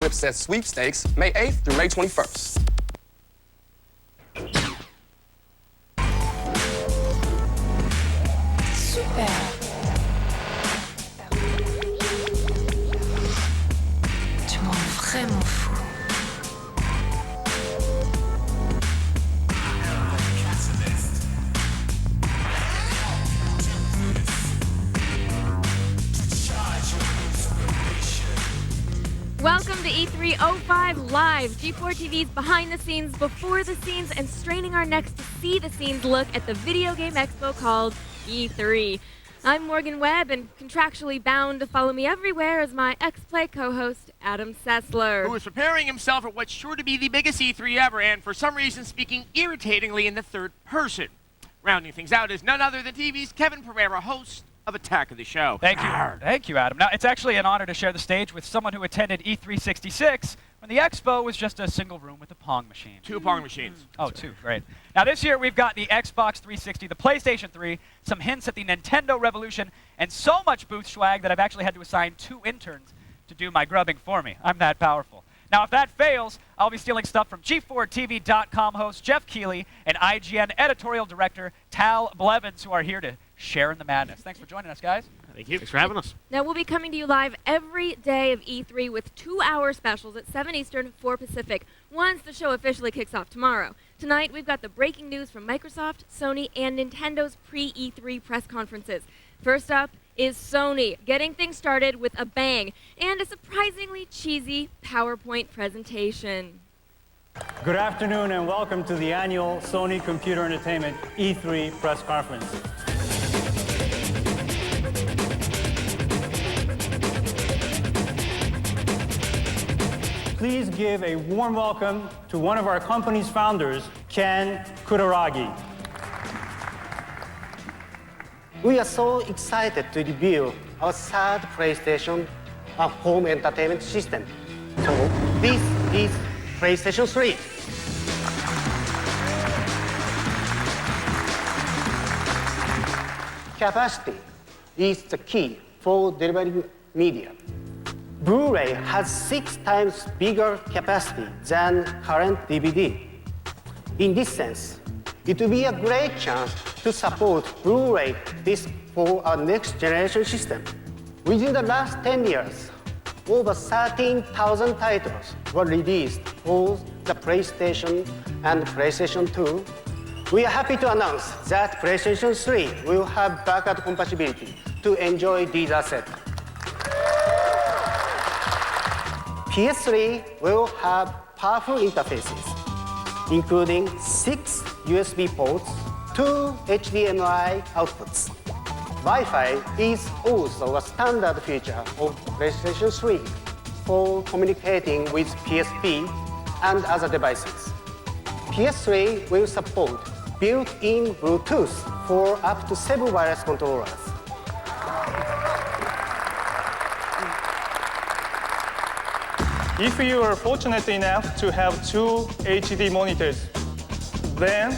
Flip says sweepstakes, May 8th through May 21st. Super. Tu me rends vraiment fou. Welcome to E305 Live, G4 TV's behind the scenes, before the scenes, and straining our necks to see the scenes look at the video game expo called E3. I'm Morgan Webb, and contractually bound to follow me everywhere is my X-Play co-host, Adam Sessler. Who is preparing himself for what's sure to be the biggest E3 ever, and for some reason speaking irritatingly in the third person. Rounding things out is none other than TV's Kevin Pereira, host of Attack of the Show. Thank you. Thank you, Adam. Now, it's actually an honor to share the stage with someone who attended E366 when the expo was just a single room with a Pong machine. 2 Pong machines. Oh, 2. Great. Now, this year, we've got the Xbox 360, the PlayStation 3, some hints at the Nintendo Revolution, and so much booth swag that I've actually had to assign 2 interns to do my grubbing for me. I'm that powerful. Now, if that fails, I'll be stealing stuff from G4TV.com host Geoff Keighley and IGN editorial director Tal Blevins, who are here to share in the madness. Thanks for joining us, guys. Thank you. Thanks for having us. Now, we'll be coming to you live every day of E3 with 2-hour specials at 7 Eastern, 4 Pacific, once the show officially kicks off tomorrow. Tonight, we've got the breaking news from Microsoft, Sony, and Nintendo's pre-E3 press conferences. First up is Sony, getting things started with a bang and a surprisingly cheesy PowerPoint presentation. Good afternoon and welcome to the annual Sony Computer Entertainment E3 press conference. Please give a warm welcome to one of our company's founders, Ken Kutaragi. We are so excited to reveal our third PlayStation home entertainment system. So this is PlayStation 3. Capacity is the key for delivering media. Blu-ray has 6 times bigger capacity than current DVD. In this sense, it will be a great chance to support Blu-ray disc for our next generation system. Within the last 10 years, over 13,000 titles were released for the PlayStation and PlayStation 2. We are happy to announce that PlayStation 3 will have backward compatibility to enjoy these assets. PS3 will have powerful interfaces, including 6 USB ports, 2 HDMI outputs. Wi-Fi is also a standard feature of PlayStation 3 for communicating with PSP and other devices. PS3 will support built-in Bluetooth for up to 7 wireless controllers. If you are fortunate enough to have 2 HD monitors, then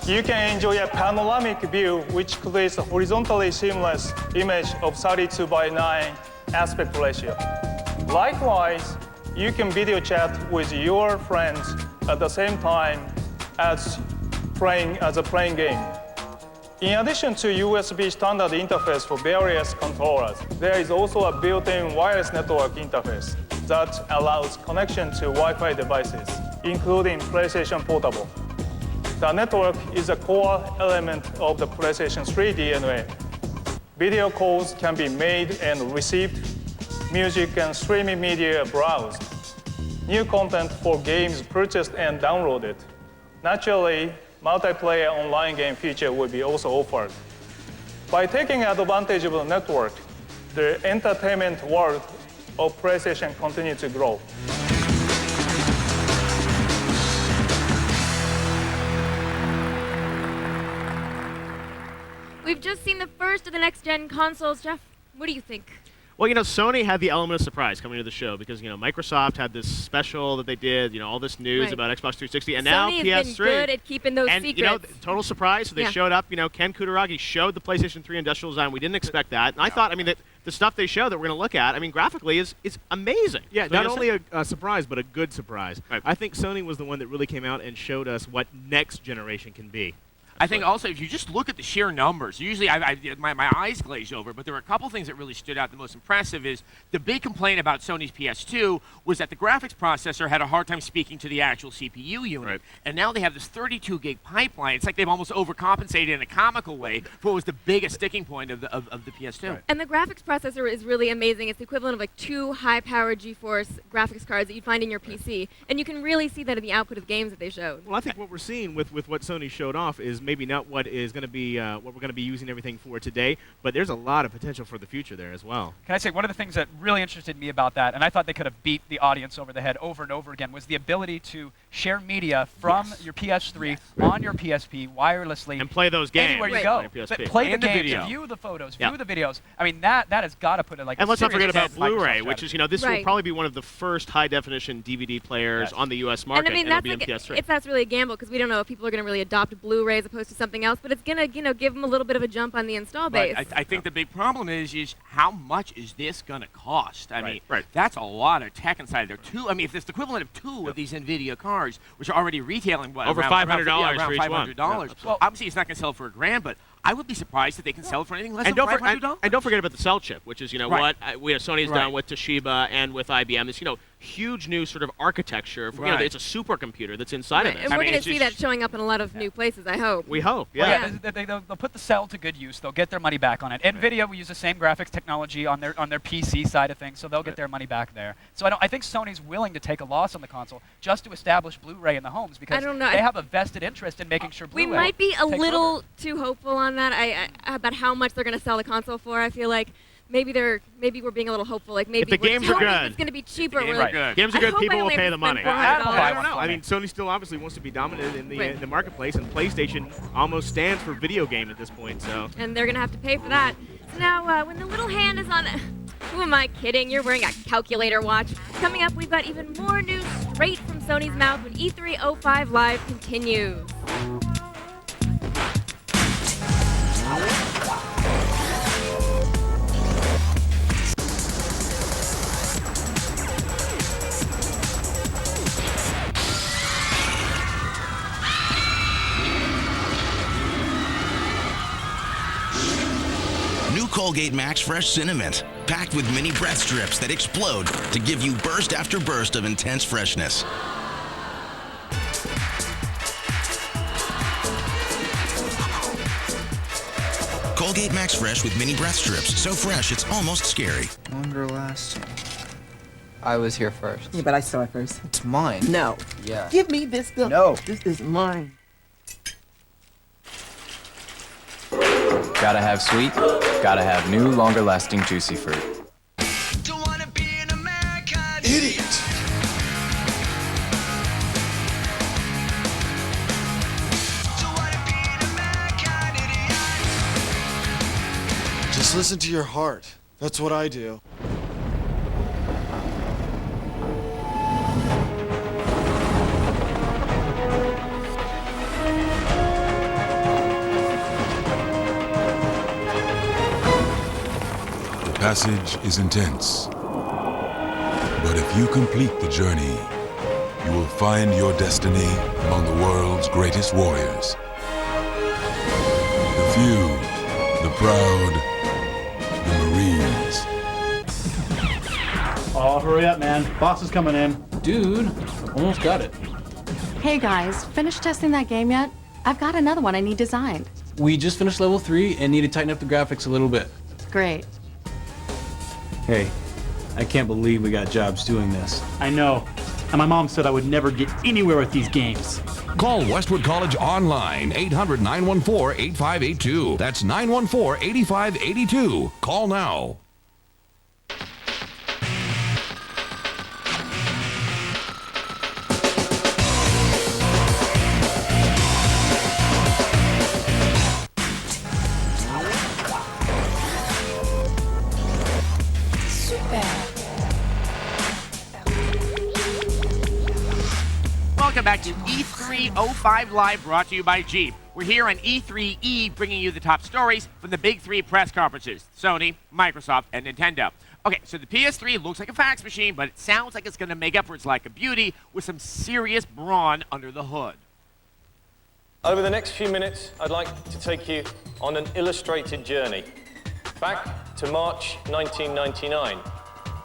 you can enjoy a panoramic view which creates a horizontally seamless image of 32 by 9 aspect ratio. Likewise, you can video chat with your friends at the same time as playing game. In addition to USB standard interface for various controllers, there is also a built-in wireless network interface that allows connection to Wi-Fi devices, including PlayStation Portable. The network is a core element of the PlayStation 3 DNA. Video calls can be made and received, music and streaming media browsed, new content for games purchased and downloaded. Naturally, multiplayer online game feature will be also offered. By taking advantage of the network, the entertainment world of PlayStation continues to grow. We've just seen the first of the next-gen consoles. Jeff, what do you think? Well, Sony had the element of surprise coming to the show because, Microsoft had this special that they did, all this news about Xbox 360, and now Sony PS3. has been good at keeping those and, secrets. Total surprise. So they showed up, Ken Kutaragi showed the PlayStation 3 industrial design. We didn't expect that. And I thought, that the stuff they show that we're going to look at, graphically is amazing. Yeah, So not only a surprise, but a good surprise. Right. I think Sony was the one that really came out and showed us what next generation can be. I think also, if you just look at the sheer numbers, usually my eyes glaze over, but there were a couple things that really stood out. The most impressive is the big complaint about Sony's PS2 was that the graphics processor had a hard time speaking to the actual CPU unit. Right. And now they have this 32-gig pipeline. It's like they've almost overcompensated in a comical way for what was the biggest sticking point of the PS2. Right. And the graphics processor is really amazing. It's the equivalent of like 2 high-powered GeForce graphics cards that you'd find in your PC. And you can really see that in the output of the games that they showed. Well, I think what we're seeing with what Sony showed off is maybe not what is going to be what we're going to be using everything for today, but there's a lot of potential for the future there as well. Can I say one of the things that really interested me about that, and I thought they could have beat the audience over the head over and over again, was the ability to share media from your PS3 on your PSP wirelessly And play those games. anywhere you Right. go. on your PSP. Play And the the games, video. view the photos, Yeah. view the videos. that has got to put it like. And a let's not serious forget about test Microsoft Blu-ray, which strategy. is, this will Right. probably be one of the first high-definition DVD players Yes. on the U.S. market, And and it'll be in PS3. that's really a gamble because we don't know if people are going to really adopt Blu-ray as opposed to something else, but it's going to, give them a little bit of a jump on the install base. But I think the big problem is how much is this going to cost? I mean, Right. that's a lot of tech inside there. If it's the equivalent of 2 of these NVIDIA cards, which are already retailing Over around $500 around for each one. $500. Yeah. Well, obviously it's not going to sell for $1,000, but I would be surprised if they can sell it for anything less And than don't, $500. and don't forget about the cell chip, which is, Right. what Sony's Right. done with Toshiba and with IBM. This, huge new sort of architecture. For, Right. it's a supercomputer that's inside of Right. this. And we're mean, going it's to see just- that showing up in a lot of new places, I hope. We hope, Well, yeah. they'll put the cell to good use. They'll get their money back on it. NVIDIA will use the same graphics technology on their PC side of things, so they'll get their money back there. So I think Sony's willing to take a loss on the console just to establish Blu-ray in the homes because I don't know. they have a vested interest in making sure We Blu-ray might be a takes little over. too hopeful on that. About how much they're going to sell the console for. I feel like maybe we're being a little hopeful. Like maybe the we're games are telling good. It's going to be cheaper. games We're are like, good. Games are I good. hope I People will only pay have the to money. spend I don't $400. buy I one don't know. for I me. mean, Sony still obviously wants to be dominant in the Right. the marketplace, and PlayStation almost stands for video game at this point. So And they're going to have to pay for that. So now, when the little hand is on... Who am I kidding? You're wearing a calculator watch. Coming up, we've got even more news straight from Sony's mouth when E305 Live continues. New Colgate Max Fresh Cinnamon, packed with mini breath strips that explode to give you burst after burst of intense freshness. Colgate Max Fresh with mini breath strips, so fresh it's almost scary. Longer lasting. I was here first. Yeah, but I saw it first. It's mine. No. Yeah. Give me this stuff. No. This is mine. Gotta have sweet, gotta have new, longer lasting juicy fruit. Idiot! Just listen to your heart. That's what I do. The passage is intense. But if you complete the journey, you will find your destiny among the world's greatest warriors. The few, the proud, the Marines. Oh, hurry up, man. Boss is coming in. Dude, almost got it. Hey guys, finished testing that game yet? I've got another one I need designed. We just finished level 3 and need to tighten up the graphics a little bit. Great. Hey, I can't believe we got jobs doing this. I know. And my mom said I would never get anywhere with these games. Call Westwood College online, 800-914-8582. That's 914-8582. Call now. welcome back to E305 Live, brought to you by Jeep. We're here on E3E, bringing you the top stories from the big three press conferences: Sony, Microsoft, and Nintendo. Okay, so the PS3 looks like a fax machine, but it sounds like it's going to make up for its lack of beauty with some serious brawn under the hood. Over the next few minutes, I'd like to take you on an illustrated journey. Back to March 1999,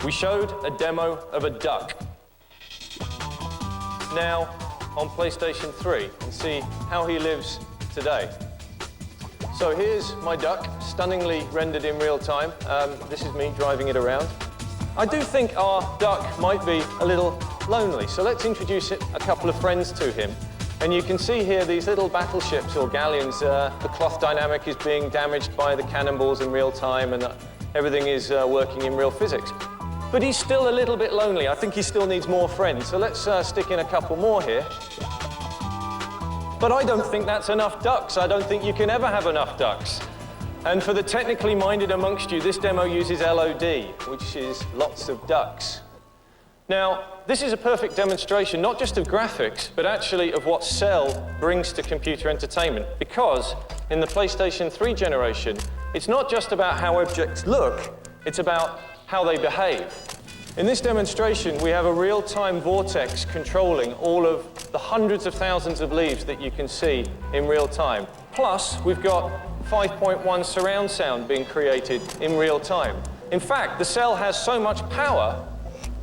we showed a demo of a duck. Now on PlayStation 3, and see how he lives today. So here's my duck, stunningly rendered in real time. This is me driving it around. I do think our duck might be a little lonely, so let's introduce a couple of friends to him. And you can see here these little battleships or galleons. The cloth dynamic is being damaged by the cannonballs in real time, and everything is working in real physics. But he's still a little bit lonely. I think he still needs more friends. So let's stick in a couple more here. But I don't think that's enough ducks. I don't think you can ever have enough ducks. And for the technically minded amongst you, this demo uses LOD, which is lots of ducks. Now, this is a perfect demonstration, not just of graphics, but actually of what Cell brings to computer entertainment. Because in the PlayStation 3 generation, it's not just about how objects look, it's about how they behave. In this demonstration, we have a real-time vortex controlling all of the hundreds of thousands of leaves that you can see in real time. Plus, we've got 5.1 surround sound being created in real time. In fact, the Cell has so much power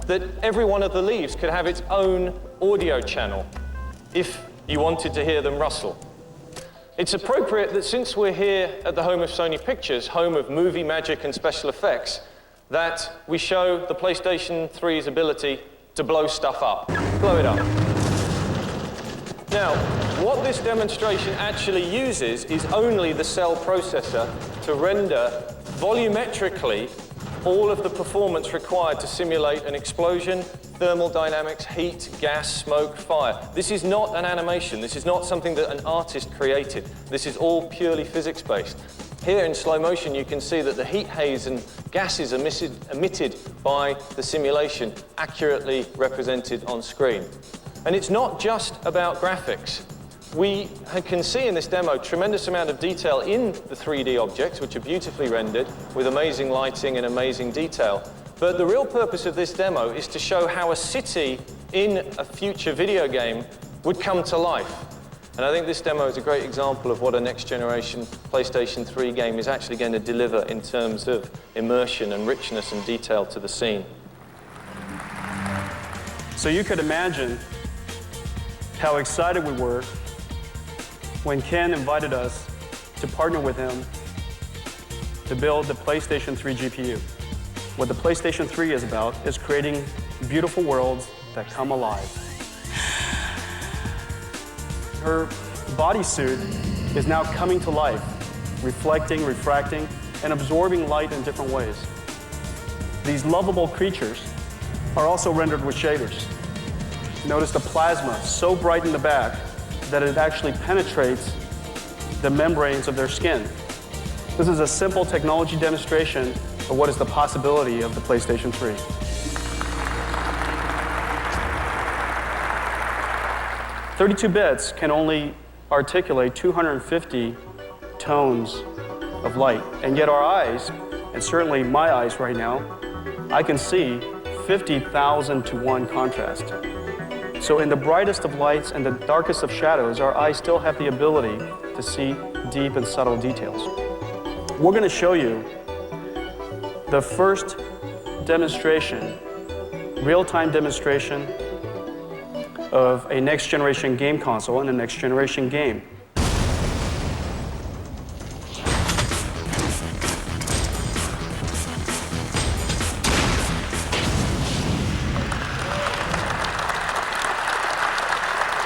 that every one of the leaves could have its own audio channel if you wanted to hear them rustle. It's appropriate that since we're here at the home of Sony Pictures, home of movie magic and special effects, that we show the PlayStation 3's ability to blow stuff up. Blow it up. Now, what this demonstration actually uses is only the Cell processor to render volumetrically all of the performance required to simulate an explosion, thermal dynamics, heat, gas, smoke, fire. This is not an animation. This is not something that an artist created. This is all purely physics-based. Here in slow motion, you can see that the heat haze and gases emitted by the simulation accurately represented on screen. And it's not just about graphics. We can see in this demo tremendous amount of detail in the 3D objects, which are beautifully rendered with amazing lighting and amazing detail. But the real purpose of this demo is to show how a city in a future video game would come to life. And I think this demo is a great example of what a next-generation PlayStation 3 game is actually going to deliver in terms of immersion and richness and detail to the scene. So you could imagine how excited we were when Ken invited us to partner with him to build the PlayStation 3 GPU. What the PlayStation 3 is about is creating beautiful worlds that come alive. Her bodysuit is now coming to life, reflecting, refracting, and absorbing light in different ways. These lovable creatures are also rendered with shaders. Notice the plasma so bright in the back that it actually penetrates the membranes of their skin. This is a simple technology demonstration of what is the possibility of the PlayStation 3. "32 bits can only articulate 250 tones of light, and yet our eyes, and certainly my eyes right now, I can see 50,000 to 1 contrast. So in the brightest of lights and the darkest of shadows, our eyes still have the ability to see deep and subtle details. We're going to show you the first demonstration, real-time demonstration of a next-generation game console and a next-generation game.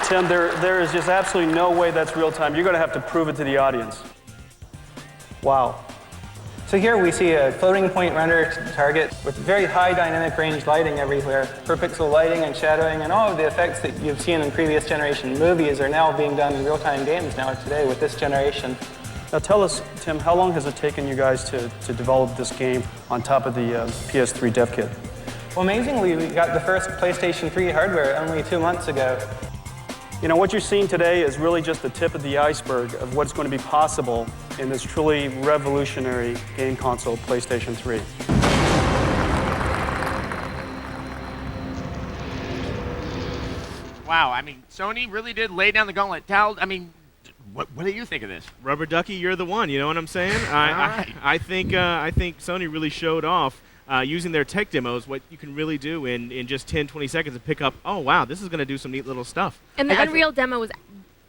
Tim, there is just absolutely no way that's real time. You're going to have to prove it to the audience. Wow. So here we see a floating point render target with very high dynamic range lighting everywhere. Per pixel lighting and shadowing and all of the effects that you've seen in previous generation movies are now being done in real-time games now today with this generation. Now tell us, Tim, how long has it taken you guys to develop this game on top of the PS3 dev kit? Well, amazingly, we got the first PlayStation 3 hardware only 2 months ago. You know, what you're seeing today is really just the tip of the iceberg of what's going to be possible in this truly revolutionary game console, PlayStation 3. Wow, I mean, Sony really did lay down the gauntlet. Tal, I mean, what do you think of this? Rubber Ducky, you're the one. You know what I'm saying? I think Sony really showed off using their tech demos what you can really do in just 10, 20 seconds and pick up, oh, wow, this is going to do some neat little stuff. And the Unreal demo was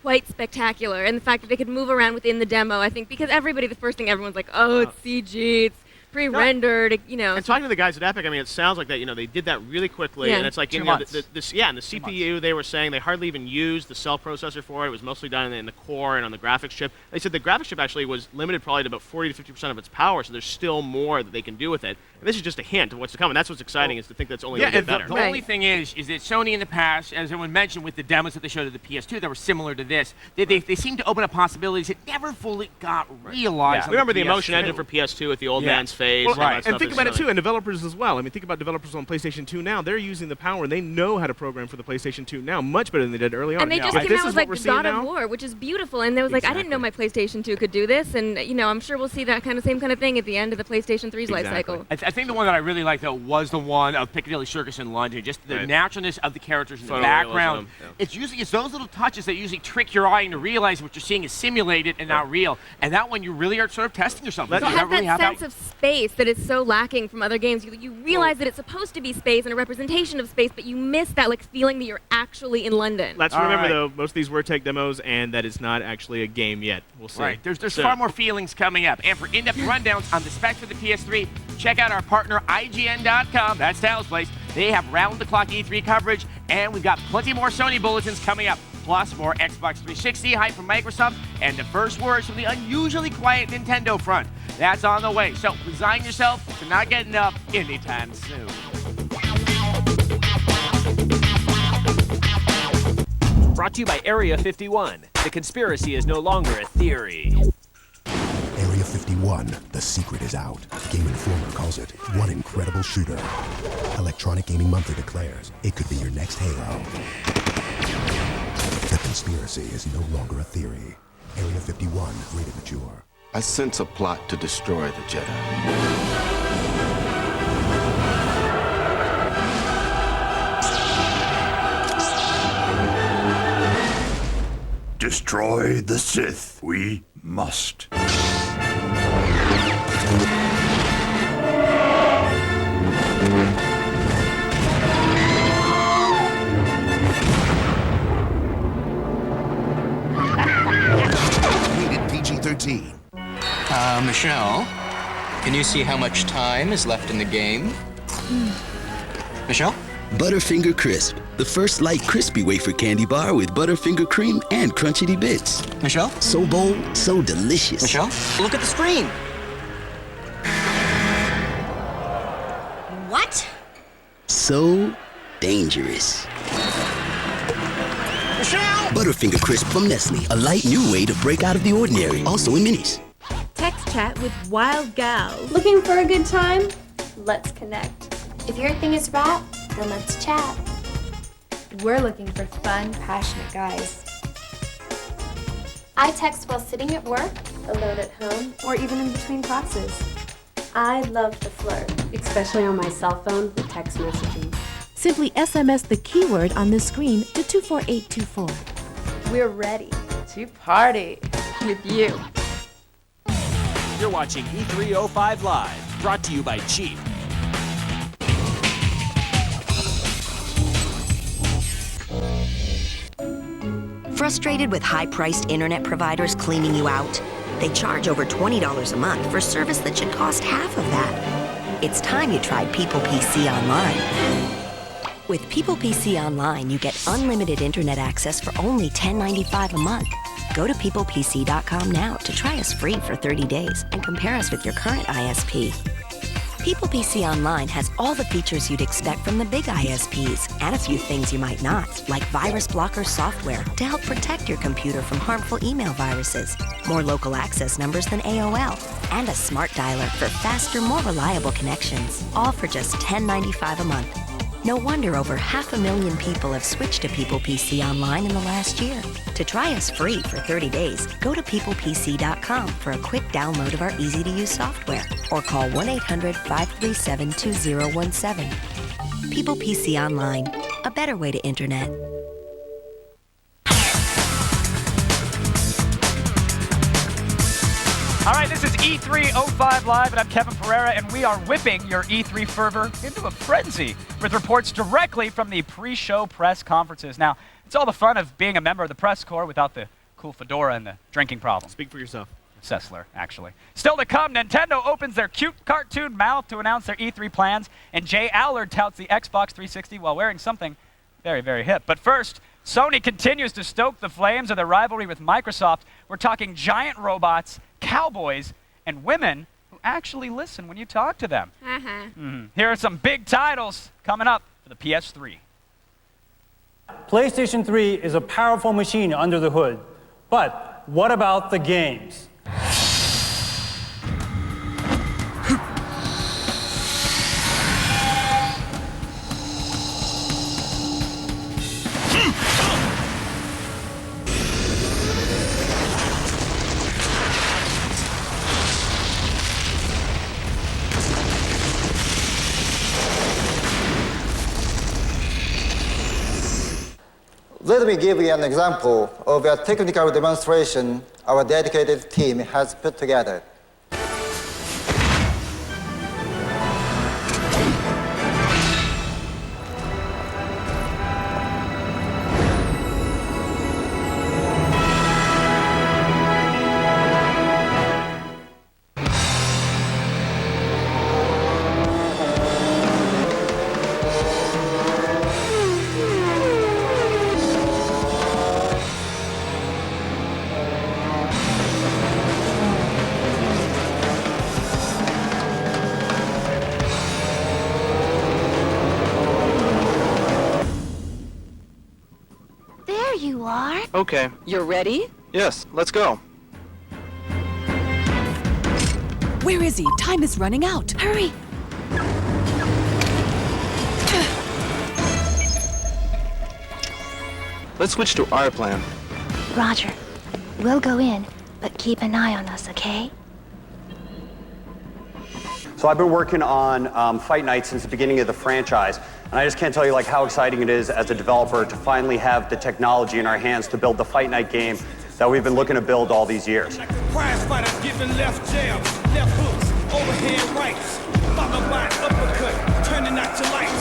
quite spectacular. And the fact that they could move around within the demo, I think, because the first thing everyone's like, oh, it's CG, it's pre-rendered, you know. And talking to the guys at Epic, I mean, it sounds like that, you know, they did that really quickly, and it's like, you know, and the CPU, they were saying they hardly even used the cell processor for it. It was mostly done in the core and on the graphics chip. They said the graphics chip actually was limited probably to about 40 to 50% of its power, so there's still more that they can do with it. And this is just a hint of what's to come, and that's what's exciting is to think that's only going to get better. The only thing is that Sony in the past, as everyone mentioned with the demos that they showed at the PS2 that were similar to this, they seem to open up possibilities that never fully got realized. Yeah. Remember the Emotion Engine for PS2 with the old man's phase. Well, and think about it too, and developers as well. I mean, think about developers on PlayStation 2 now. They're using the power, and they know how to program for the PlayStation 2 now much better than they did early on. And they just came out with like the God of War, which is beautiful. And they was like, I didn't know my PlayStation 2 could do this. And you know, I'm sure we'll see that same kind of thing at the end of the PlayStation 3's life cycle. I think the one that I really liked though was the one of Piccadilly Circus in London. Just the naturalness of the characters in the background. It's those little touches that usually trick your eye into realize what you're seeing is simulated and not real. And that one you really are sort of testing yourself. So it has that sense of space that is so lacking from other games. You realize that it's supposed to be space and a representation of space, but you miss that like feeling that you're actually in London. Let's remember though, most of these were tech demos, and that it's not actually a game yet. We'll see. Right. There's far more feelings coming up. And for in-depth rundowns on the specs for the PS3, check out our partner IGN.com. That's Tal's place. They have round-the-clock E3 coverage, and we've got plenty more Sony bulletins coming up. Plus more Xbox 360 hype from Microsoft, and the first words from the unusually quiet Nintendo front. That's on the way. So resign yourself to not get enough anytime soon. Brought to you by Area 51. The conspiracy is no longer a theory. Area 51, the secret is out. Game Informer calls it one incredible shooter. Electronic Gaming Monthly declares it could be your next Halo. The conspiracy is no longer a theory. Area 51, rated mature. I sense a plot to destroy the Jedi. Destroy the Sith. We must. Rated PG-13. Michelle, can you see how much time is left in the game? Michelle? Butterfinger Crisp, the first light crispy wafer candy bar with Butterfinger cream and crunchy bits. Michelle? So bold, so delicious. Michelle? Look at the screen. What? So dangerous. Michelle! Butterfinger Crisp from Nestle, a light new way to break out of the ordinary. Also in minis. Text chat with Wild Gals. Looking for a good time? Let's connect. If your thing is rap, then let's chat. We're looking for fun, passionate guys. I text while sitting at work, alone at home, or even in between classes. I love to flirt. Especially on my cell phone with text messaging. Simply SMS the keyword on the screen to 24824. We're ready to party with you. You're watching E305 Live, brought to you by Jeep. Frustrated with high-priced internet providers cleaning you out? They charge over $20 a month for service that should cost half of that. It's time you tried People PC Online. With People PC Online, you get unlimited internet access for only $10.95 a month. Go to peoplepc.com now to try us free for 30 days and compare us with your current ISP. People PC Online has all the features you'd expect from the big ISPs and a few things you might not, like virus blocker software to help protect your computer from harmful email viruses, more local access numbers than AOL, and a smart dialer for faster, more reliable connections, all for just $10.95 a month. No wonder over 500,000 people have switched to People PC Online in the last year. To try us free for 30 days, go to peoplepc.com for a quick download of our easy-to-use software or call 1-800-537-2017. People PC Online, a better way to internet. All right, this is E305 Live, and I'm Kevin Pereira, and we are whipping your E3 fervor into a frenzy with reports directly from the pre-show press conferences. Now, it's all the fun of being a member of the press corps without the cool fedora and the drinking problem. Speak for yourself. Sessler, actually. Still to come, Nintendo opens their cute cartoon mouth to announce their E3 plans, and Jay Allard touts the Xbox 360 while wearing something very, very hip. But first, Sony continues to stoke the flames of their rivalry with Microsoft. We're talking giant robots, cowboys, and women who actually listen when you talk to them. Here are some big titles coming up for the PS3. PlayStation 3 is a powerful machine under the hood. But what about the games? Let me give you an example of a technical demonstration our dedicated team has put together. Okay. You're ready? Yes, let's go. Where is he? Time is running out. Hurry! Let's switch to our plan. Roger. We'll go in, but keep an eye on us, okay? So I've been working on Fight Night since the beginning of the franchise, and I just can't tell you how exciting it is as a developer to finally have the technology in our hands to build the Fight Night game that we've been looking to build all these years. Prize fighters giving left jabs, left hooks, overhand rights, followed by an uppercut, turning out to lights.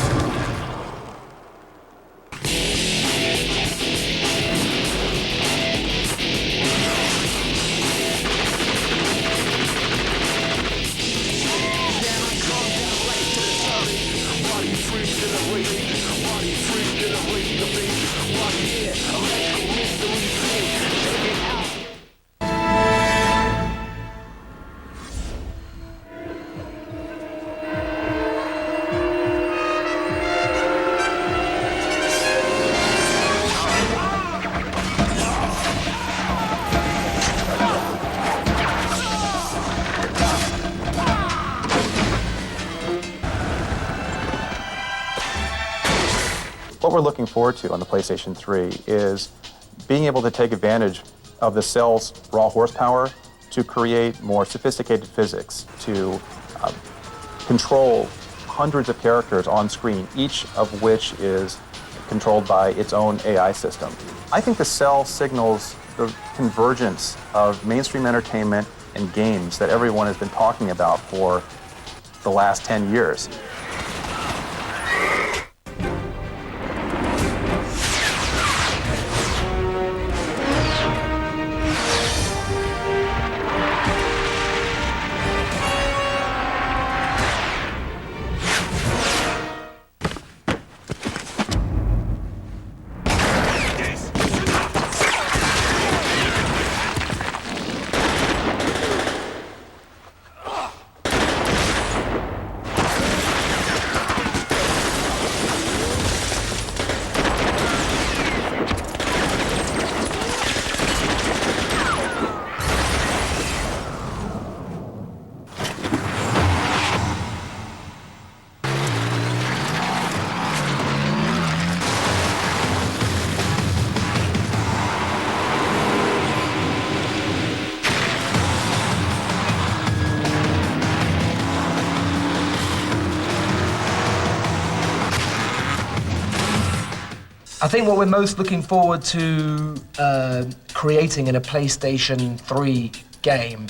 What we're looking forward to on the PlayStation 3 is being able to take advantage of the cell's raw horsepower to create more sophisticated physics, to control hundreds of characters on screen, each of which is controlled by its own AI system. I think the cell signals the convergence of mainstream entertainment and games that everyone has been talking about for the last 10 years. I think what we're most looking forward to creating in a PlayStation 3 game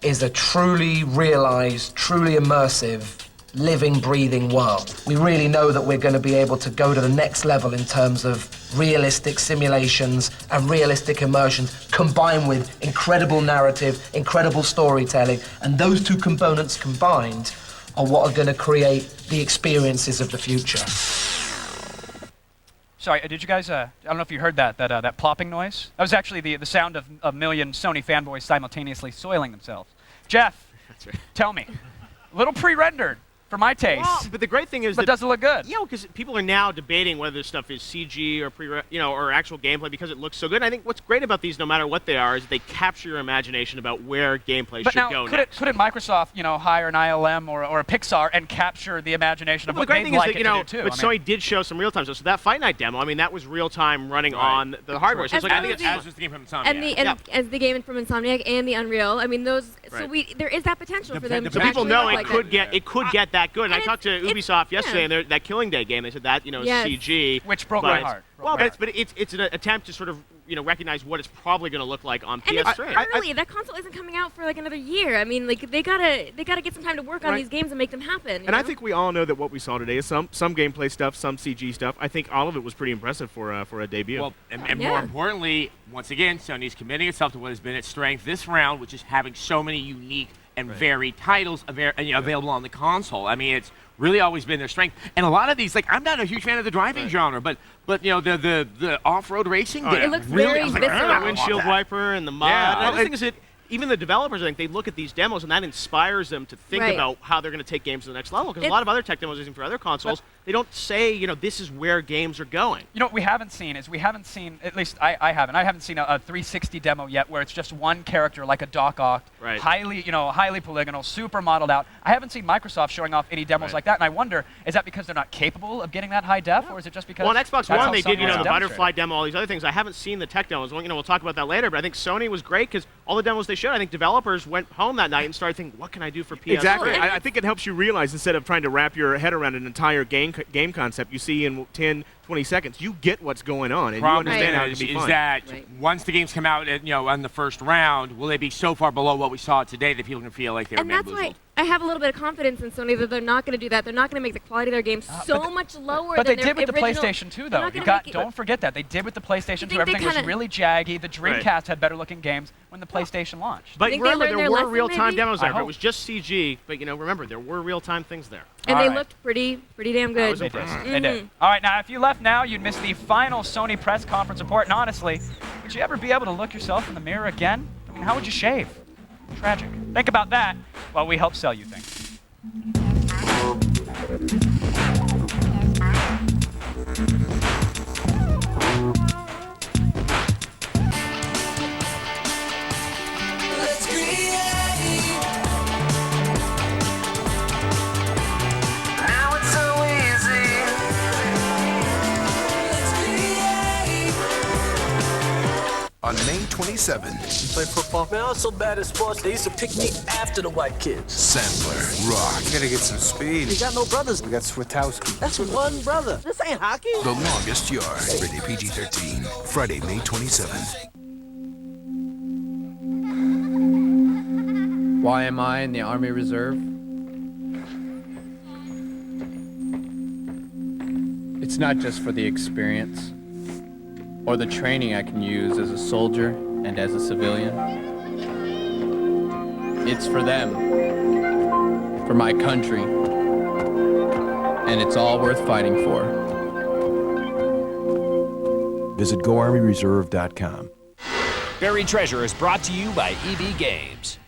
is a truly realized, truly immersive, living, breathing world. We really know that we're going to be able to go to the next level in terms of realistic simulations and realistic immersion combined with incredible narrative, incredible storytelling, and those two components combined are what are going to create the experiences of the future. Sorry, did you guys, I don't know if you heard that plopping noise? That was actually the sound of a million Sony fanboys simultaneously soiling themselves. Jeff, That's right. Tell me, a little pre-rendered for my taste. Well, but the great thing is but does it look good? Yeah, because people are now debating whether this stuff is CG or or actual gameplay because it looks so good. And I think what's great about these, no matter what they are, is they capture your imagination about where gameplay But should now, go could next. Microsoft, hire an ILM or a Pixar and capture the imagination of Well, what the great they'd thing like is that, it to do too? but Sony did show some real-time stuff. So that Fight Night demo, I mean, that was real-time running on the hardware. So it's like, I think it's as was the game from Insomniac. And as the game from Insomniac and the Unreal, I mean those. Right. So there is that potential for them to so people actually know look it like could that. get that good. And I talked to Ubisoft yesterday, and that Killing Day game, they said that Yes. CG, which broke my heart. But it's an attempt to sort of recognize what it's probably going to look like on PS3. And it's early. That console isn't coming out for like another year. I mean, like they gotta get some time to work on these games and make them happen. And I think we all know that what we saw today is some gameplay stuff, some CG stuff. I think all of it was pretty impressive for a debut. Well, and more importantly, once again, Sony's committing itself to what has been its strength this round, which is having so many unique and varied titles available on the console. I mean, it's really always been their strength. And a lot of these, like, I'm not a huge fan of the driving genre, but the off-road racing, it looks really, very visceral. The windshield wiper and the mud. Yeah. And the thing is that even the developers, I think, they look at these demos and that inspires them to think about how they're going to take games to the next level. Because a lot of other tech demos using for other consoles, they don't say, this is where games are going. What we haven't seen, at least I haven't seen a 360 demo yet where it's just one character like a Doc Ock, highly polygonal, super modeled out. I haven't seen Microsoft showing off any demos like that, and I wonder, is that because they're not capable of getting that high def, or is it just because? Well, on Xbox One, they did, the butterfly demo, all these other things. I haven't seen the tech demos. We'll talk about that later, but I think Sony was great because all the demos they showed, I think developers went home that night and started thinking, what can I do for PS3? Exactly. I think it helps you realize, instead of trying to wrap your head around an entire game concept you see in 10, 20 seconds, you get what's going on, and you understand how it can be fun. Is that once the games come out, on the first round, will they be so far below what we saw today that people can feel like they're bamboozled? And that's why I have a little bit of confidence in Sony that they're not going to do that. They're not going to make the quality of their games so much lower but than they did with the original. PlayStation 2, though. Don't forget that. They did with the PlayStation 2. Everything was really jaggy. The Dreamcast had better-looking games when the PlayStation launched. But remember, there were real-time demos there. But it was just CG. But, remember, there were real-time things there. And they looked pretty damn good. I was impressed. They did. All right, now, if you left now, you'd miss the final Sony press conference report. And honestly, would you ever be able to look yourself in the mirror again? I mean, how would you shave? Tragic. Think about that while we help sell you things. On May 27. You play football? Man, I was so bad at sports, they used to pick me after the white kids. Sandler, rock. You gotta get some speed. You got no brothers. We got Switowski. That's one brother. This ain't hockey. The Longest Yard. Rated PG-13. Friday, May 27th. Why am I in the Army Reserve? It's not just for the experience or the training I can use as a soldier and as a civilian. It's for them, for my country, and it's all worth fighting for. Visit GoArmyReserve.com. Buried Treasure is brought to you by EB Games.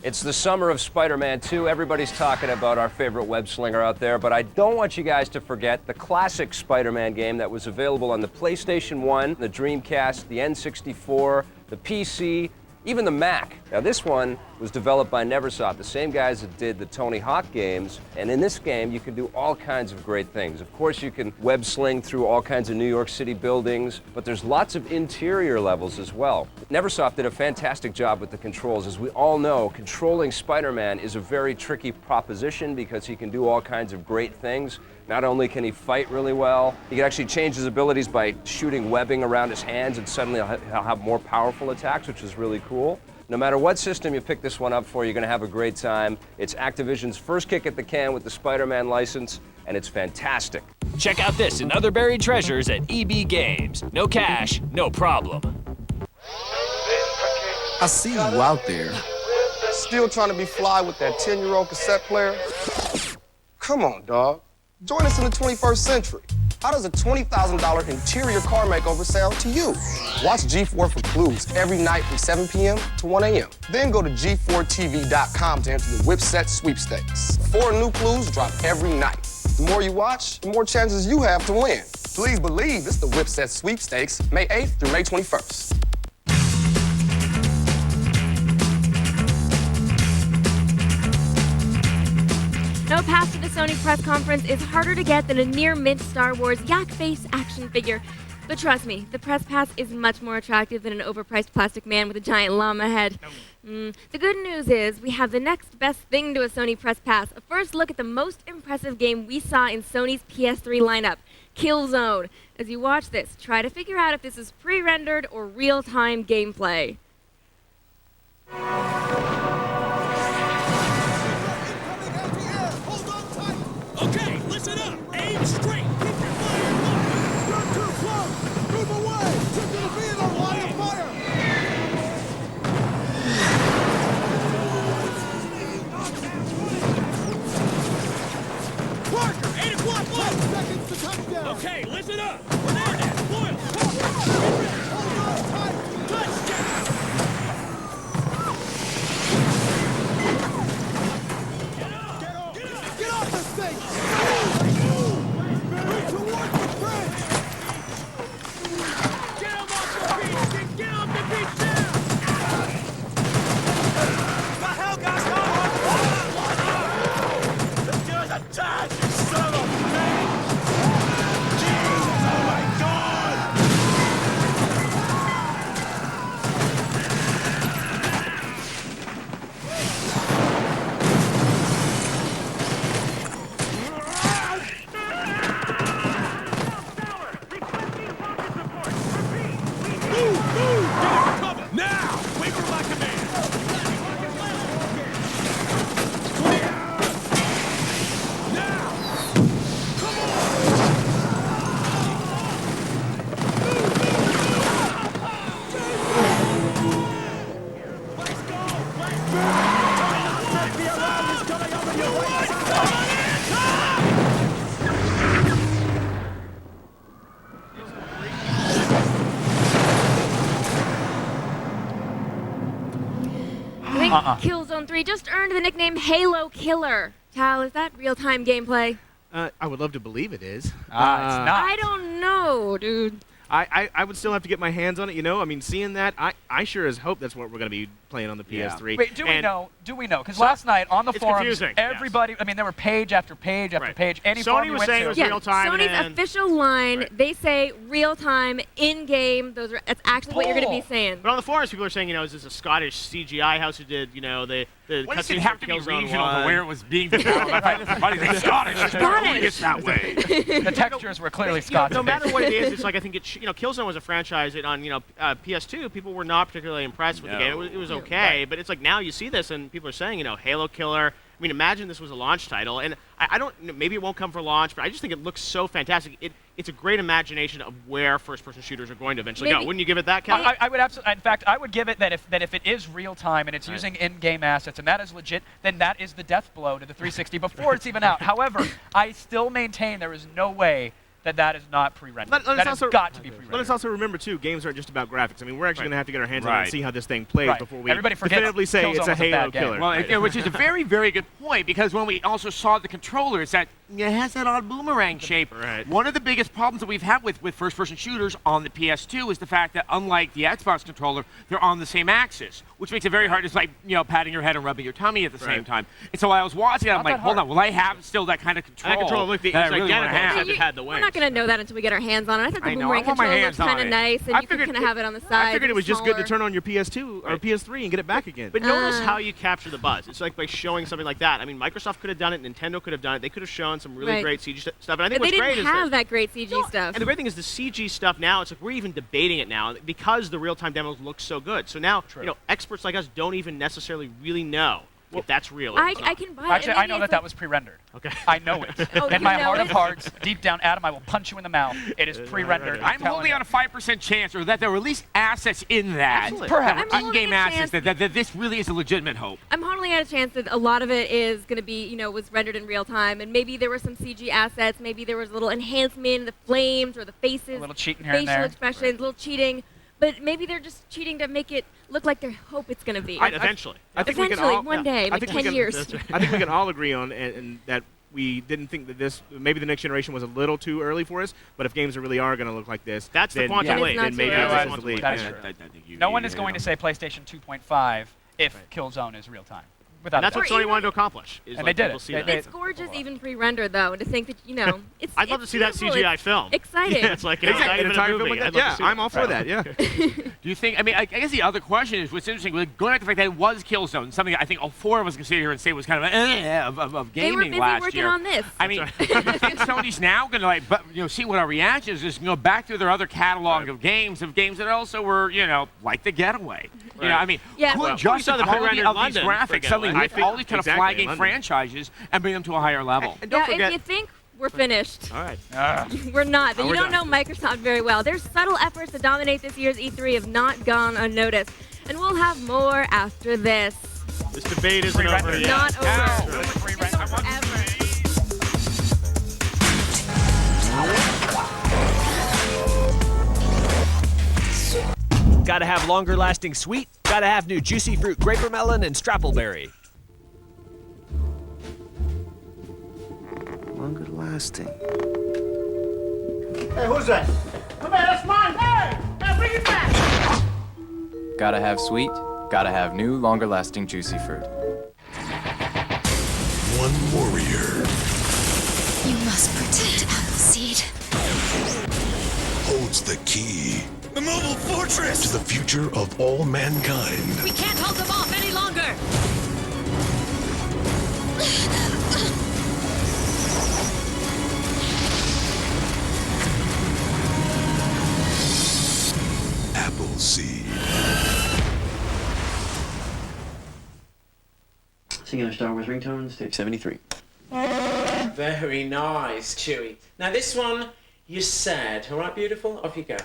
It's the summer of Spider-Man 2. Everybody's talking about our favorite web slinger out there, but I don't want you guys to forget the classic Spider-Man game that was available on the PlayStation 1, the Dreamcast, the N64, the PC, even the Mac. Now this one was developed by Neversoft, the same guys that did the Tony Hawk games. And in this game, you can do all kinds of great things. Of course, you can web sling through all kinds of New York City buildings, but there's lots of interior levels as well. Neversoft did a fantastic job with the controls. As we all know, controlling Spider-Man is a very tricky proposition because he can do all kinds of great things. Not only can he fight really well, he can actually change his abilities by shooting webbing around his hands, and suddenly he'll have more powerful attacks, which is really cool. No matter what system you pick this one up for, you're going to have a great time. It's Activision's first kick at the can with the Spider-Man license, and it's fantastic. Check out this and other buried treasures at EB Games. No cash, no problem. I see you out there. Still trying to be fly with that 10-year-old cassette player? Come on, dog. Join us in the 21st century. How does a $20,000 interior car makeover sound to you? Watch G4 for clues every night from 7 p.m. to 1 a.m. Then go to g4tv.com to enter the Whipset sweepstakes. 4 new clues drop every night. The more you watch, the more chances you have to win. Please believe it's the Whipset sweepstakes, May 8th through May 21st. No pass to the Sony press conference is harder to get than a near-mint Star Wars yak face action figure. But trust me, the press pass is much more attractive than an overpriced plastic man with a giant llama head. The good news is we have the next best thing to a Sony press pass. A first look at the most impressive game we saw in Sony's PS3 lineup, Killzone. As you watch this, try to figure out if this is pre-rendered or real-time gameplay. Okay, listen up. Aim straight. Keep your fire low. You're too close. Move away. You're going to be in a line of fire. Parker, 8 o'clock left. 10 seconds to touchdown. Okay, listen up. Fernandez, Boyle, hold on tight. Touchdown. Get off the stage! Move towards the bridge! Get him off the beach! Get off the beach now! What the hell, guys? This guy's a dad, you son of a bitch! Jesus, oh my God! Now! Wait for my command! Now! Come Let's go! Let's go! The alarm is coming up on your right side! I think Killzone 3 just earned the nickname Halo Killer. Tal, is that real-time gameplay? I would love to believe it is. It's not. I don't know, dude. I would still have to get my hands on it, you know? I mean, seeing that, I sure as hope that's what we're going to be playing on the PS3. Wait, do we know? Because last night on the forums, confusing, everybody, I mean, there were page after page after page. Any forum Sony you was went saying to, it was real-time. Sony's official line, they say real-time, in-game. That's actually what you're going to be saying. But on the forums, people are saying, you know, is this a Scottish CGI house who did, you know, the Why does it have to be regional to where it was being developed? Everybody's Scottish. It's that way. The textures were clearly Scottish. No matter what it is, it's like I think Killzone was a franchise that on PS2 people were not particularly impressed with the game. It was okay, but it's like now you see this and people are saying, you know, Halo Killer. I mean, imagine this was a launch title, and I don't. Maybe it won't come for launch, but I just think it looks so fantastic. It's a great imagination of where first-person shooters are going to eventually go. Wouldn't you give it that, Cal? I would absolutely. In fact, I would give it that if it is real time and it's using in-game assets and that is legit, then that is the death blow to the 360 before it's even out. However, I still maintain there is no way that is not pre-rendered. That has got to be pre-rendered. Let us also remember, too, games aren't just about graphics. I mean, we're actually going to have to get our hands on it Right. and see how this thing plays before we Everybody forgets definitively say Killzone it's a was a Halo bad game. killer. Well, which is a very, very good point, because when we also saw the controller, it's that it has that odd boomerang shape. Right. One of the biggest problems that we've had with first-person shooters on the PS2 is the fact that, unlike the Xbox controller, they're on the same axis, which makes it very hard. It's like, patting your head and rubbing your tummy at the same time. And so I was watching it, I'm like, hold on, will I have still that kind of control? That controller looked that I really identical, wanna have? except it had the wings. We're not going to know that until we get our hands on it. I thought the I know, boomerang I want my controller hands was kind on of it. nice, and you could kind of have it on the side. I figured it was just good to smaller. turn on your PS2 or PS3 and get it back again. But notice how you capture the buzz. It's like by showing something like that. I mean, Microsoft could have done it, Nintendo could have done it. They could have shown some really Right. great CG stuff. And I think But what's they great didn't is have that great CG stuff. And the great thing is the CG stuff now, it's like we're even debating it now because the real-time demos look so good. So now, experts like us don't even necessarily really know if that's real or I not. can buy it. Actually, and I know maybe that it's was pre-rendered. Okay. I know it. Oh, In you my know heart of it? hearts, deep down, Adam, I will punch you in the mouth. It is pre-rendered. I'm holding on a 5% chance, or that there were at least assets in that. Absolutely. Perhaps. I'm holding In-game a assets, chance that this really is a legitimate hope. I'm holding out a chance that a lot of it is going to be, was rendered in real time, and maybe there were some CG assets, maybe there was a little enhancement in the flames or the faces, A little cheating here and facial there. expressions, a little cheating, but maybe they're just cheating to make it look like they hope it's going to be. Eventually. I think we can Eventually, all, one day, I like think 10 we can, years. I think we can all agree on and that we didn't think that maybe the next generation was a little too early for us, but if games really are going to look like this, That's the then, quantum leap. then maybe Yeah, this is the leap. that is Yeah. true. No one is going to say PlayStation 2.5 if Killzone is real time. Without And that's a what doubt. Sony wanted to accomplish. Is And like they did people it. see They that. did. It's gorgeous, even pre-rendered, though, to think that, it's I'd love to see that beautiful, CGI it's film. Exciting. Yeah, it's like an Exactly. excitement An of a entire movie. film I'd like love to that. see Yeah, I'm that. all for that, yeah. Do you think, I guess the other question is, what's interesting, going back to the fact that it was Killzone, something I think all four of us can sit here and say was kind of They were gaming busy last working year. on this. I mean, I think Sony's now going to see what our reaction is, just go back through their other catalog of games that also were, like The Getaway. Right. I mean, Yeah. who Well, adjusted we saw the the quality pre-rendered of these London for graphics, suddenly Getaway. lift all these kind of Exactly, flagging London. franchises and bring them to a higher level? And don't Yeah, forget, if you think we're finished, All right. we're not. Oh, You we're don't know done. Microsoft very well. Their subtle efforts to dominate this year's E3 have not gone unnoticed. And we'll have more after this. This debate isn't over Pre-rendered. yet. Not over. Ow. It's over forever. Gotta have longer lasting sweet, gotta have new juicy fruit grapermelon and strappleberry. Longer lasting. Hey, who's that? Come here, that's mine. Hey, bring it back. Gotta have sweet, gotta have new, longer lasting juicy fruit. One warrior You must protect Appleseed. holds the key The mobile fortress. to the future of all mankind. We can't hold them off any longer. Appleseed. Singular Star Wars ringtones, take 73. Very nice, Chewie. Now this one, you said. All right, beautiful? Off you go.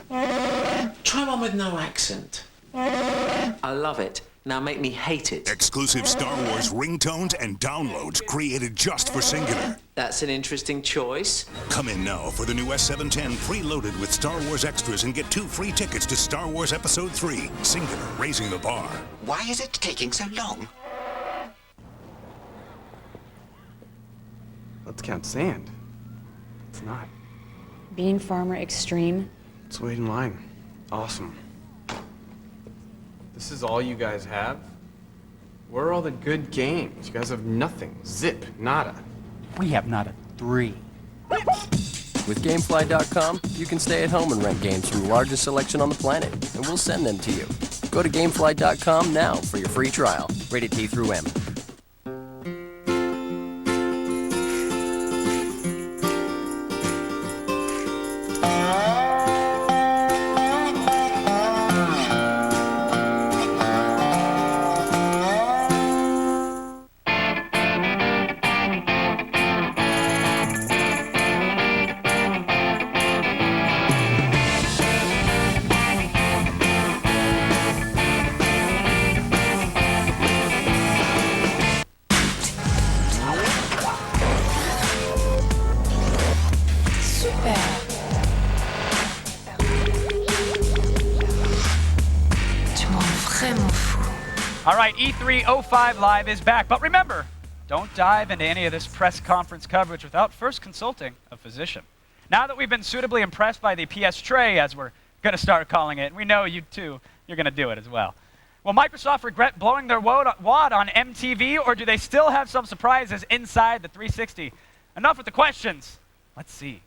Try one with no accent. I love it. Now make me hate it. Exclusive Star Wars ringtones and downloads created just for Singular. That's an interesting choice. Come in now for the new S710 preloaded with Star Wars extras and get 2 free tickets to Star Wars Episode 3, Singular, Raising the Bar. Why is it taking so long? Let's count sand. It's not. Bean Farmer Extreme. Let's wait in line. Awesome. This is all you guys have? Where are all the good games? You guys have nothing. Zip. Nada. We have not a 3. With Gamefly.com, you can stay at home and rent games from the largest selection on the planet, and we'll send them to you. Go to Gamefly.com now for your free trial. Rated T through M. All right, E305 Live is back. But remember, don't dive into any of this press conference coverage without first consulting a physician. Now that we've been suitably impressed by the PS Tray, as we're going to start calling it, and we know you too, you're going to do it as well. Will Microsoft regret blowing their wad on MTV, or do they still have some surprises inside the 360? Enough with the questions. Let's see.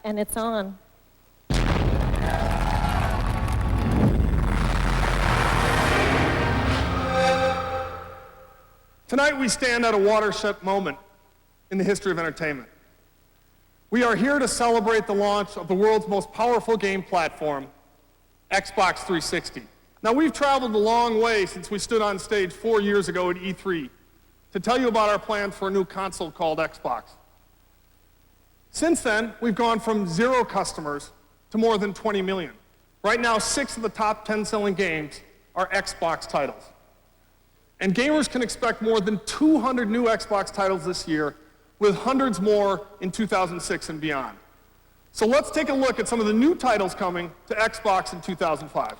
And it's on. Tonight we stand at a watershed moment in the history of entertainment. We are here to celebrate the launch of the world's most powerful game platform, Xbox 360. Now, we've traveled a long way since we stood on stage 4 years ago at E3 to tell you about our plans for a new console called Xbox. Since then, we've gone from 0 customers to more than 20 million. Right now, 6 of the top 10 selling games are Xbox titles. And gamers can expect more than 200 new Xbox titles this year, with hundreds more in 2006 and beyond. So let's take a look at some of the new titles coming to Xbox in 2005.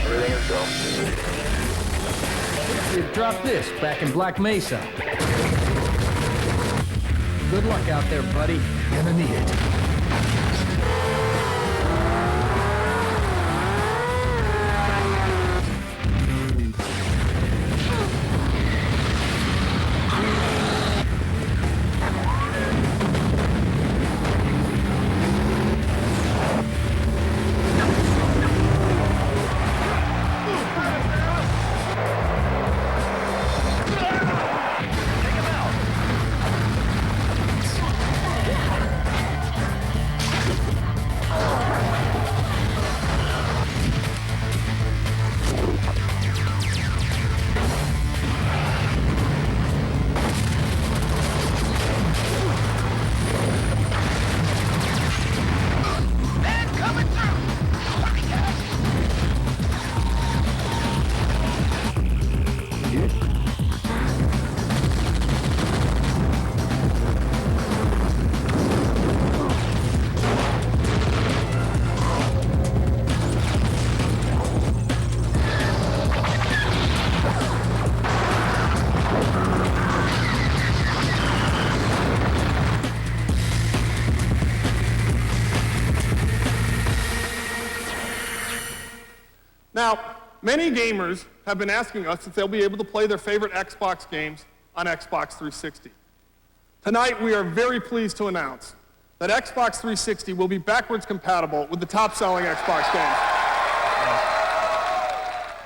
Everything is go. You dropped this back in Black Mesa. Good luck out there, buddy. Gonna need it. Now, many gamers have been asking us if they'll be able to play their favorite Xbox games on Xbox 360. Tonight, we are very pleased to announce that Xbox 360 will be backwards compatible with the top-selling Xbox games.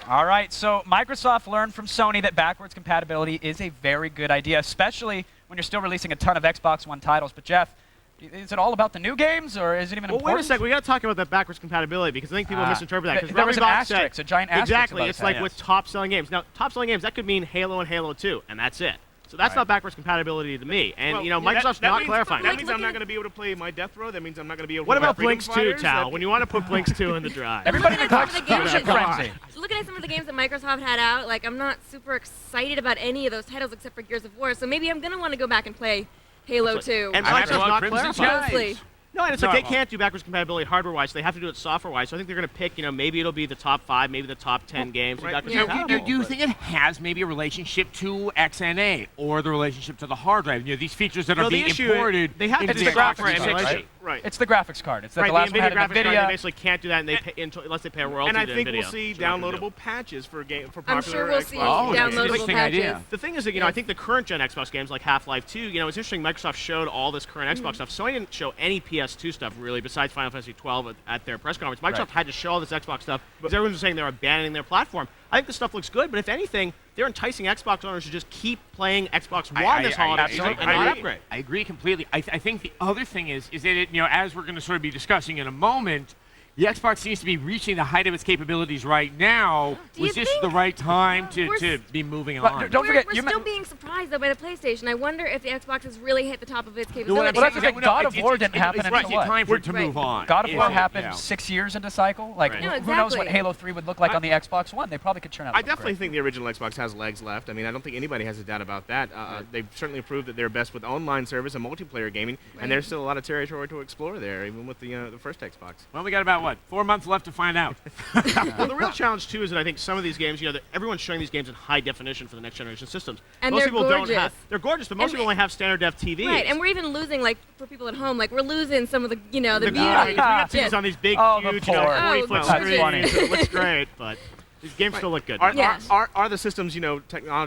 All right, so Microsoft learned from Sony that backwards compatibility is a very good idea, especially when you're still releasing a ton of Xbox One titles. But Jeff, is it all about the new games, or is it even important? Well, wait a second. We got to talk about that backwards compatibility, because I think people misinterpret that. There was an asterisk, a giant asterisk. Exactly. About it's that, like yes. with top-selling games. Now, top-selling games, that could mean Halo and Halo 2, and that's it. So that's not backwards compatibility to me. And, Well, you know, Microsoft's not clarifying. That means I'm not going to be able to play my Death Row. That means I'm not going to be able to What play about Freedom Blinks 2, Fighters? Tal? When you want to put Blinks 2 in the drive. Everybody in the Looking at some of the games confusion that- frenzy. Looking at some of the games that Microsoft had out, like, I'm not super excited about any of those titles except for Gears of War, so maybe I'm going to want to go back and play Halo 2. And Microsoft's not clarifying. Mostly. No, and it's like they can't do backwards compatibility hardware-wise, so they have to do it software-wise. So I think they're going to pick, you know, maybe it'll be the top 5, maybe the top 10 games. Do you think it has maybe a relationship to XNA or the relationship to the hard drive? You know, these features that are being imported. They have to It's do the Xbox graphics 360. card. Right. It's the graphics card. It's that Right, the last the one NVIDIA had graphics card, they NVIDIA. basically can't do that unless they pay a royalty And I to think NVIDIA. we'll see So they're not gonna do it. downloadable patches for popular I'm sure we'll see Xbox. downloadable patches. The thing is that, you know, I think the current gen Xbox games like Half-Life 2, you know, it's interesting Microsoft showed all this current Xbox stuff. Sony didn't show any PS2 stuff really besides Final Fantasy 12 at their press conference. Microsoft had to show all this Xbox stuff because everyone was saying they're abandoning their platform. I think the stuff looks good, but if anything, they're enticing Xbox owners to just keep playing Xbox One this holiday season and not upgrade. I agree completely. I think the other thing is that it, you know, as we're going to sort of be discussing in a moment, The Xbox seems to be reaching the height of its capabilities right now. Was this the right time to be moving on? Don't forget, we're still being surprised though by the PlayStation. I wonder if the Xbox has really hit the top of its capabilities. Well, that's the thing. God of War didn't happen until what? time for it to move on. God of War happened 6 years into cycle. Like, who knows what Halo 3 would look like on the Xbox One? They probably could churn out. I definitely think the original Xbox has legs left. I mean, I don't think anybody has a doubt about that. They've certainly proved that they're best with online service and multiplayer gaming, and there's still a lot of territory to explore there, even with the first Xbox. Well, we got about, 4 months left to find out. Well, the real challenge, too, is that I think some of these games, everyone's showing these games in high definition for the next generation systems. And most they're people gorgeous. don't have. They're gorgeous, but most people only have standard def TVs. Right, and we're even losing, like, for people at home, like, we're losing some of the, the beauty. We got TVs on these big, huge, 40-foot screens. It looks great, but these games still look good. Are the systems,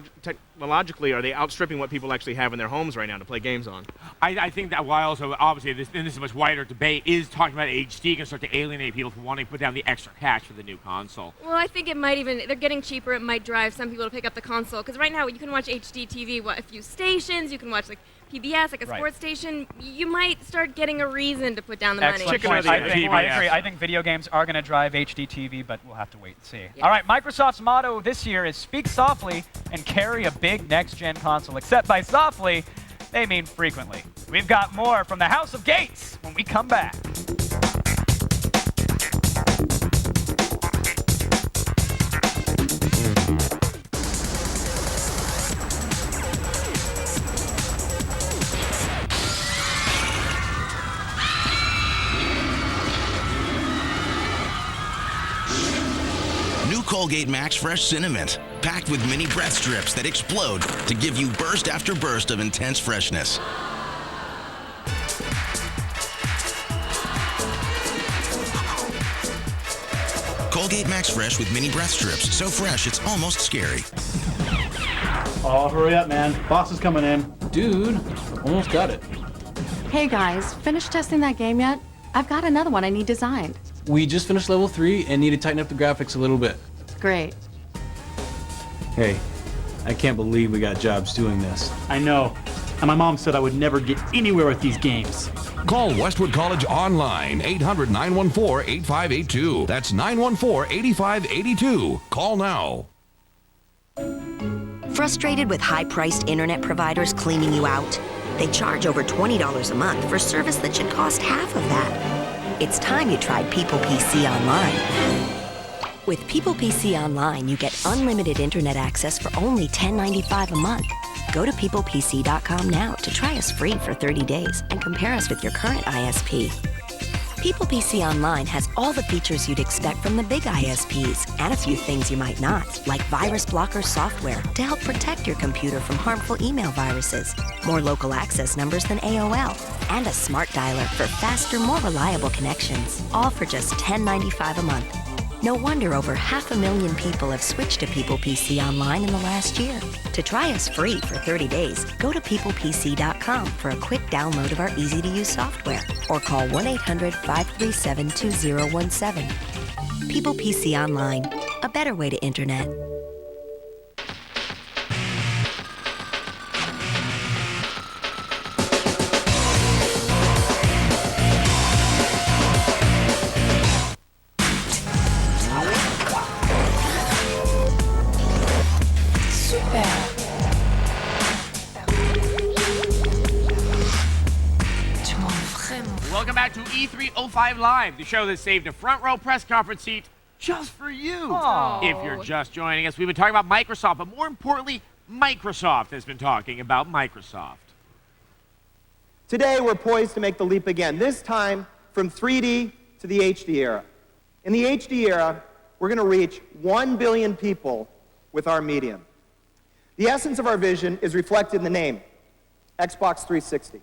technologically, are they outstripping what people actually have in their homes right now to play games on? I think that while also, obviously, this is a much wider debate, is talking about HD going to start to alienate people from wanting to put down the extra cash for the new console? Well, I think it might even, they're getting cheaper, it might drive some people to pick up the console, because right now you can watch HD TV, a few stations, you can watch, like, PBS, like a sports station, you might start getting a reason to put down the money. Excellent point. I agree. I think video games are going to drive HD TV, but we'll have to wait and see. All right, Microsoft's motto this year is speak softly and carry a big next-gen console. Except by softly, they mean frequently. We've got more from the House of Gates when we come back. Colgate Max Fresh Cinnamon, packed with mini breath strips that explode to give you burst after burst of intense freshness. Colgate Max Fresh with mini breath strips, so fresh it's almost scary. Oh, hurry up, man. Boss is coming in. Dude, almost got it. Hey guys, finished testing that game yet? I've got another one I need designed. We just finished level 3 and need to tighten up the graphics a little bit. Great. Hey, I can't believe we got jobs doing this. I know. And my mom said I would never get anywhere with these games. Call Westwood College online, 800-914-8582. That's 914-8582. Call now. Frustrated with high-priced internet providers cleaning you out? They charge over $20 a month for service that should cost half of that. It's time you tried People PC Online. With People PC Online, you get unlimited internet access for only $10.95 a month. Go to peoplepc.com now to try us free for 30 days and compare us with your current ISP. People PC Online has all the features you'd expect from the big ISPs and a few things you might not, like virus blocker software to help protect your computer from harmful email viruses, more local access numbers than AOL, and a smart dialer for faster, more reliable connections, all for just $10.95 a month. No wonder over 500,000 people have switched to People PC Online in the last year. To try us free for 30 days, go to peoplepc.com for a quick download of our easy-to-use software or call 1-800-537-2017. People PC Online, a better way to internet. Welcome back to E305 Live, the show that saved a front row press conference seat just for you. Aww. If you're just joining us, we've been talking about Microsoft, but more importantly, Microsoft has been talking about Microsoft. Today, we're poised to make the leap again, this time from 3D to the HD era. In the HD era, we're going to reach 1 billion people with our medium. The essence of our vision is reflected in the name, Xbox 360.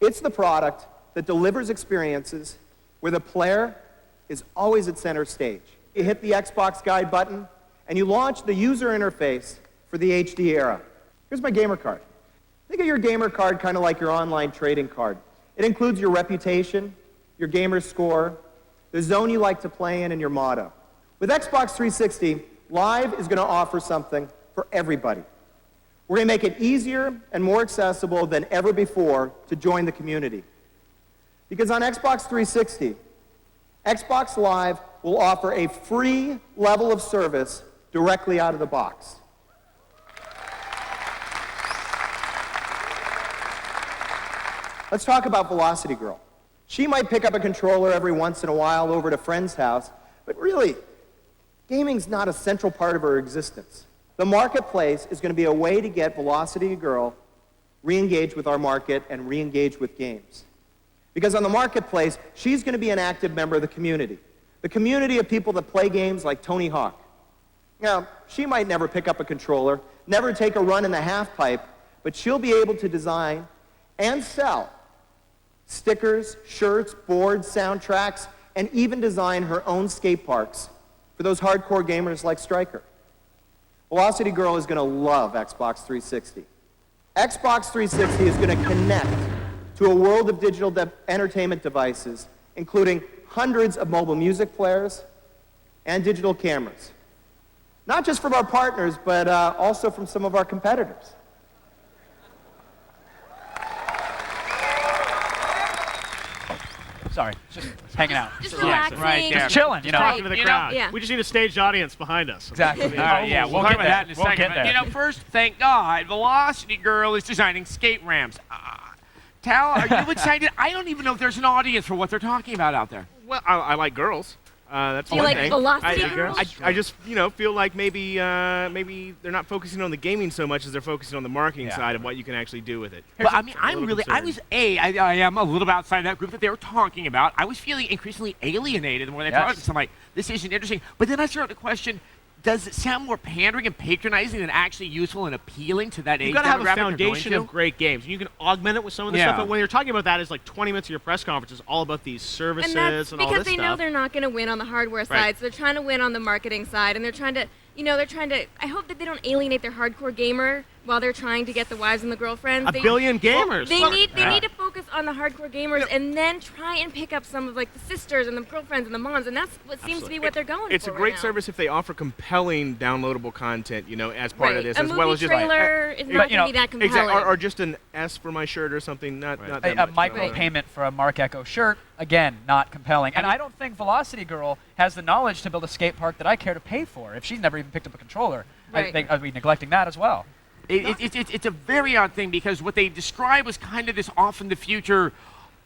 It's the product that delivers experiences where the player is always at center stage. You hit the Xbox Guide button, and you launch the user interface for the HD era. Here's my gamer card. Think of your gamer card kind of like your online trading card. It includes your reputation, your gamer score, the zone you like to play in, and your motto. With Xbox 360, Live is going to offer something for everybody. We're going to make it easier and more accessible than ever before to join the community. Because on Xbox 360, Xbox Live will offer a free level of service directly out of the box. Let's talk about Velocity Girl. She might pick up a controller every once in a while over at a friend's house, but really, gaming's not a central part of her existence. The marketplace is going to be a way to get Velocity Girl re-engaged with our market and re-engaged with games. Because on the marketplace, she's going to be an active member of the community of people that play games like Tony Hawk. Now, she might never pick up a controller, never take a run in the half pipe, but she'll be able to design and sell stickers, shirts, boards, soundtracks, and even design her own skate parks for those hardcore gamers like Stryker. Velocity Girl is going to love Xbox 360. Xbox 360 is going to connect to a world of digital entertainment devices, including hundreds of mobile music players and digital cameras. Not just from our partners, but also from some of our competitors. Sorry, just hanging out. Just relaxing. Right there. Just chilling, you know. Talking to the crowd. Yeah. We just need a staged audience behind us. Exactly. All right, yeah, we'll get talk about that in a there. We'll second. get there. You know, first, thank God, Velocity Girl is designing skate ramps. Tal, are you excited? I don't even know if there's an audience for what they're talking about out there. Well, I like girls. That's Do you one like thing. Velocity Girls? I just, feel like maybe they're not focusing on the gaming so much as they're focusing on the marketing side of what you can actually do with it. But I mean, I am a little bit outside that group that they were talking about. I was feeling increasingly alienated the more they talked. So I'm like, this isn't interesting. But then I started to question, does it sound more pandering and patronizing than actually useful and appealing to that age demographic? You've got to have a foundation of great games. You can augment it with some of the stuff, but when you're talking about that, it's like 20 minutes of your press conference is all about these services and all this stuff. Because they know they're not going to win on the hardware side, so they're trying to win on the marketing side, and they're trying to, I hope that they don't alienate their hardcore gamer while they're trying to get the wives and the girlfriends. A billion gamers. They need to focus on the hardcore gamers and then try and pick up some of like the sisters and the girlfriends and the moms, and that's what seems to be what they're going It's for a great right now. service if they offer compelling downloadable content, as part of this, A as well as just trailer is not going to be that compelling. Exactly, or just an S for my shirt or something. Not that a micropayment for a Mark Echo shirt, again, not compelling. And I don't think Velocity Girl has the knowledge to build a skate park that I care to pay for if she's never even picked up a controller. I think I'd be neglecting that as well. It's a very odd thing because what they describe was kind of this off in the future,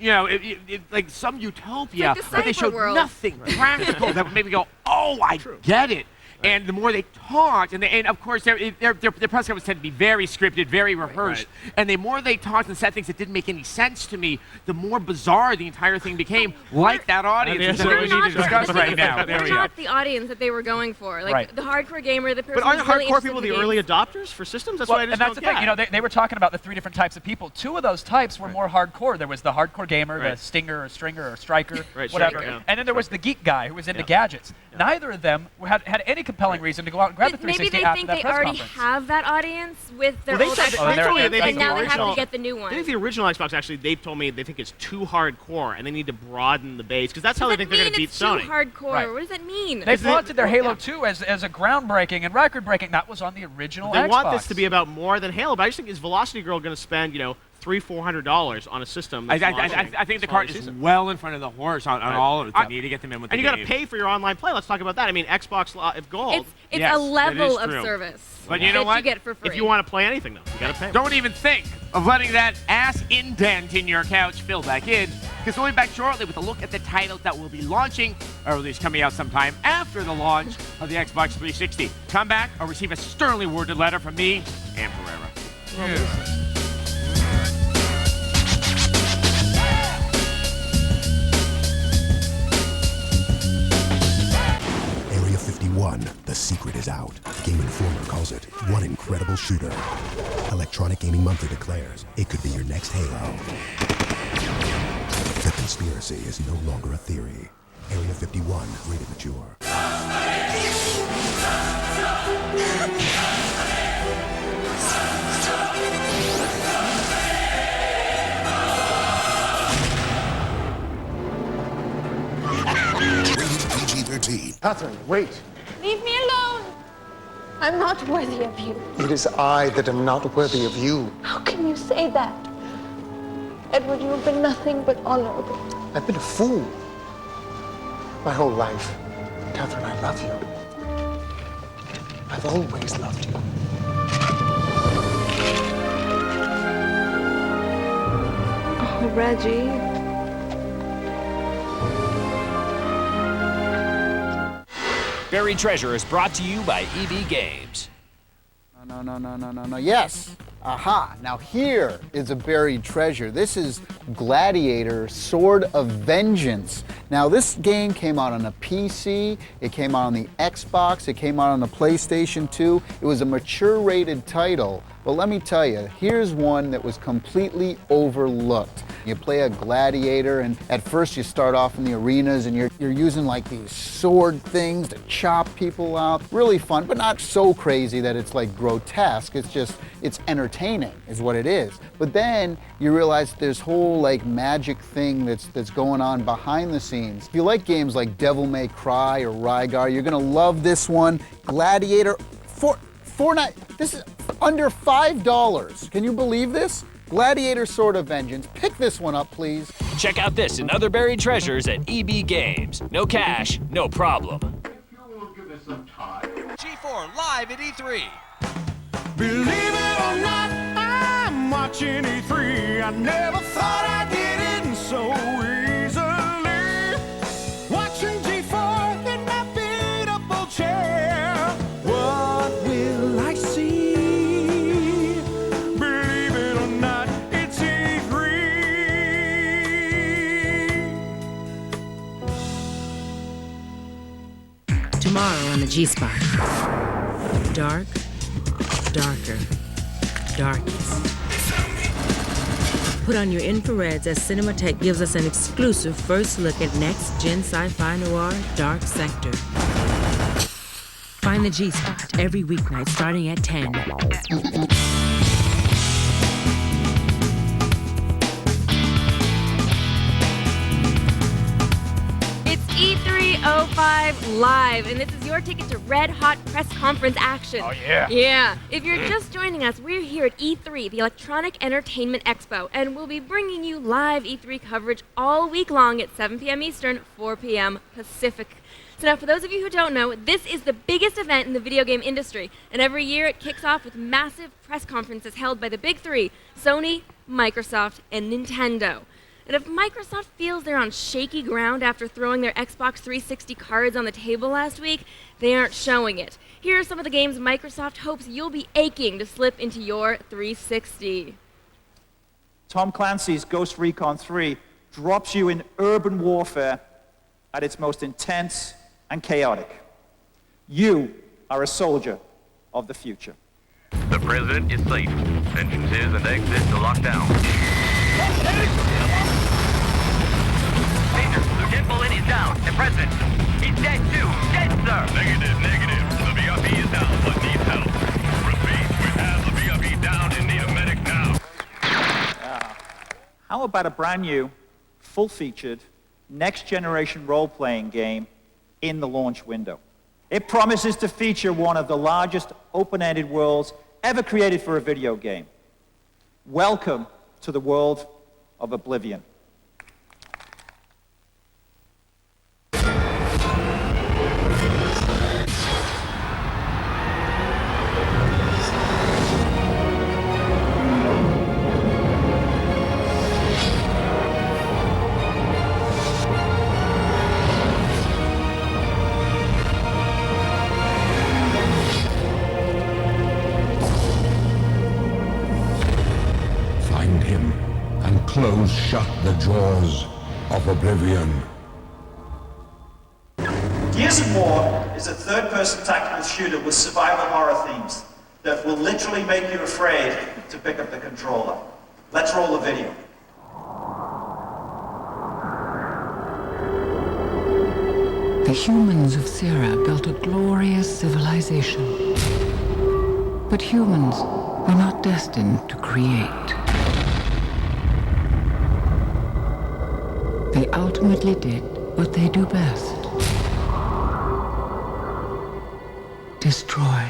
like some utopia, like the but they showed cyber world. nothing practical that would make me go, oh, I get it. And the more they talked, and of course, their press conferences tend to be very scripted, very rehearsed. And the more they talked and said things that didn't make any sense to me, the more bizarre the entire thing became, like that audience that we need to discuss right now. We're not the audience that they were going for. Like the hardcore gamer, the person But aren't who's really hardcore people the interested in early games. adopters for systems? That's Well, what I just and that's don't the thing. get. They were talking about the three different types of people. Two of those types were more hardcore. There was the hardcore gamer, the stinger or stringer or striker, whatever. Striker, yeah. And then there was the geek guy who was into gadgets. Neither of them had any compelling reason to go out and grab the 360 Maybe they after think that they press already conference. have that audience with their Well, old they Xbox told me games, they and think now the they have original- to get the new one. I think the original Xbox actually, they've told me they think it's too hardcore and they need to broaden the base because that's how they think they're going to beat Sony. Too hardcore. Right. What does that mean? They flaunted their Halo 2 as a groundbreaking and record-breaking. That was on the original They Xbox. want this to be about more than Halo, but I just think is Velocity Girl going to spend $300-400 on a system? I think the cart is well in front of the horse on all of it. They need to get them in with the And you got to game. pay for your online play. Let's talk about that. I mean, Xbox Live Gold. It's Yes, a level that is of true. service. But you know that what? you get for free. If you want to play anything, though, you got to pay. Don't even think of letting that ass indent in your couch fill back in, because we'll be back shortly with a look at the titles that will be launching, or at least coming out sometime after the launch of the Xbox 360. Come back or receive a sternly worded letter from me and Pereira. Area 51, the secret is out. Game Informer calls it one incredible shooter. Electronic Gaming Monthly declares it could be your next Halo. The conspiracy is no longer a theory. Area 51, rated mature. Rated PG-13. Catherine, wait. Leave me alone. I'm not worthy of you. It is I that am not worthy of you. How can you say that? Edward, you have been nothing but honorable. I've been a fool. My whole life. Catherine, I love you. I've always loved you. Oh, Reggie. Buried Treasure is brought to you by EB Games. No. Yes. Aha. Now here is a buried treasure. This is Gladiator, Sword of Vengeance. Now this game came out on a PC, it came out on the Xbox, it came out on the PlayStation 2. It was a mature rated title, but let me tell you, here's one that was completely overlooked. You play a gladiator, and at first you start off in the arenas and you're using like these sword things to chop people out. Really fun, but not so crazy that it's like grotesque. It's entertaining is what it is. But then you realize there's whole like magic thing that's going on behind the scenes. If you like games like Devil May Cry or Rygar, you're gonna love this one. Gladiator, this is under $5. Can you believe this? Gladiator, Sword of Vengeance. Pick this one up, please. Check out this and other buried treasures at EB Games. No cash, no problem. G4 live at E3. Believe it or not, I'm watching E3. I never thought I'd get in so easily. Watching G4 in my beat-up chair. What will I see? Believe it or not, it's E3. Tomorrow on the G-Spot. Dark, darker, darkest. Put on your infrareds as Cinematech gives us an exclusive first look at next-gen sci-fi noir Dark Sector. Find the G-Spot every weeknight starting at 10. It's E305 Live, and this is your ticket to red-hot press conference action. Oh, yeah. Yeah. If you're just joining us, we're here at E3, the Electronic Entertainment Expo, and we'll be bringing you live E3 coverage all week long at 7 p.m. Eastern, 4 p.m. Pacific. So now, for those of you who don't know, this is the biggest event in the video game industry, and every year it kicks off with massive press conferences held by the big three, Sony, Microsoft, and Nintendo. And if Microsoft feels they're on shaky ground after throwing their Xbox 360 cards on the table last week, they aren't showing it. Here are some of the games Microsoft hopes you'll be aching to slip into your 360. Tom Clancy's Ghost Recon 3 drops you in urban warfare at its most intense and chaotic. You are a soldier of the future. The president is safe. Entrances and exits are locked down. Major, Lieutenant Bolin is down. The president, he's dead too. Dead, sir. Negative. The VIP is down, but needs help. Repeat, we have the VIP down and need a medic now. How about a brand new, full-featured, next-generation role-playing game in the launch window? It promises to feature one of the largest open-ended worlds ever created for a video game. Welcome to the world of Oblivion. Find him and close shut the jaws of Oblivion. Gears of War is a third-person tactical shooter with survival horror themes that will literally make you afraid to pick up the controller. Let's roll the video. The humans of Thera built a glorious civilization. But humans were not destined to create. They ultimately did what they do best. Destroy.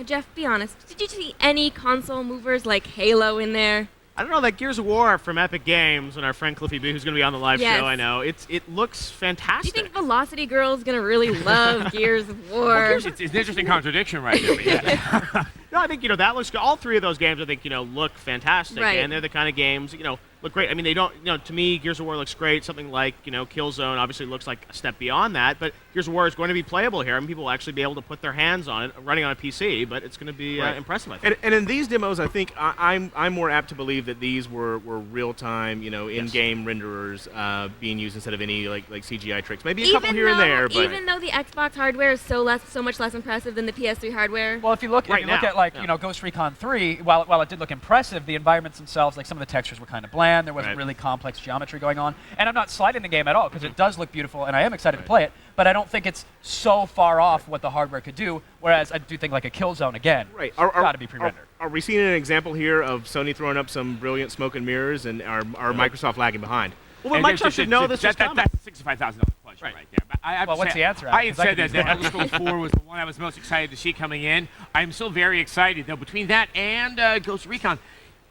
Geoff, be honest. Did you see any console movers like Halo in there? I don't know, that Gears of War from Epic Games and our friend Cliffy B, who's going to be on the live show, I know, it looks fantastic. Do you think Velocity Girl's going to really love Gears of War? Well, it's an interesting contradiction right there, but yeah. No, I think, that looks good. All three of those games, I think, look fantastic. Right. And they're the kind of games, look great. I mean, they don't, to me, Gears of War looks great. Something like, Killzone obviously looks like a step beyond that. But Gears of War is going to be playable here. I mean, people will actually be able to put their hands on it, running on a PC, but it's going to be impressive, I think. And in these demos, I think I'm more apt to believe that these were real-time, in-game renderers being used instead of any, like CGI tricks. Maybe a couple here and there, but... Even though the Xbox hardware is so much less impressive than the PS3 hardware. Well, if you look at, Ghost Recon 3, while it did look impressive, the environments themselves, like some of the textures were kind of bland. There wasn't really complex geometry going on. And I'm not slighting the game at all, because it does look beautiful, and I am excited to play it, but I don't think it's so far off what the hardware could do, whereas I do think like a Killzone, again, got to be pre-rendered. Are we seeing an example here of Sony throwing up some brilliant smoke and mirrors, and are Microsoft lagging behind? Well, Microsoft should know this is coming. That's $65,000 question right there. But what's the answer? I had said that Elder Scrolls 4 was the one I was most excited to see coming in. I'm still very excited, though, between that and Ghost Recon.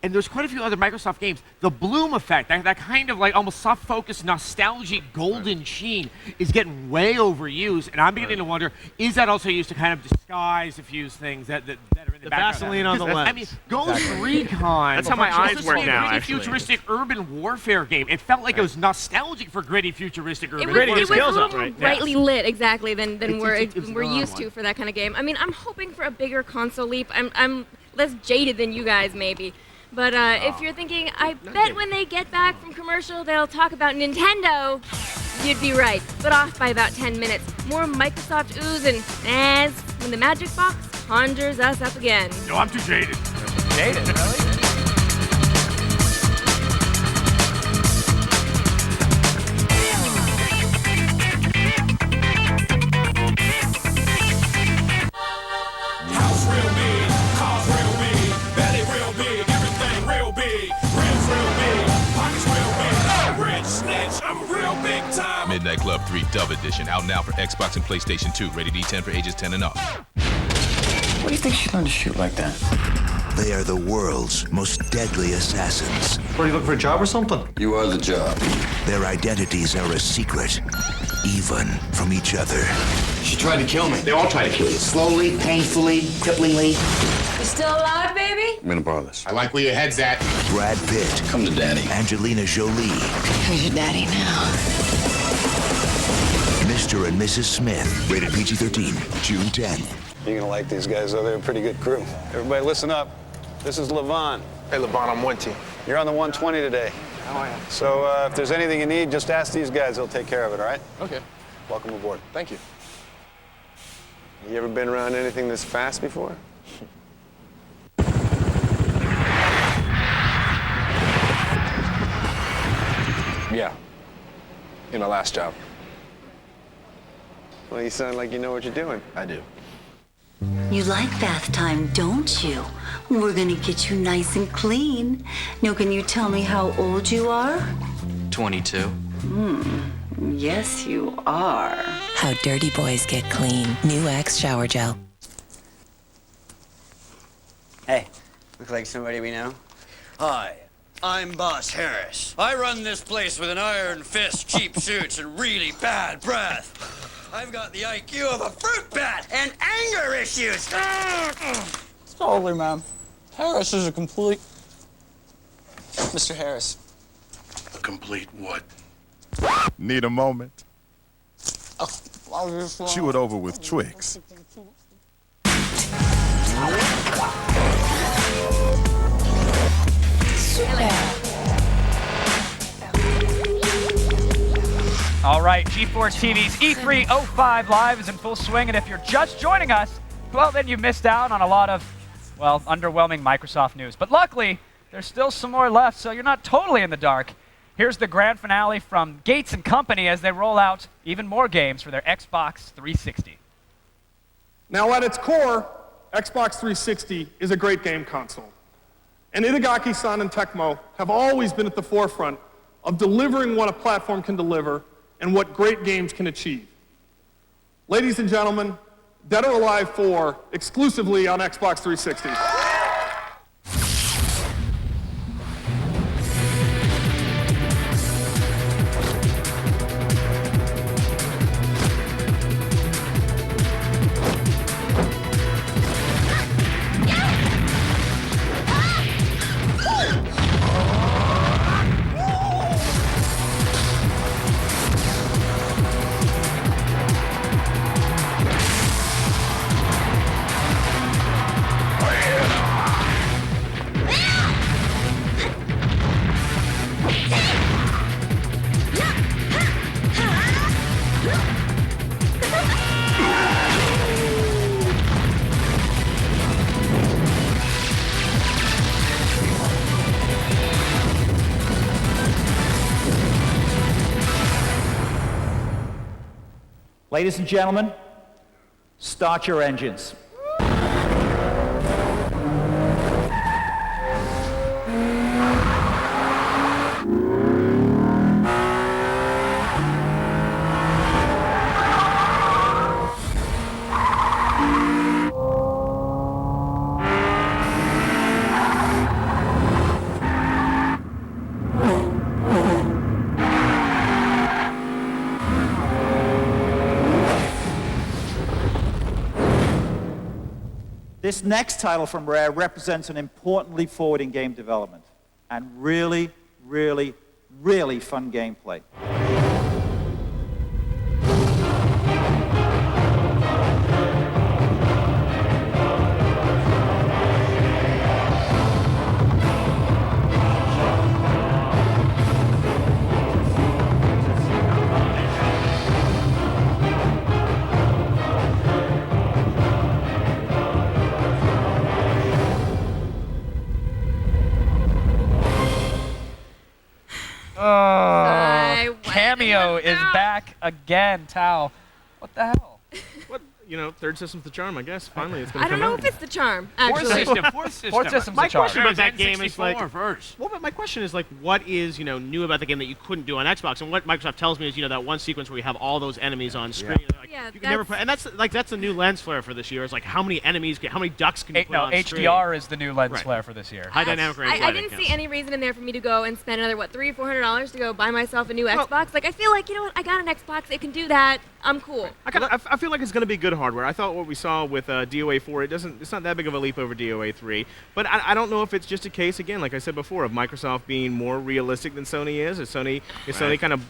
And there's quite a few other Microsoft games. The bloom effect, that kind of like almost soft-focused, nostalgic golden sheen is getting way overused. And I'm beginning to wonder, is that also used to kind of disguise a few things that are in the background? Vaseline on the lens. I mean, Ghost Recon. That's how my eyes work now, Gritty, actually. futuristic urban warfare game. It felt like it was nostalgic for gritty, futuristic urban It was warfare. a little more brightly lit, exactly, than we're used to for that kind of game. I mean, I'm hoping for a bigger console leap. I'm less jaded than you guys, maybe. But if you're thinking, I bet when they get back from commercial, they'll talk about Nintendo, you'd be right, but off by about 10 minutes. More Microsoft oohs and ahs when the Magic Box conjures us up again. No, I'm too jaded. Jaded, really? Midnight Club 3 Dove Edition, out now for Xbox and PlayStation 2, rated E10 for ages 10 and up. What do you think she learned to shoot like that? They are the world's most deadly assassins. What, are you looking for a job or something? You are the job. Their identities are a secret, even from each other. She tried to kill me. They all tried to kill you. Slowly, painfully, cripplingly. You still alive, baby? I'm gonna borrow this. I like where your head's at. Brad Pitt. Come to daddy. Angelina Jolie. Who's your daddy now? Mr. and Mrs. Smith. Rated PG-13. June 10th. You're gonna like these guys, though. They're a pretty good crew. Everybody listen up. This is Levon. Hey, Levon, I'm Winty. You're on the 120 today. How are you? So if there's anything you need, just ask these guys. They'll take care of it, all right? Okay. Welcome aboard. Thank you. You ever been around anything this fast before? Yeah. In my last job. Well, you sound like you know what you're doing. I do. You like bath time, don't you? We're gonna get you nice and clean. Now, can you tell me how old you are? 22. Yes, you are. How dirty boys get clean. New Axe Shower Gel. Hey, look like somebody we know. Hi, I'm Boss Harris. I run this place with an iron fist, cheap suits, and really bad breath. I've got the IQ of a fruit bat and anger issues. Totally, man. Harris is a complete... Mr. Harris. A complete what? Need a moment? Chew it over with Twix. All right, GeForce TV's E305 Live is in full swing, and if you're just joining us, well, then you missed out on a lot of, well, underwhelming Microsoft news. But luckily, there's still some more left, so you're not totally in the dark. Here's the grand finale from Gates & Company as they roll out even more games for their Xbox 360. Now, at its core, Xbox 360 is a great game console. And Itagaki-san and Tecmo have always been at the forefront of delivering what a platform can deliver and what great games can achieve. Ladies and gentlemen, Dead or Alive 4 exclusively on Xbox 360. Ladies and gentlemen, start your engines. This next title from Rare represents an important leap forward in game development and really, really, really fun gameplay. Cameo is back again, Tao. What the hell? What? You know, third system's the charm, I guess. Finally, it's going to I come don't know out. if it's the charm, actually. Fourth system. Fourth system's My the charm. question about that game is like, first. well, but my question is like, what is new about the game that you couldn't do on Xbox? And what Microsoft tells me is that one sequence where you have all those enemies on screen. Like, Yeah, you can never play, and that's a new lens flare for this year. Is like how many enemies, how many ducks can you put on screen? HDR is the new lens flare for this year. High dynamic range. I didn't see any reason in there for me to go and spend another $300 or $400 to go buy myself a new Xbox. Like I feel like what, I got an Xbox, it can do that. I'm cool. I feel like it's going to be good hardware. I thought what we saw with DOA 4, it's not that big of a leap over DOA 3. But I don't know if it's just a case, again, like I said before, of Microsoft being more realistic than Sony is. Is Sony kind of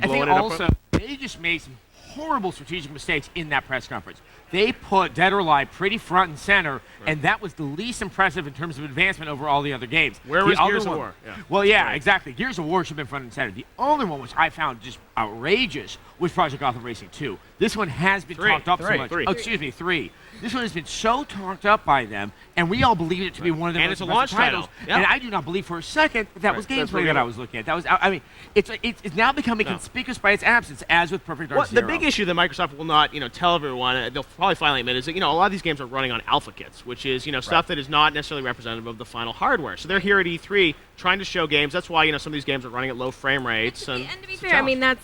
blowing it up? Also, they just made some horrible strategic mistakes in that press conference. They put Dead or Alive pretty front and center, and that was the least impressive in terms of advancement over all the other games. Where was Gears of War? Yeah. Well, yeah, exactly. Gears of War should have been front and center. The other one, which I found just outrageous, was Project Gotham Racing 2. This one has been talked up so much. Oh, excuse me, 3. This one has been so talked up by them, and we all believed it to be one of their most impressive titles. Yep. And I do not believe for a second that was gameplay that I was looking at. That was, I mean, it's now becoming conspicuous by its absence, as with Perfect Dark Zero. The big issue that Microsoft will not, tell everyone, they'll probably finally admit, is that, a lot of these games are running on alpha kits, which is, stuff that is not necessarily representative of the final hardware. So they're here at E3 trying to show games. That's why, some of these games are running at low frame rates. And to be fair, I mean, that's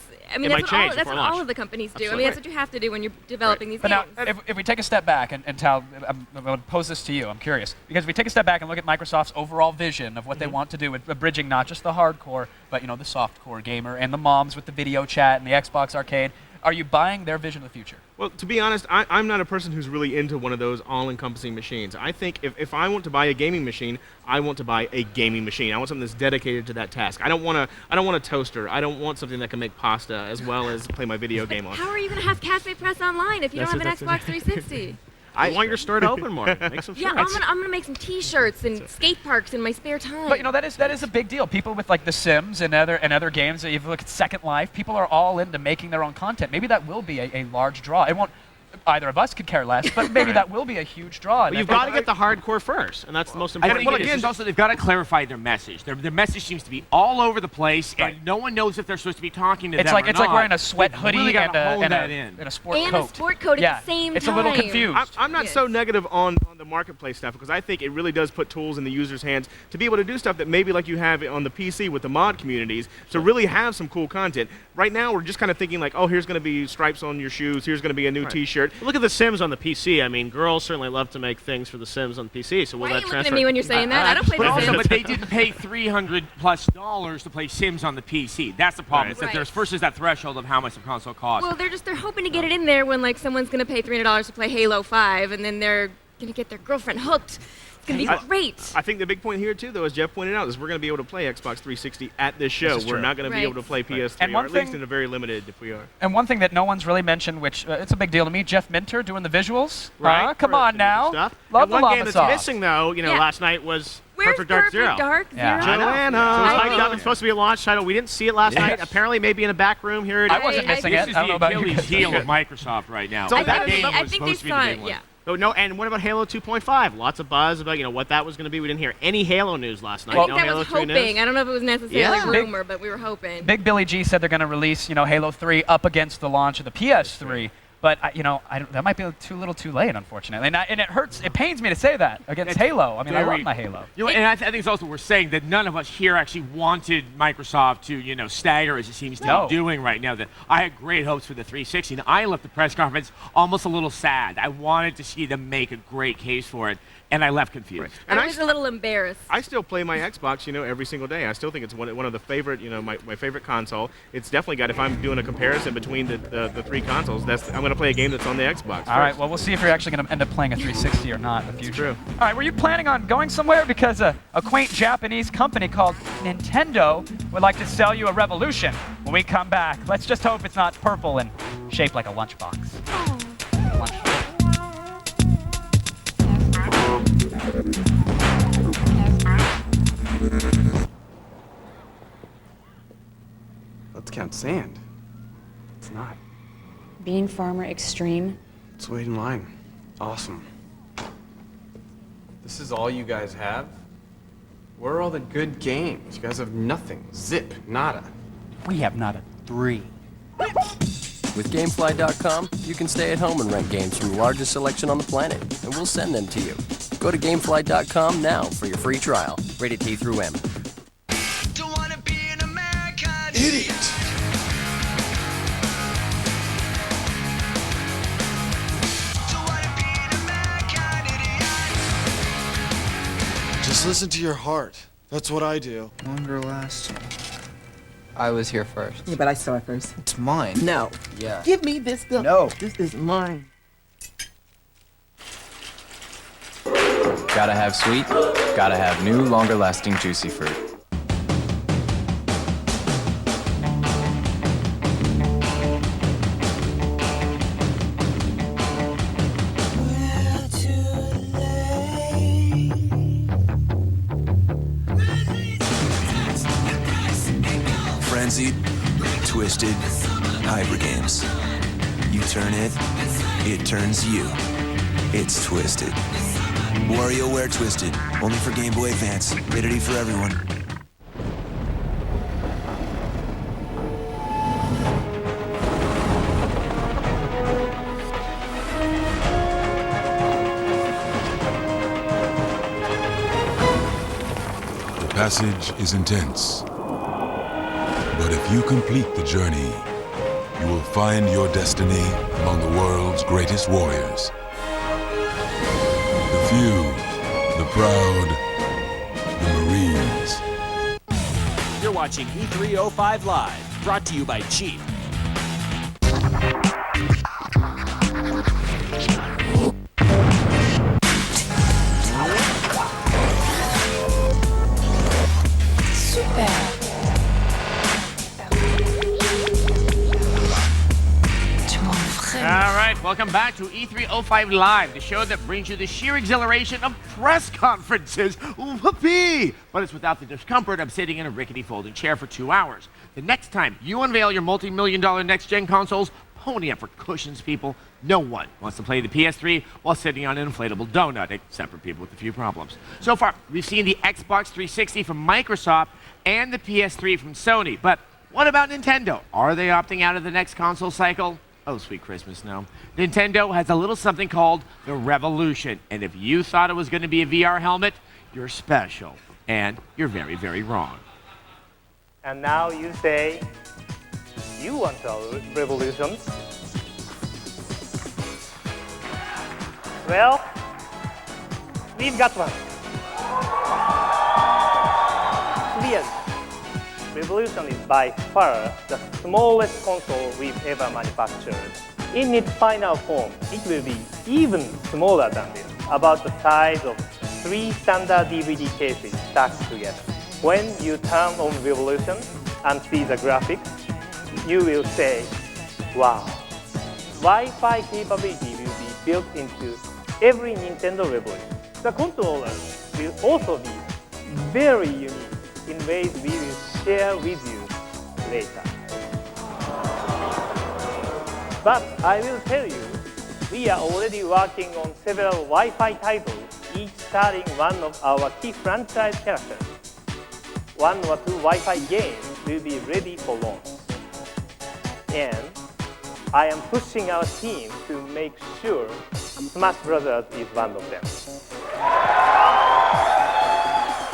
what all of the companies do. Absolutely. I mean, that's what you have to do when you're developing these games. But now, if we take a step back, and Tal, I'm going to pose this to you, I'm curious. Because if we take a step back and look at Microsoft's overall vision of what they want to do with bridging not just the hardcore, but, the softcore gamer and the moms with the video chat and the Xbox arcade, are you buying their vision of the future? Well, to be honest, I'm not a person who's really into one of those all-encompassing machines. I think if I want to buy a gaming machine, I want to buy a gaming machine. I want something that's dedicated to that task. I don't want a toaster. I don't want something that can make pasta as well as play my video game on. How are you going to have Cafe Press online if you don't have an Xbox 360? I want your store to open more. Make some I'm gonna make some T-shirts and skate parks in my spare time. But that is a big deal. People with like The Sims and other games. If you look at Second Life, people are all into making their own content. Maybe that will be a large draw. It won't. Either of us could care less, but maybe that will be a huge draw. Well, you've got to get the hardcore first, and that's the most important. Well, again, also they've got to clarify their message. Their message seems to be all over the place, and no one knows if they're supposed to be talking to them or not. It's like wearing a sweat hoodie really and a sport coat. And a sport coat at the same time. It's a little confused. I'm not so negative on the marketplace stuff, because I think it really does put tools in the user's hands to be able to do stuff that maybe like you have on the PC with the mod communities, to really have some cool content. Right now, we're just kind of thinking like, oh, here's going to be stripes on your shoes, here's going to be a new T-shirt. T-shirt. Look at The Sims on the PC. I mean, girls certainly love to make things for The Sims on the PC. So will Why are that you looking transfer? at me when you're saying that? I don't play But The also, Sims. but they didn't pay $300+ to play Sims on the PC. That's the problem. Right. Is that Right. there's first is that threshold of how much the console costs. Well, they're hoping to get it in there when like someone's gonna pay $300 to play Halo 5, and then they're gonna get their girlfriend hooked. It's gonna be great. I think the big point here, too, though, as Jeff pointed out, is we're going to be able to play Xbox 360 at this show. This is We're true. not going to be Right. able to play PS3, And or one at least thing- in a very limited if we are. And one thing that no one's really mentioned, which it's a big deal to me, Jeff Minter doing the visuals. Right. Come for on the now. stuff. Love and the one lava game that's sauce. missing, though, you know, Yeah. last night was Where's Perfect Dark Zero. Dark Yeah. Zero? Joanna. So it's I hyped up. think- It's supposed to be a launch title. We didn't see it last night. Apparently, maybe in a back room here. It I is. wasn't missing This it. is I don't know the about you Achilles guys. heel of Microsoft right now. So I that think, game I was think supposed they to be the saw big it. one. Yeah. Oh, no, and what about Halo 2.5? Lots of buzz about what that was going to be. We didn't hear any Halo news last night. I think no that Halo was 3 hoping. news. I don't know if it was necessarily Yeah. rumor, but we were hoping. Big Billy G said they're going to release, Halo 3 up against the launch of the PS3. But that might be too little, too late, unfortunately. And it hurts. It pains me to say that against Halo. I mean, I love my Halo. And I think it's also worth saying that none of us here actually wanted Microsoft to, stagger as it seems to be doing right now. That I had great hopes for the 360, and I left the press conference almost a little sad. I wanted to see them make a great case for it, and I left confused. And I was a little embarrassed. I still play my Xbox, every single day. I still think it's one of the favorite, my favorite console. It's definitely got, if I'm doing a comparison between the three consoles, I'm going to play a game that's on the Xbox. All right, well, we'll see if you're actually going to end up playing a 360 or not in the future. True. All right, were you planning on going somewhere? Because a quaint Japanese company called Nintendo would like to sell you a Revolution. When we come back, let's just hope it's not purple and shaped like a lunchbox. Lunch. Let's count sand. It's not. Being farmer extreme. Let's wait in line. Awesome. This is all you guys have? Where are all the good games? You guys have nothing. Zip. Nada. We have not a 3. With Gamefly.com, you can stay at home and rent games from the largest selection on the planet, and we'll send them to you. Go to Gamefly.com now for your free trial. Rated T through M. Idiot! Just listen to your heart. That's what I do. Longer lasting. I was here first. Yeah, but I saw it first. It's mine. No. Yeah. Give me this bill. No. This is mine. Gotta have sweet, gotta have new, longer lasting juicy fruit. Frenzied, twisted, hybrid games. You turn it, it turns you. It's Twisted. WarioWare Twisted, only for Game Boy Advance. Rated E for everyone. The passage is intense. But if you complete the journey, you will find your destiny among the world's greatest warriors. The few, the proud, the Marines. You're watching E305 Live, brought to you by Jeep. All right, welcome back to E305 Live, the show that brings you the sheer exhilaration of press conferences. Whoopee! But it's without the discomfort of sitting in a rickety folding chair for 2 hours. The next time you unveil your multi-million-dollar next-gen consoles, pony up for cushions, people. No one wants to play the PS3 while sitting on an inflatable donut, except for people with a few problems. So far, we've seen the Xbox 360 from Microsoft and the PS3 from Sony. But what about Nintendo? Are they opting out of the next console cycle? Oh, sweet Christmas, no. Nintendo has a little something called the Revolution. And if you thought it was going to be a VR helmet, you're special. And you're very, very wrong. And now you say, you want a revolution? Well, we've got one. Clearly, Revolution is by far the smallest console we've ever manufactured. In its final form, it will be even smaller than this, about the size of 3 standard DVD cases stacked together. When you turn on Revolution and see the graphics, you will say, wow. Wi-Fi capability will be built into every Nintendo Revolution. The controllers will also be very unique in ways we will share with you later. But I will tell you, we are already working on several Wi-Fi titles, each starring one of our key franchise characters. 1 or 2 Wi-Fi games will be ready for launch. And I am pushing our team to make sure Smash Brothers is one of them.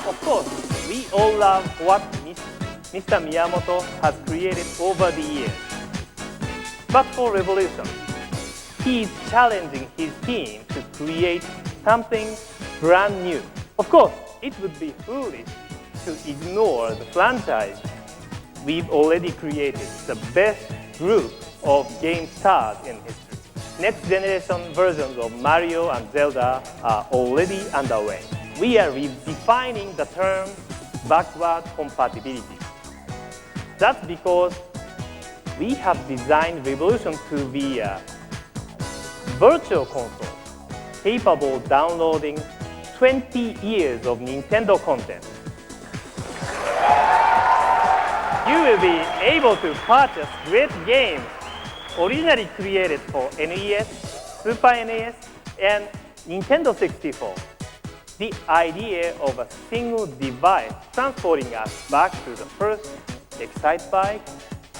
Of course, we all love what Mr. Miyamoto has created over the years. But for Revolution, he is challenging his team to create something brand new. Of course, it would be foolish to ignore the franchise we've already created, the best group of game stars in history. Next generation versions of Mario and Zelda are already underway. We are redefining the term backward compatibility. That's because we have designed Revolution to be a virtual console capable of downloading 20 years of Nintendo content. You will be able to purchase great games originally created for NES, Super NES, and Nintendo 64. The idea of a single device transporting us back to the first Excitebike,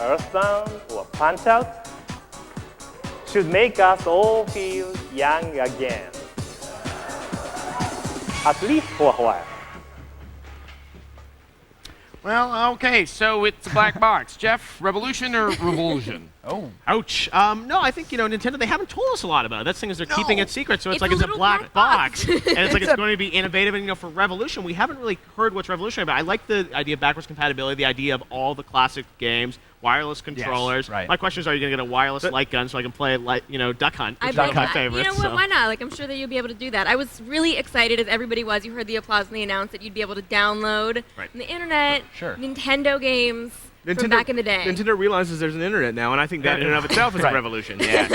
Earthbound, or Punch-Out should make us all feel young again. At least for a while. Well, okay, so it's a black box. Jeff, Revolution or Revulsion? Oh. Ouch. No, I think, Nintendo, they haven't told us a lot about it. That's the thing is they're keeping it secret, so it's like it's a black box. And it's like it's going to be innovative. And, for Revolution, we haven't really heard what's revolutionary about. I like the idea of backwards compatibility, the idea of all the classic games, wireless controllers. Yes, right. My question is, are you going to get a wireless light gun so I can play, Duck Hunt, which is one of my favorites. You know what, why not? Like, I'm sure that you'll be able to do that. I was really excited, as everybody was. You heard the applause when they announced that you'd be able to download from the internet Nintendo games from back in the day. Nintendo realizes there's an internet now, and I think that in and of itself is a revolution. Yeah.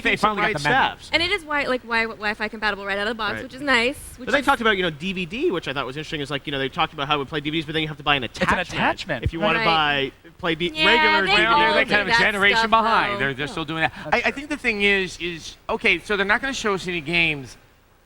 They finally got the steps. And it is Wi-Fi compatible right out of the box, which is nice. But they talked about, DVD, which I thought was interesting. Is like, they talked about how it would play DVDs, but then you have to buy an attachment. It's an attachment. If you want to play regular They're DVDs. kind of a generation behind. They're still doing that. I think the thing is okay, so they're not going to show us any games.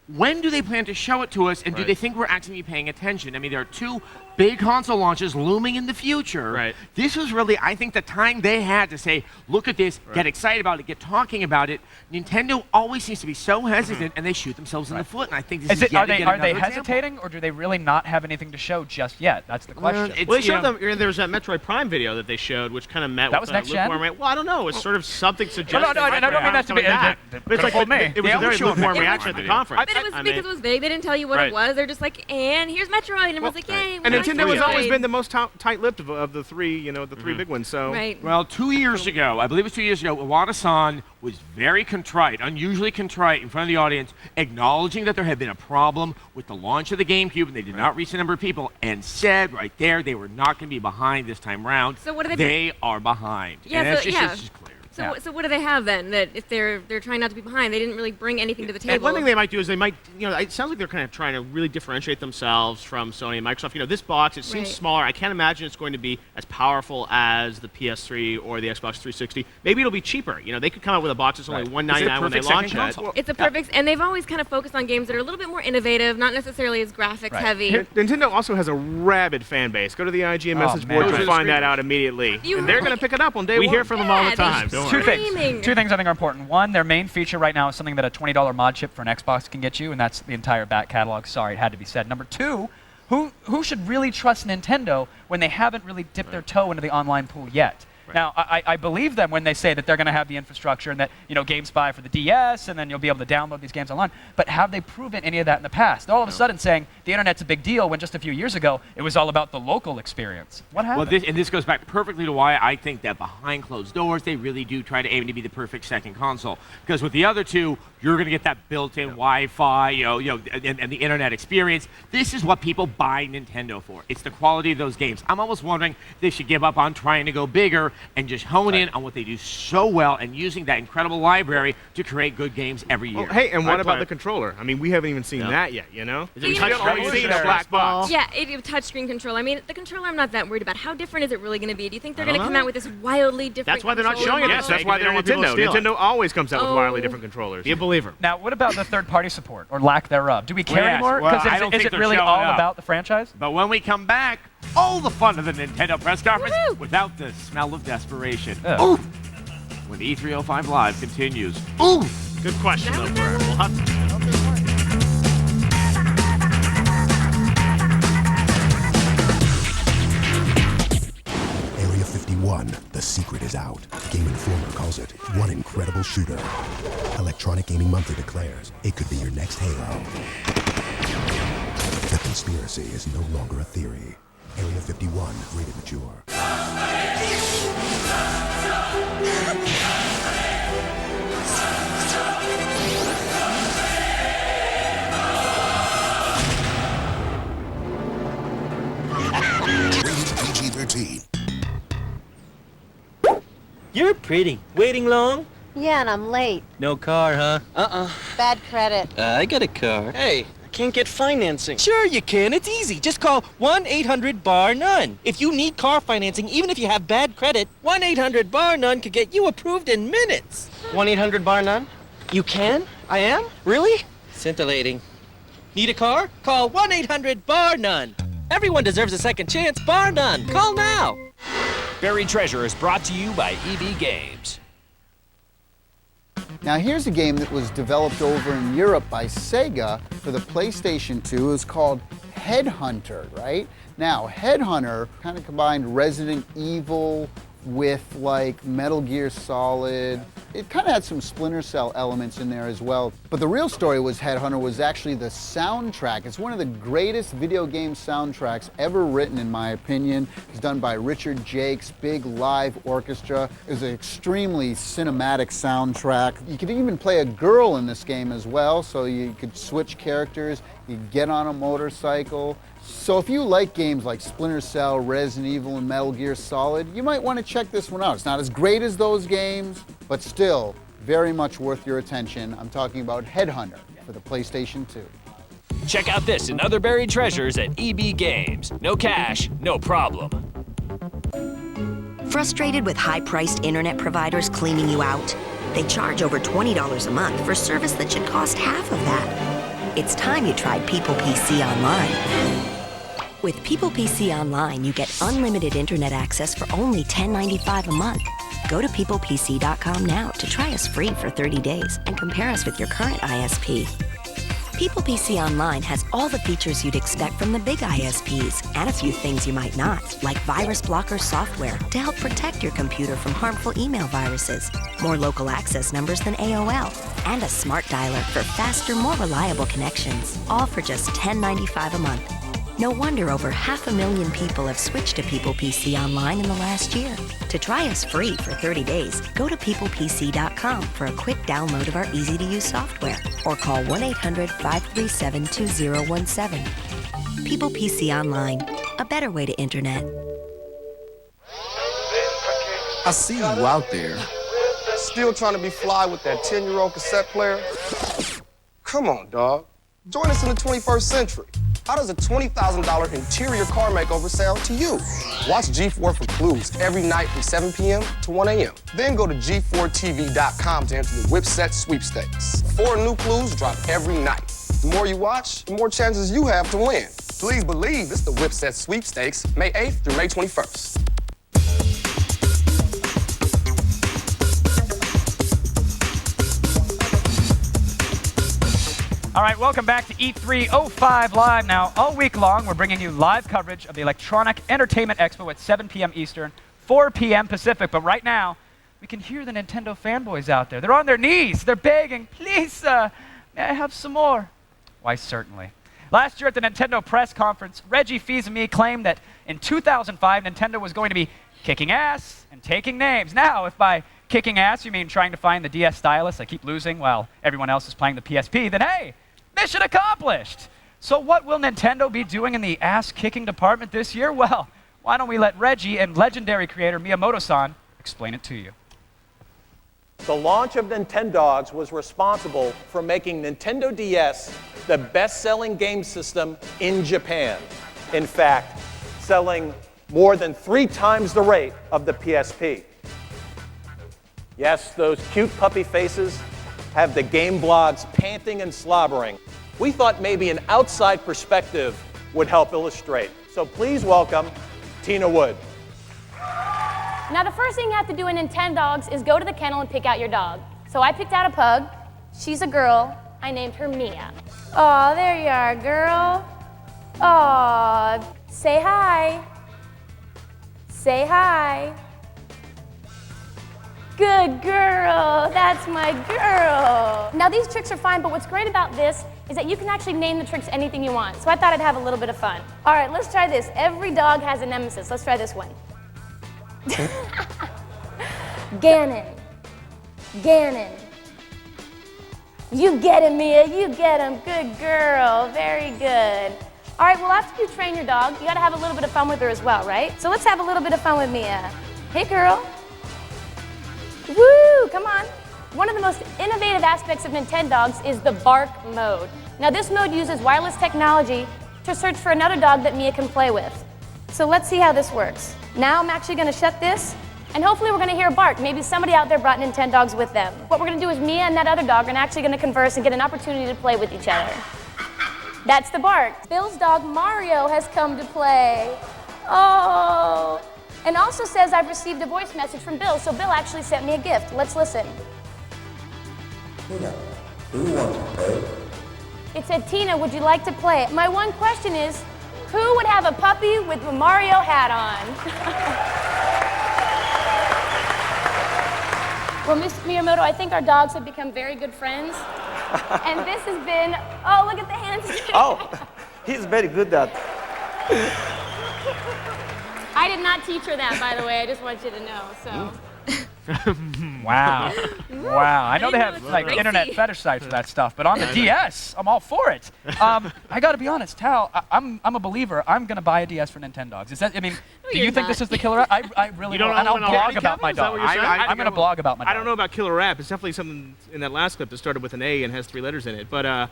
When do they plan to show it to us, and do they think we're actually paying attention? I mean, there are 2 big console launches looming in the future. Right. This was really, I think, the time they had to say, look at this, get excited about it, get talking about it. Nintendo always seems to be so hesitant, and they shoot themselves in the foot, and I think this is are they hesitating, or do they really not have anything to show just yet? That's the question. Well, they showed them. There was that Metroid Prime video that they showed, which kind of met that with was next gen? lukewarm. Well, I don't know. It was sort of something suggesting. No, I don't mean that to be. But it's like it was a very lukewarm reaction at the conference. But it was because it was vague. They didn't tell you what it was. They're just like, and here's Metroid, and everyone's like, yay. And Nintendo has always been the most tight-lipped of the 3, the 3 big ones. So. Right. Well, 2 years ago, I believe it was 2 years ago, Iwata-san was very contrite, unusually contrite, in front of the audience, acknowledging that there had been a problem with the launch of the GameCube, and they did not reach the number of people, and said right there they were not going to be behind this time round. So what are they are behind. Yeah, and it's just clear. So what do they have then? That if they're trying not to be behind, they didn't really bring anything to the table. And one thing they might do is they might, it sounds like they're kind of trying to really differentiate themselves from Sony and Microsoft. This box, it seems smaller. I can't imagine it's going to be as powerful as the PS3 or the Xbox 360. Maybe it'll be cheaper. They could come out with a box that's only $199 when they launch it. It's a perfect, and they've always kind of focused on games that are a little bit more innovative, not necessarily as graphics heavy. Nintendo also has a rabid fan base. Go to the IGN message board to find that out immediately. And they're going to pick it up on day 1. We hear from them all the time. Two things I think are important. One, their main feature right now is something that a $20 mod chip for an Xbox can get you, and that's the entire back catalog. Sorry, it had to be said. Number 2, who should really trust Nintendo when they haven't really dipped their toe into the online pool yet? Now, I believe them when they say that they're going to have the infrastructure and that, GameSpy for the DS, and then you'll be able to download these games online. But have they proven any of that in the past? All of a sudden saying the internet's a big deal when just a few years ago it was all about the local experience. What happened? Well, this goes back perfectly to why I think that behind closed doors, they really do try to aim to be the perfect second console. Because with the other two, you're going to get that built-in Wi-Fi, and the internet experience. This is what people buy Nintendo for. It's the quality of those games. I'm almost wondering if they should give up on trying to go bigger and just hone in on what they do so well and using that incredible library to create good games every year. Well, hey, and what about the controller? I mean, we haven't even seen that yet, Is it We haven't always seen a black box. Yeah, touchscreen control. I mean, the controller I'm not that worried about. How different is it really going to be? Do you think they're going to come out with this wildly different That's why they're not showing it. Yes, that's why they're Nintendo. Nintendo always comes out with wildly different controllers. Be a believer. Now, what about the third-party support, or lack thereof? Do we care anymore? Well, Because is it really all about the franchise? But when we come back, all the fun of the Nintendo press conference without the smell of desperation. Ooh! When E305 Live continues. Ooh! Good question, though, Pereira. We'll have to... Area 51, the secret is out. Game Informer calls it one incredible shooter. Electronic Gaming Monthly declares it could be your next Halo. The conspiracy is no longer a theory. Area 51, rated mature. Rated PG-13. You're pretty. Waiting long? Yeah, and I'm late. No car, huh? Bad credit. I got a car. Hey, I can't get financing. Sure you can. It's easy. Just call 1-800-BAR-NONE. If you need car financing, even if you have bad credit, 1-800-BAR-NONE could get you approved in minutes. 1-800-BAR-NONE? You can? I am? Really? Scintillating. Need a car? Call 1-800-BAR-NONE. Everyone deserves a second chance, bar none. Call now. Buried Treasure is brought to you by EB Games. Now here's a game that was developed over in Europe by Sega for the PlayStation 2. It was called Headhunter, right? Now, Headhunter kind of combined Resident Evil with like Metal Gear Solid. It kind of had some Splinter Cell elements in there as well. But the real story was Headhunter was actually the soundtrack. It's one of the greatest video game soundtracks ever written, in my opinion. It's done by Richard Jakes, big live orchestra. It was an extremely cinematic soundtrack. You could even play a girl in this game as well, so you could switch characters, you could get on a motorcycle. So if you like games like Splinter Cell, Resident Evil, and Metal Gear Solid, you might want to check this one out. It's not as great as those games, but still very much worth your attention. I'm talking about Headhunter for the PlayStation 2. Check out this and other buried treasures at EB Games. No cash, no problem. Frustrated with high-priced internet providers cleaning you out? They charge over $20 a month for service that should cost half of that. It's time you tried People PC Online. With People PC Online, you get unlimited internet access for only $10.95 a month. Go to peoplepc.com now to try us free for 30 days and compare us with your current ISP. People PC Online has all the features you'd expect from the big ISPs and a few things you might not, like virus blocker software to help protect your computer from harmful email viruses, more local access numbers than AOL, and a smart dialer for faster, more reliable connections, all for just $10.95 a month. No wonder over 500,000 people have switched to People PC Online in the last year. To try us free for 30 days, go to peoplepc.com for a quick download of our easy-to-use software or call 1-800-537-2017. People PC Online, a better way to internet. I see you out there. Still trying to be fly with that 10-year-old cassette player? Come on, dog. Join us in the 21st century. How does a $20,000 interior car makeover sound to you? Watch G4 for clues every night from 7 p.m. to 1 a.m. Then go to g4tv.com to enter the Whipset sweepstakes. 4 new clues drop every night. The more you watch, the more chances you have to win. Please believe it's the Whipset sweepstakes, May 8th through May 21st. All right, welcome back to E305 Live. Now, all week long, we're bringing you live coverage of the Electronic Entertainment Expo at 7 p.m. Eastern, 4 p.m. Pacific. But right now, we can hear the Nintendo fanboys out there. They're on their knees. They're begging, please, may I have some more? Why, certainly. Last year at the Nintendo press conference, Reggie Fils-Aimé claimed that in 2005, Nintendo was going to be kicking ass and taking names. Now, if by kicking ass you mean trying to find the DS stylus I keep losing while everyone else is playing the PSP, then hey, mission accomplished. So what will Nintendo be doing in the ass-kicking department this year? Well, why don't we let Reggie and legendary creator Miyamoto-san explain it to you. The launch of Nintendogs was responsible for making Nintendo DS the best-selling game system in Japan. In fact, selling more than 3 times the rate of the PSP. Yes, those cute puppy faces have the game blogs panting and slobbering. We thought maybe an outside perspective would help illustrate. So please welcome Tina Wood. Now, the first thing you have to do in Nintendogs is go to the kennel and pick out your dog. So I picked out a pug. She's a girl. I named her Mia. Aw, there you are, girl. Aw, say hi. Say hi. Good girl. That's my girl. Now, these tricks are fine, but what's great about this is that you can actually name the tricks anything you want. So I thought I'd have a little bit of fun. All right, let's try this. Every dog has a nemesis. Let's try this one. Ganon. Ganon. You get him, Mia. You get him. Good girl. Very good. All right, well, after you train your dog, you got to have a little bit of fun with her as well, right? So let's have a little bit of fun with Mia. Hey, girl. Woo, come on. One of the most innovative aspects of Nintendogs is the bark mode. Now, this mode uses wireless technology to search for another dog that Mia can play with. So let's see how this works. Now I'm actually going to shut this, and hopefully we're going to hear a bark. Maybe somebody out there brought Nintendogs with them. What we're going to do is Mia and that other dog are actually going to converse and get an opportunity to play with each other. That's the bark. Bill's dog Mario has come to play. Oh. And also says I've received a voice message from Bill, so Bill actually sent me a gift. Let's listen. Tina, do you want to play? It said, Tina, would you like to play? My one question is, who would have a puppy with a Mario hat on? Well, Ms. Miyamoto, I think our dogs have become very good friends. And this has been, oh, look at the hands. Oh, he's very good at. I did not teach her that, by the way. I just want you to know, so. Wow. Wow. I know they have like internet fetish sites for that stuff, but on the DS, I'm all for it. I got to be honest, Tal, I'm a believer. I'm going to buy a DS for Nintendogs. Is that, I mean, do you think this is the killer app? I really don't. And I'll blog about my dog. I'm going to blog about my dog. I don't know about killer app. It's definitely something in that last clip that started with an A and has 3 letters in it. But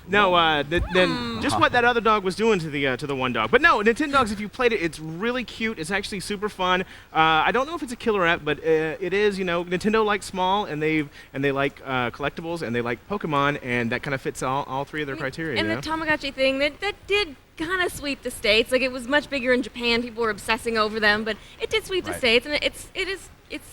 then just what that other dog was doing to the one dog. But no, Nintendogs, if you played it, it's really cute. It's actually super fun. I don't know if it's a killer app, but it is. You know, Nintendo likes small, and they like collectibles, and they like Pokemon, and that kind of fits all 3 of their criteria. And the Tamagotchi thing, that did kind of sweep the states. Like, it was much bigger in Japan. People were obsessing over them, but it did sweep the states, and it's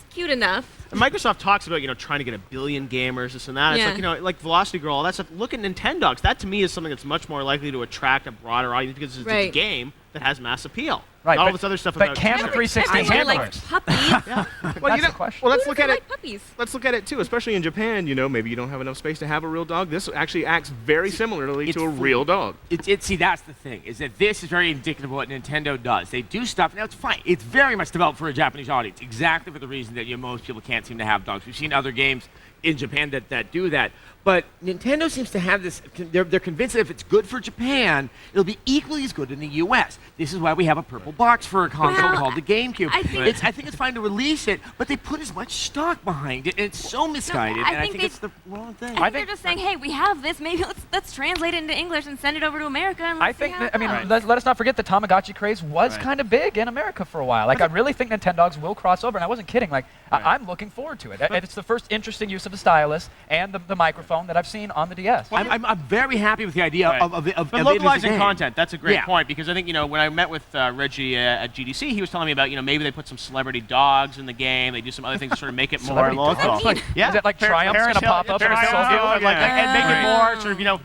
cute enough. And Microsoft talks about, trying to get 1 billion gamers, this and that. Yeah. It's like, like Velocity Girl, all that stuff. Look at Nintendogs. That, to me, is something that's much more likely to attract a broader audience because it's a game that has mass appeal. Right. All this other stuff but about can the 360 handle like it? Puppies. Yeah. Well, let's look at it. Puppies? Let's look at it too, especially in Japan. Maybe you don't have enough space to have a real dog. This actually acts very similarly to a real dog. See, that's the thing, is that this is very indicative of what Nintendo does. They do stuff, now it's fine. It's very much developed for a Japanese audience, exactly for the reason that most people can't seem to have dogs. We've seen other games in Japan that do that. But Nintendo seems to have this, they're convinced that if it's good for Japan, it'll be equally as good in the US. This is why we have a purple box for a console called the GameCube. I think it's fine to release it, but they put as much stock behind it, and it's so misguided, and I think it's the wrong thing. I think they're just saying, hey, we have this, maybe let's translate it into English and send it over to America, and let's see how it goes. Let us not forget the Tamagotchi craze was kind of big in America for a while. Like, I really think Nintendogs will cross over, and I wasn't kidding. Like, I'm looking forward to it. And it's the first interesting use of the stylus and the microphone that I've seen on the DS. I'm very happy with the idea of But localizing content, that's a great point, because I think, when I met with Reggie at GDC, he was telling me about, maybe they put some celebrity dogs in the game, they do some other things to sort of make it more local. Is it like Triumph's going to pop up? And make it more sort of,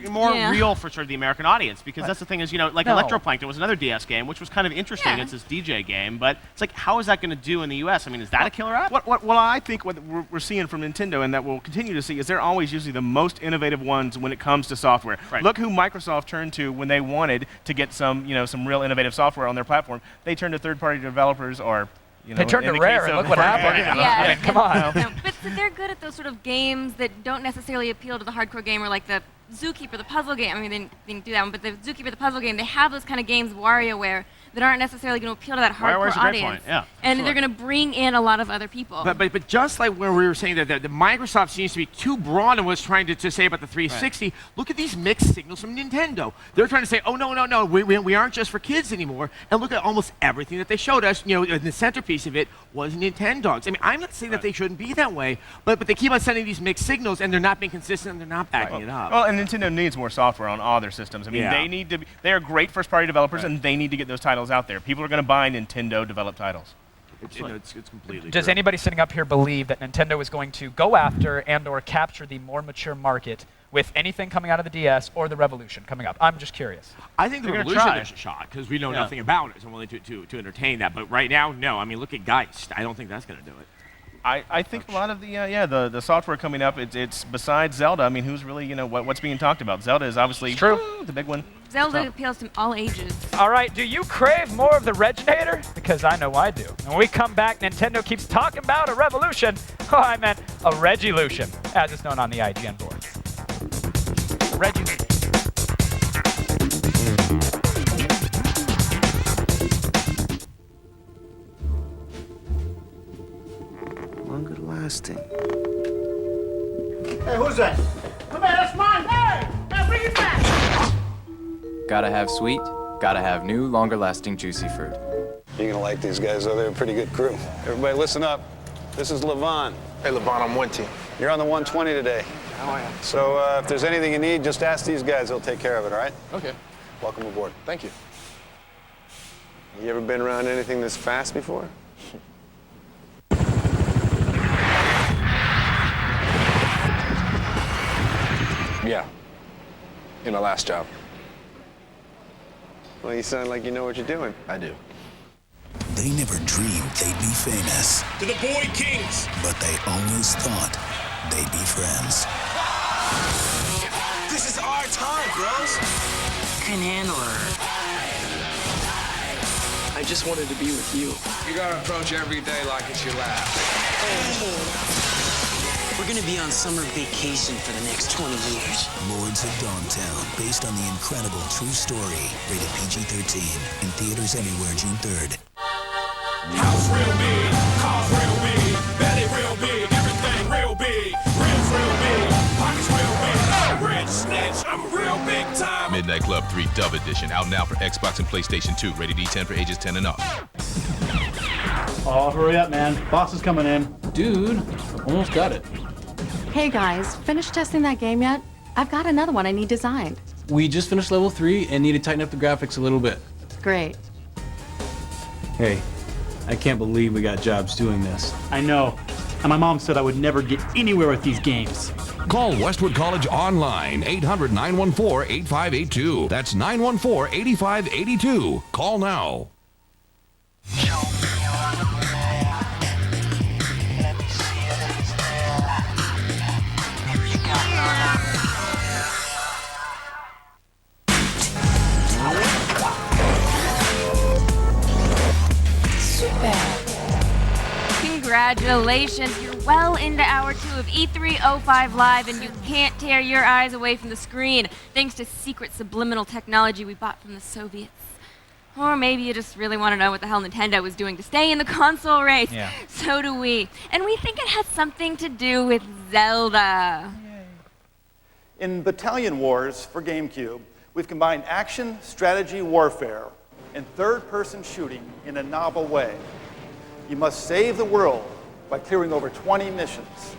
more Yeah. real for sort of the American audience, because that's the thing is, like No. Electroplankton was another DS game, which was kind of interesting. Yeah. It's this DJ game, but it's like, how is that going to do in the U.S.? I mean, is that a killer app? Well, I think what we're seeing from Nintendo, and that we'll continue to see, is they're always usually the most innovative ones when it comes to software. Right. Look who Microsoft turned to when they wanted to get some real innovative software on their platform. They turned to third-party developers, or They turned in to the Rare, case and of- look what happened. Yeah. I mean, come on. No, but so they're good at those sort of games that don't necessarily appeal to the hardcore gamer, like the Zookeeper, the puzzle game. I mean, they didn't do that one, but the Zookeeper, the puzzle game, they have those kind of games, WarioWare, that aren't necessarily going to appeal to that WarioWare's hardcore a great audience. point, yeah, And sure. they're going to bring in a lot of other people. But just like where we were saying that the Microsoft seems to be too broad in what it's trying to say about the 360, look at these mixed signals from Nintendo. They're trying to say, oh, no, we aren't just for kids anymore. And look at almost everything that they showed us. The centerpiece of it was Nintendogs. I mean, I'm not saying that they shouldn't be that way, but they keep on sending these mixed signals, and they're not being consistent, and they're not backing it up. Well, and Nintendo needs more software on all their systems. I mean, Yeah. they are great first-party developers, and they need to get those titles out there. People are going to buy Nintendo-developed titles. It's completely Does true. anybody sitting up here believe that Nintendo is going to go after and or capture the more mature market with anything coming out of the DS or the Revolution coming up? I'm just curious. I think the They're gonna Revolution try. there's a shot because we know Yeah. nothing about it, so I'm willing to entertain that. But right now, no. I mean, look at Geist. I don't think that's going to do it. I think a lot of the software coming up, it's besides Zelda. I mean, who's really, what's being talked about? Zelda is obviously the big one. Zelda appeals to all ages. All right, do you crave more of the Reginator? Because I know I do. When we come back, Nintendo keeps talking about a revolution. Oh, I meant a Regilution, as it's known on the IGN board. Regilution. Longer lasting. Hey, who's that? Come here, that's mine. Hey, now bring it back. Gotta have sweet, gotta have new, longer lasting juicy fruit. You're gonna like these guys, though. They're a pretty good crew. Everybody listen up. This is Levon. Hey, Levon, I'm 1 team. You're on the 120 today. How I am. So if there's anything you need, just ask these guys. They'll take care of it, all right? Okay. Welcome aboard. Thank you. You ever been around anything this fast before? Yeah. In my last job. Well, you sound like you know what you're doing. I do. They never dreamed they'd be famous. To the Boy Kings! But they always thought they'd be friends. This is our time, bros! Couldn't handle her. I just wanted to be with you. You gotta approach every day like it's your last. We're gonna be on summer vacation for the next 20 years. Lords of Dogtown, based on the incredible true story. Rated PG-13. In theaters everywhere June 3rd. House real big, cars real big, belly real big, everything real big, ribs real big, pockets real big, rich snitch, I'm real big time. Midnight Club 3 Dove Edition, out now for Xbox and PlayStation 2, rated E10 for ages 10 and up. Oh, hurry up, man. Boss is coming in. Dude, almost got it. Hey guys, finished testing that game yet? I've got another one I need designed. We just finished level 3 and need to tighten up the graphics a little bit. Great. Hey, I can't believe we got jobs doing this. I know. And my mom said I would never get anywhere with these games. Call Westwood College online, 800-914-8582. That's 914-8582. Call now. Congratulations, you're well into hour 2 of E305 Live, and you can't tear your eyes away from the screen thanks to secret subliminal technology we bought from the Soviets. Or maybe you just really want to know what the hell Nintendo was doing to stay in the console race. Yeah. So do we. And we think it has something to do with Zelda. In Battalion Wars for GameCube, we've combined action, strategy, warfare, and third-person shooting in a novel way. You must save the world by clearing over 20 missions.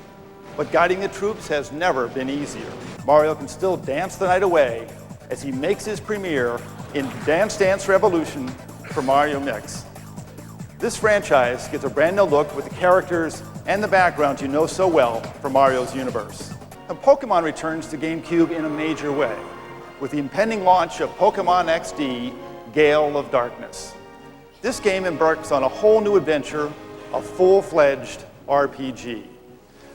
But guiding the troops has never been easier. Mario can still dance the night away as he makes his premiere in Dance Dance Revolution for Mario Mix. This franchise gets a brand new look with the characters and the backgrounds you know so well from Mario's universe. Now, Pokemon returns to GameCube in a major way with the impending launch of Pokemon XD, Gale of Darkness. This game embarks on a whole new adventure, a full-fledged RPG.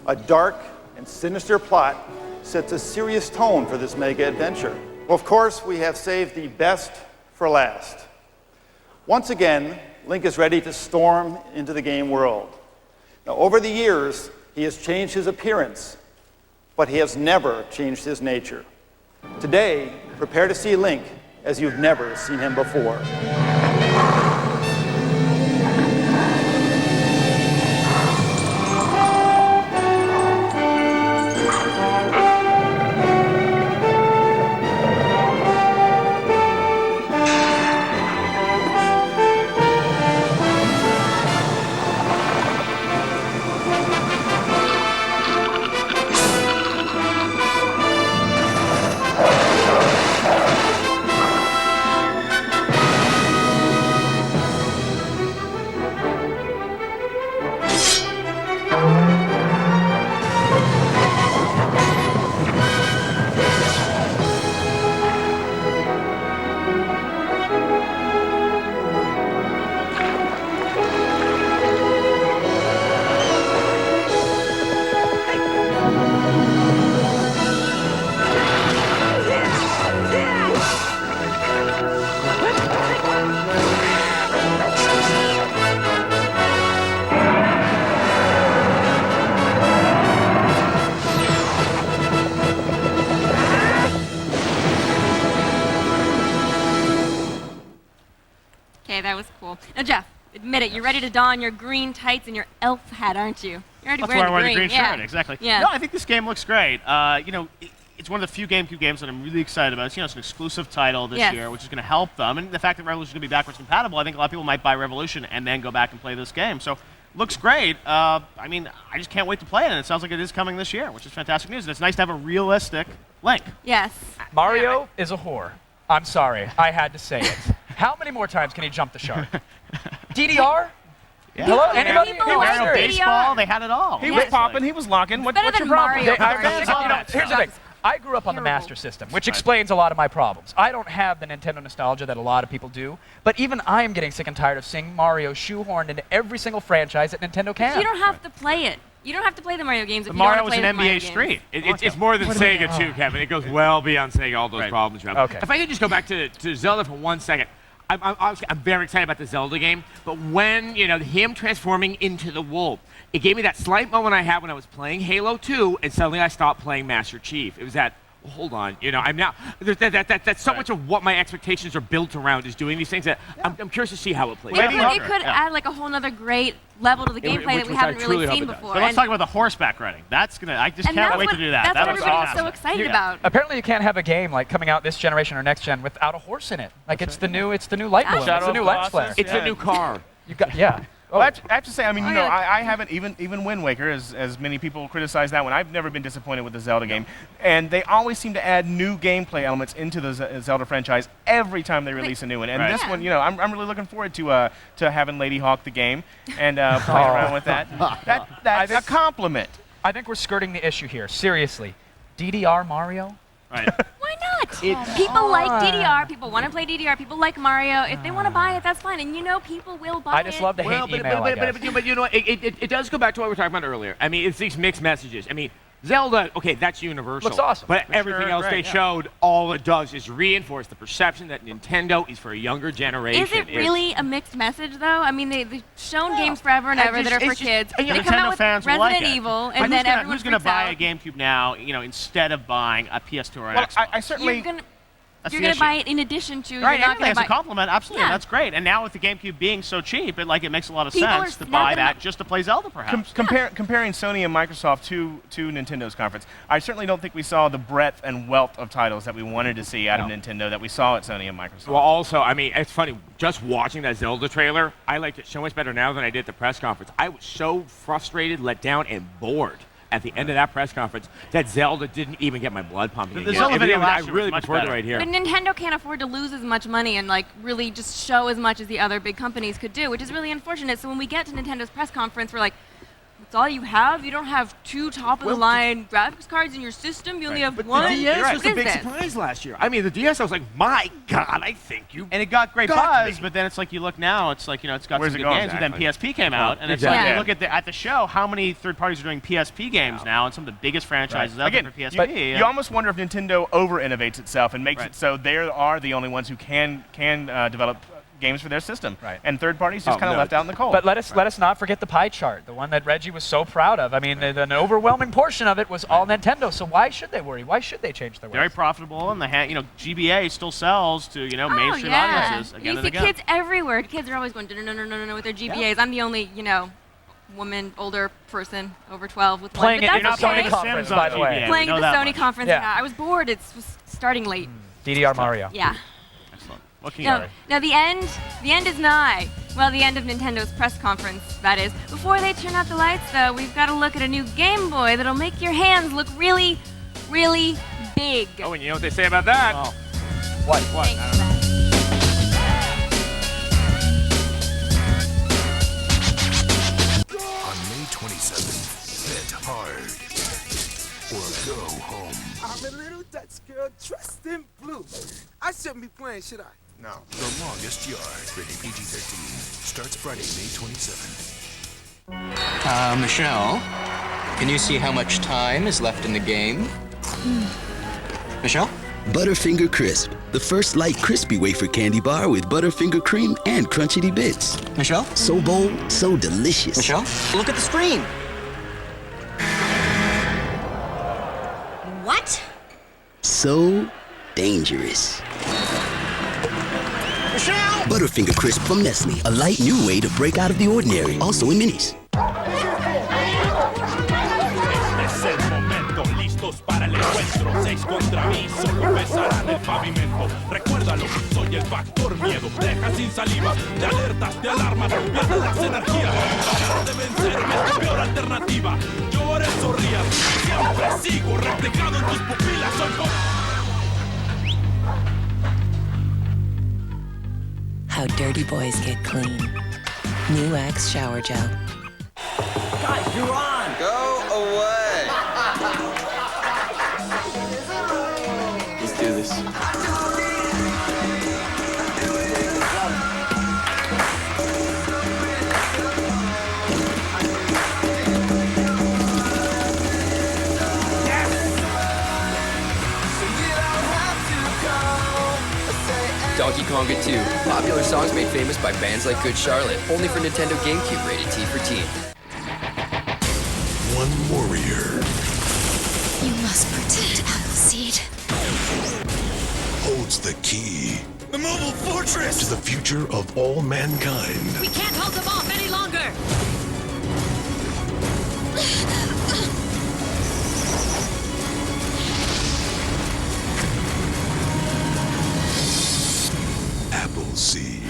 A dark and sinister plot sets a serious tone for this mega adventure. Well, of course, we have saved the best for last. Once again, Link is ready to storm into the game world. Now, over the years, he has changed his appearance, but he has never changed his nature. Today, prepare to see Link as you've never seen him before. Okay, that was cool. Now, Geoff, admit it, you're ready to don your green tights and your elf hat, aren't you? You're already That's wearing why I the wear the green yeah. shirt, exactly. Yeah. No, I think this game looks great. You know, it's one of the few GameCube games that I'm really excited about. It's, you know, it's an exclusive title this year, which is going to help them. And the fact that Revolution is going to be backwards compatible, I think a lot of people might buy Revolution and then go back and play this game. So, looks great. I mean, I just can't wait to play it, and it sounds like it is coming this year, which is fantastic news. And it's nice to have a realistic Link. Yes. Mario is a whore. I'm sorry. I had to say it. How many more times can he jump the shark? DDR? Yeah. Hello? Anybody? Mario Baseball, they had it all. He was popping, he was locking. What's your problem? Here's the thing. I grew up on the Master System, which explains a lot of my problems. I don't have the Nintendo nostalgia that a lot of people do, but even I am getting sick and tired of seeing Mario shoehorned into every single franchise that Nintendo can. You don't have to play it. You don't have to play the Mario games if you Mario don't want was to play an the NBA Mario Street. games. It's more than Sega, too, Kevin. It goes well beyond Sega, all those problems you have. Okay. If I could just go back to Zelda for 1 second. I'm very excited about the Zelda game, but when, you know, him transforming into the wolf, it gave me that slight moment I had when I was playing Halo 2, and suddenly I stopped playing Master Chief. It was that, well, hold on, you know, I'm now, that's so much of what my expectations are built around is doing these things that I'm curious to see how it plays. It could add like a whole other great level to the gameplay that we haven't really seen before. So let's talk about the horseback riding. That's gonna. I just can't wait to do that. That's what everybody's so awesome. excited about. Apparently, you can't have a game like coming out this generation or next gen without a horse in it. Like it's the new light balloon. It's the new lens flare. It's a new car. You got Well, I have to say, I mean, you know, I haven't, even Wind Waker, as many people criticize that one, I've never been disappointed with the Zelda game. And they always seem to add new gameplay elements into the Zelda franchise every time they release a new one. And this one, you know, I'm really looking forward to having Lady Hawk the game and playing around with that. That's a compliment. I think we're skirting the issue here. Seriously. DDR Mario? Right. Why not? People like DDR. People want to play DDR. People like Mario. If they want to buy it, that's fine. And you know people will buy it. I just love the hate email, I guess. But you know what? It does go back to what we were talking about earlier. I mean, it's these mixed messages. I mean, Zelda, okay, that's universal. Looks awesome. But everything else they showed, all it does is reinforce the perception that Nintendo is for a younger generation. Is it really a mixed message, though? I mean, they've shown games forever and ever that are for kids. And they come out with Resident Evil, and then everyone who's going to freaks buy out. a GameCube now, you know, instead of buying a PS2 or an Xbox? I certainly... You're going to buy it in addition to. Right, you're not going to as buy a compliment, absolutely, Yeah. that's great. And now with the GameCube being so cheap, it makes a lot of People sense are to buy snapping that up. just to play Zelda, perhaps. Comparing Sony and Microsoft to Nintendo's conference, I certainly don't think we saw the breadth and wealth of titles that we wanted to see out of Nintendo that we saw at Sony and Microsoft. Well, also, I mean, it's funny, just watching that Zelda trailer, I liked it so much better now than I did at the press conference. I was so frustrated, let down, and bored at the end of that press conference that Zelda didn't even get my blood pumping The again. Zelda video I last year was really much preferred it better. right here. But Nintendo can't afford to lose as much money and like really just show as much as the other big companies could do, which is really unfortunate. So when we get to Nintendo's press conference, we're like, That's all you have? You don't have 2 top-of-the-line graphics cards in your system? You only have But one? the DS was What a is big this? surprise last year. I mean, the DS, I was like, my God, I think you. And it got great got buzz, me. but then it's like you look now, it's like, it's got Where's some it good going, games, but then exactly? PSP came out, and it's exactly. like, Yeah. you look at the show, how many third parties are doing PSP games now, and some of the biggest franchises out there for PSP. But you almost wonder if Nintendo over-innovates itself and makes it so they are the only ones who can develop games for their system. Right. And third parties just kind of left out in the cold. But let us not forget the pie chart, the one that Reggie was so proud of. I mean, an overwhelming portion of it was all Nintendo. So why should they worry? Why should they change their ways? Very profitable, and GBA still sells to mainstream audiences again You and see again. kids everywhere. Kids are always going no with their GBAs. I'm the only woman, older person over 12 with playing one. it in a Sony conference, by the way. Playing at the Sony conference. Yeah. I was bored. It was starting late. DDR Mario. Yeah. Excellent. What can you do? Now the end is nigh. Well, the end of Nintendo's press conference, that is. Before they turn out the lights, though, we've got to look at a new Game Boy that'll make your hands look really, really big. Oh, and you know what they say about that? Oh. What? What? I don't know. On May 27th, bet hard or go home. I'm a little Dutch girl dressed in blue. I shouldn't be playing, should I? No. The Longest Yard, rated PG-13, starts Friday, May 27th. Michelle, can you see how much time is left in the game? Michelle? Butterfinger Crisp, the first light crispy wafer candy bar with Butterfinger cream and crunchy bits. Michelle? So bold, so delicious. Michelle? Look at the screen. What? So dangerous. Michelle! Butterfinger Crisp from Nestle, a light new way to break out of the ordinary. Also in minis. Este es el momento, listos para el encuentro. 6 contra mí, solo besarán el pavimento. Recuérdalo, soy el factor miedo. Deja sin saliva, te alertas, te alarmas, pierdes las energías. Tratar de vencerme es la peor alternativa. Yo por eso rías, siempre sigo reflejado en tus pupilas. Soy como... How dirty boys get clean. New Axe Shower Gel. Guys, you're on! Go away! Let's do this. Donkey Konga 2. Popular songs made famous by bands like Good Charlotte. Only for Nintendo GameCube, rated T for Teen. One warrior You must protect Appleseed. holds the key The mobile fortress! to the future of all mankind. We can't hold them off any longer! Appleseed.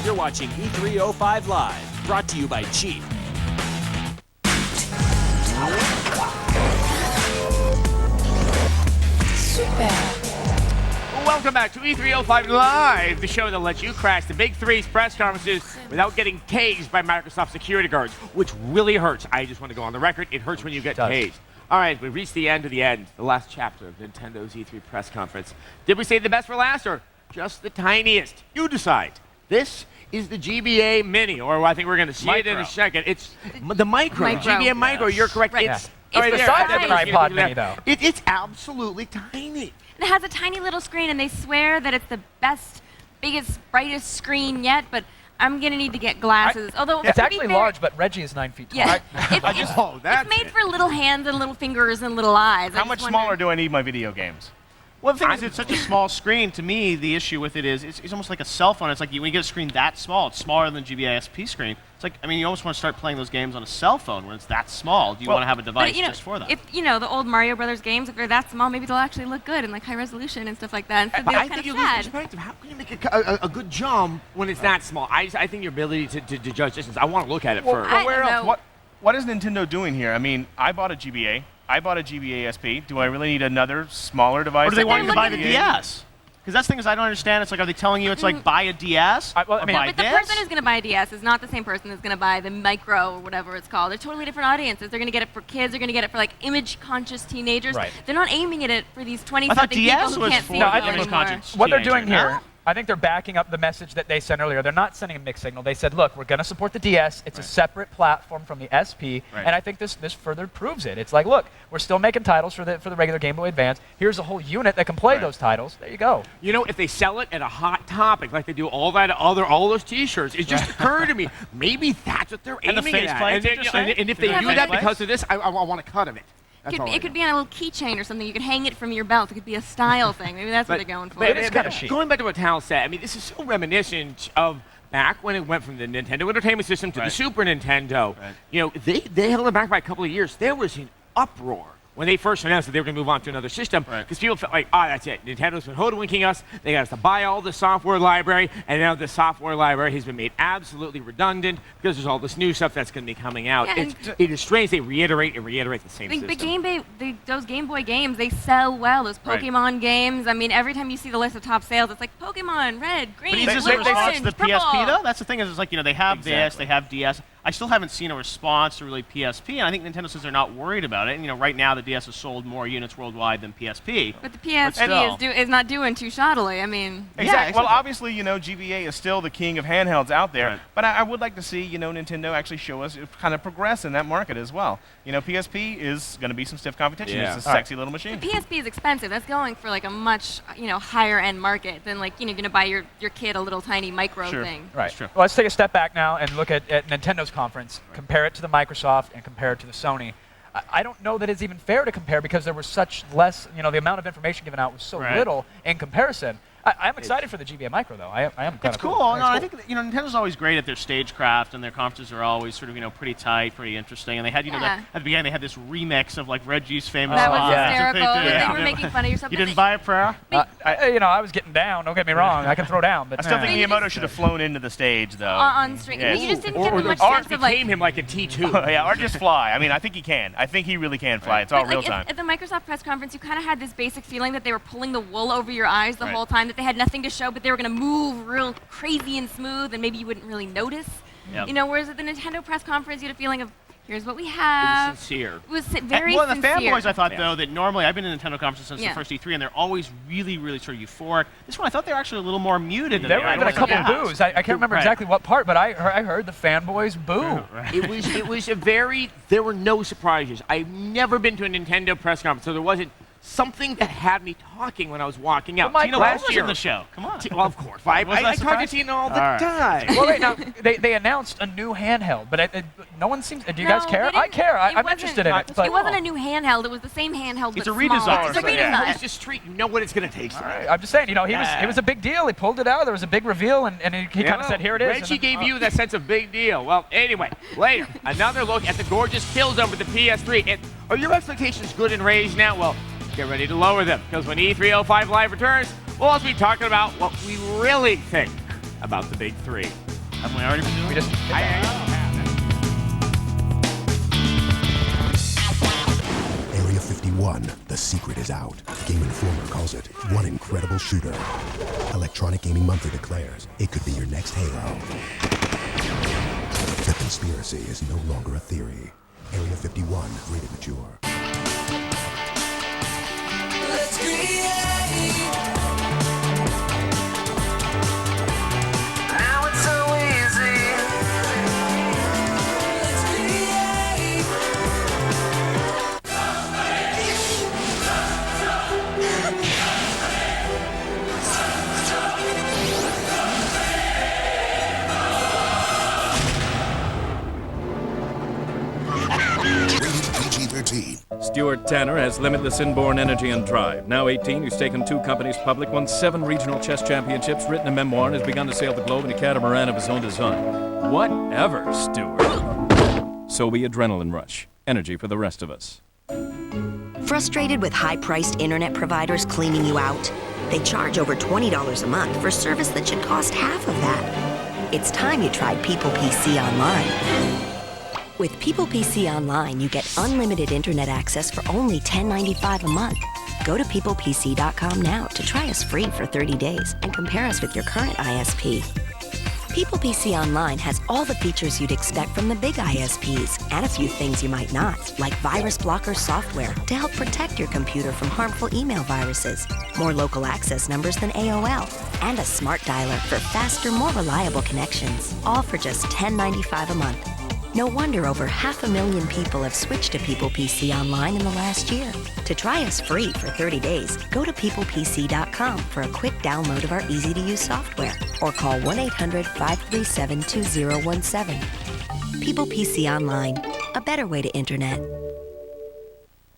You're watching E305 Live, brought to you by Jeep. Welcome back to E305 Live, the show that lets you crash the Big Three's press conferences without getting tased by Microsoft security guards, which really hurts. I just want to go on the record. It hurts when you get tased. All right, we've reached the end of the end, the last chapter of Nintendo's E3 press conference. Did we save the best for last or just the tiniest? You decide. This is the GBA Mini, or I think we're going to see it in a second. It's the Micro, GBA Micro. You're correct. Right. It's It's the size of an iPod Mini, though. It's absolutely tiny. It has a tiny little screen, and they swear that it's the best, biggest, brightest screen yet, but I'm going to need to get glasses. Although It's to be actually fair- large, but Reggie is 9 feet tall. Yeah. It's It's made for little hands and little fingers and little eyes. How much smaller do I need my video games? Well, the thing is, it's such a small screen. To me, the issue with it is it's almost like a cell phone. It's like when you get a screen that small, it's smaller than GBA SP screen. It's like, I mean, you almost want to start playing those games on a cell phone when it's that small. Do you want to have a device just for that? If the old Mario Brothers games, if they're that small, maybe they'll actually look good in like high resolution and stuff like that. And so But they're I kind think you of lose sad. perspective. How can you make a good jump when it's that small? I think your ability to judge distance, I want to look at it first. Well, where else? What is Nintendo doing here? I mean, I bought a GBA. I bought a GBA SP. Do I really need another smaller device? Or do they want you to buy the DS? Because that's the thing is I don't understand. It's like, are they telling you it's like buy a DS or buy but the this? person who's going to buy a DS is not the same person who's going to buy the Micro or whatever it's called. They're totally different audiences. They're going to get it for kids. They're going to get it for like image-conscious teenagers. Right. They're not aiming at it for these 20-something I thought people DS who was can't for see the it image anymore. conscious What they're doing teenager. here, I think they're backing up the message that they sent earlier. They're not sending a mixed signal. They said, look, we're going to support the DS. It's a separate platform from the SP, and I think this further proves it. It's like, look, we're still making titles for the regular Game Boy Advance. Here's a whole unit that can play those titles. There you go. You know, if they sell it at a hot topic, like they do all those T-shirts, it just occurred to me, maybe that's what they're And the aiming at. faceplate's interesting? And if they do that because of this, I want a cut of it. It could be on a little keychain or something. You could hang it from your belt. It could be a style thing. Maybe that's what they're going for. But it's kind of chic. Going back to what Tal said, I mean, this is so reminiscent of back when it went from the Nintendo Entertainment System to the Super Nintendo. You know, they held it back by a couple of years. There was an uproar when they first announced that they were going to move on to another system, because people felt like, that's it. Nintendo's been hoodwinking us. They got us to buy all the software library, and now the software library has been made absolutely redundant because there's all this new stuff that's going to be coming out. Yeah, it is strange. They reiterate the same system. Those Game Boy games, they sell well. Those Pokemon games. I mean, every time you see the list of top sales, it's like Pokemon, red, green, But is blue, this a response to the purple. PSP though? That's the thing is, it's like, they have this, they have DS. I still haven't seen a response to really PSP, and I think Nintendo says they're not worried about it. And right now the DS has sold more units worldwide than PSP. But the PSP is not doing too shoddily. I mean, Exactly. Well, obviously, GBA is still the king of handhelds out there, but I would like to see, Nintendo actually show us kind of progress in that market as well. PSP is going to be some stiff competition. Yeah. It's a sexy little machine. the PSP is expensive. That's going for like a much higher end market than like you're gonna buy your kid a little tiny micro thing. Right. Well, let's take a step back now and look at Nintendo's conference. Compare it to the Microsoft and compare it to the Sony. I don't know that it's even fair to compare because there was such less, the amount of information given out was so little in comparison. I'm excited for the GBA Micro, though. I am kind of It's cool. No, I think Nintendo's always great at their stagecraft, and their conferences are always sort of pretty tight, pretty interesting. And they had at the beginning they had this remix of like Reggie's famous. That was songs. hysterical. They were making fun of yourself. You didn't buy it, Pereira? I was getting down. Don't get me wrong. I can throw down, but I still think Miyamoto should have flown into the stage, though. On stream. You just didn't get much sense of like. Became him like a T2. Or just fly. I mean, I think he can. I think he really can fly. It's all real time. At the Microsoft press conference, you kind of had this basic feeling that they were pulling the wool over your eyes the whole time, that they had nothing to show, but they were going to move real crazy and smooth, and maybe you wouldn't really notice. Yep. Whereas at the Nintendo press conference, you had a feeling of, here's what we have. It was sincere. It was very Well, the sincere. fanboys, I thought, though, that normally, I've been in Nintendo conferences since the first E3, and they're always really, really sort of euphoric. This one, I thought they were actually a little more muted. There were even a couple boos. I can't remember exactly what part, but I heard the fanboys boo. It was there were no surprises. I've never been to a Nintendo press conference, so there wasn't something that had me talking when I was walking out. Mike, last year in the show. Come on. Well, of course. I talk to Tina all the time. Well, wait, now, they announced a new handheld, but no one seems. Do you guys care? I care. I'm interested in it. It wasn't a new handheld. It was the same handheld, It's but a redesign. smaller. It's a redesign. It's just treat. You know what it's going to taste like. I'm just saying, it was a big deal. He pulled it out. There was a big reveal, and he kind of said, "Here it is." Reggie gave you that sense of big deal. Well, anyway, later, another look at the gorgeous Killzone with the PS3. And are your expectations good and raised now? Well, get ready to lower them, because when E305 Live returns, we'll also be talking about what we really think about the big three. Haven't we already been doing it? Area 51, the secret is out. Game Informer calls it one incredible shooter. Electronic Gaming Monthly declares it could be your next Halo. The conspiracy is no longer a theory. Area 51, rated mature. Let's create. Now it's so easy. Let's create. Stuart Tanner has limitless inborn energy and drive. Now 18, he's taken 2 companies public, won 7 regional chess championships, written a memoir, and has begun to sail the globe in a catamaran of his own design. Whatever, Stuart. So be adrenaline rush. Energy for the rest of us. Frustrated with high-priced internet providers cleaning you out? They charge over $20 a month for service that should cost half of that. It's time you tried People PC Online. With People PC Online, you get unlimited internet access for only $10.95 a month. Go to peoplepc.com now to try us free for 30 days and compare us with your current ISP. People PC Online has all the features you'd expect from the big ISPs and a few things you might not, like virus blocker software to help protect your computer from harmful email viruses, more local access numbers than AOL, and a smart dialer for faster, more reliable connections, all for just $10.95 a month. No wonder over 500,000 people have switched to People PC Online in the last year. To try us free for 30 days, go to peoplepc.com for a quick download of our easy-to-use software or call 1-800-537-2017. People PC Online, a better way to internet.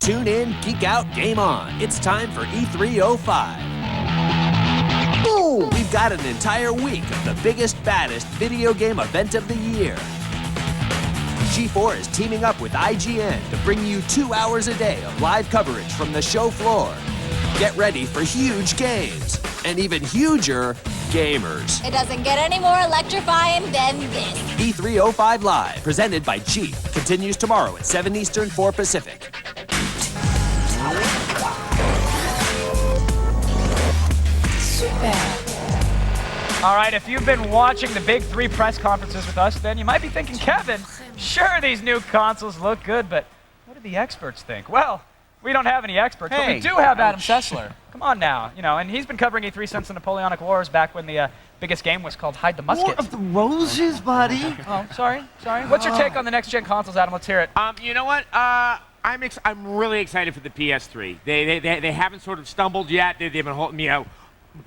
Tune in, geek out, game on. It's time for E305. Boom! We've got an entire week of the biggest, baddest video game event of the year. G4 is teaming up with IGN to bring you 2 hours a day of live coverage from the show floor. Get ready for huge games and even huger gamers. It doesn't get any more electrifying than this. E305 Live, presented by Jeep, continues tomorrow at 7 Eastern, 4 Pacific. All right, if you've been watching the big 3 press conferences with us, then you might be thinking, Kevin, sure, these new consoles look good, but what do the experts think? Well, we don't have any experts, but we do have Adam Sessler. Come on now, and he's been covering E3 since the Napoleonic Wars, back when the biggest game was called Hide the Musket. War of the Roses, buddy. Oh, sorry. What's your take on the next-gen consoles, Adam? Let's hear it. You know what? I'm really excited for the PS3. They haven't sort of stumbled yet. They've been holding,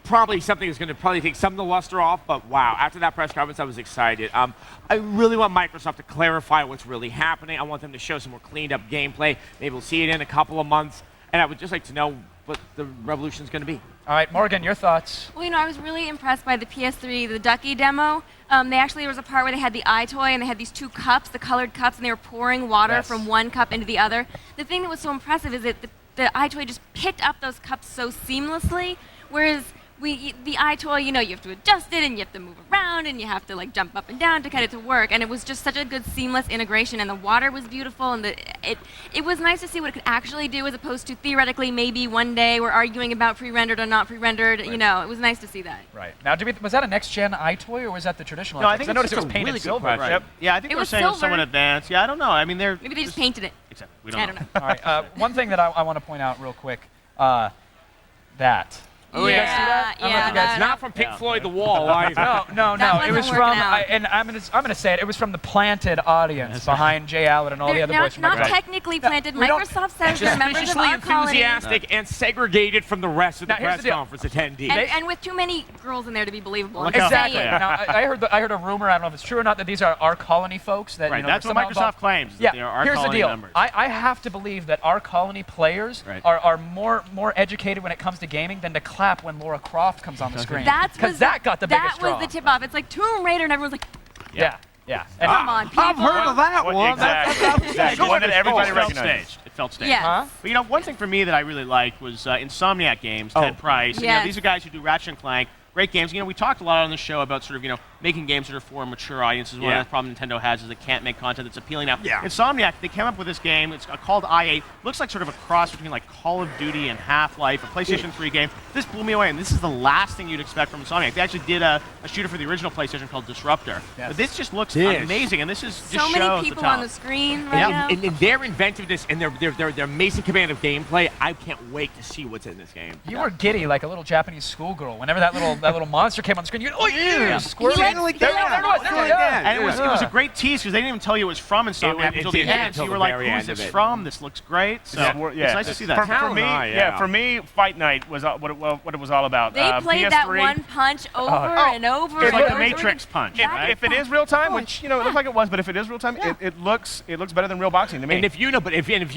probably something that's going to probably take some of the luster off, but wow, after that press conference, I was excited. I really want Microsoft to clarify what's really happening. I want them to show some more cleaned up gameplay. Maybe we'll see it in a couple of months, and I would just like to know what the revolution's going to be. All right, Morgan, your thoughts? Well, I was really impressed by the PS3, the Ducky demo. There was a part where they had the eye toy and they had these 2 cups, the colored cups, and they were pouring water from one cup into the other. The thing that was so impressive is that the eye toy just picked up those cups so seamlessly, whereas the eye toy, you have to adjust it and you have to move around and you have to jump up and down to get it to work. And it was just such a good seamless integration, and the water was beautiful, and it was nice to see what it could actually do, as opposed to theoretically maybe one day we're arguing about pre-rendered or not pre-rendered. Right. It was nice to see that. Right. Now, was that a next-gen eye toy or was that the traditional? No, I think I noticed it was a painted really silver. Right. Yep. Yeah, I think it was saying it was silver. somewhat advanced. Yeah, I don't know. Maybe they just painted it. Exactly. We don't know. All right. One thing that I want to point out real quick, that. Oh, yeah. Not from Pink Floyd The Wall either. No. It was from, and I'm gonna say it. It was from the planted audience behind Jay Allen and all the other boys from Not Microsoft. technically planted. Microsoft says they're members of our colony. enthusiastic and segregated from the rest of the press conference attendees. And with too many girls in there to be believable. Exactly. Now, I heard a rumor. I don't know if it's true or not, that these are our colony folks. That that's what Microsoft claims. That they are our here's colony the deal. members. I have to believe that our colony players are more educated when it comes to gaming than to clap when Laura Croft comes on the screen. Because that got the biggest draw. That was the tip-off. It's like Tomb Raider, and everyone's like, yeah. And come on, people. I've heard of that one. Exactly. One that everybody recognized. It felt staged. Yes. But one thing for me that I really liked was Insomniac Games, Ted Price. Yes. These are guys who do Ratchet and Clank. Great games. We talked a lot on the show about sort of, making games that are for mature audiences. One of the problems Nintendo has is it can't make content that's appealing now. Yeah. Insomniac, they came up with this game. It's called I-8. Looks like sort of a cross between Call of Duty and Half-Life, a PlayStation 3 game. This blew me away, and this is the last thing you'd expect from Insomniac. They actually did a shooter for the original PlayStation called Disruptor. Yes. But this just looks amazing, and this is just so many people on the screen right now. And their inventiveness and their amazing command of gameplay, I can't wait to see what's in this game. You were giddy like a little Japanese schoolgirl. Whenever that little monster came on the screen, you squirrely. And it was a great tease because they didn't even tell you it was from Insomniac until the end. So you were like, "Who's this from? This looks great." So it's nice to see that. For me, Fight Night was what it was all about. They played PS3, that one punch over and over. It's and like over. the Matrix punch. If it is real time, which it looked like it was, but if it is real time, it looks better than real boxing to me. And if you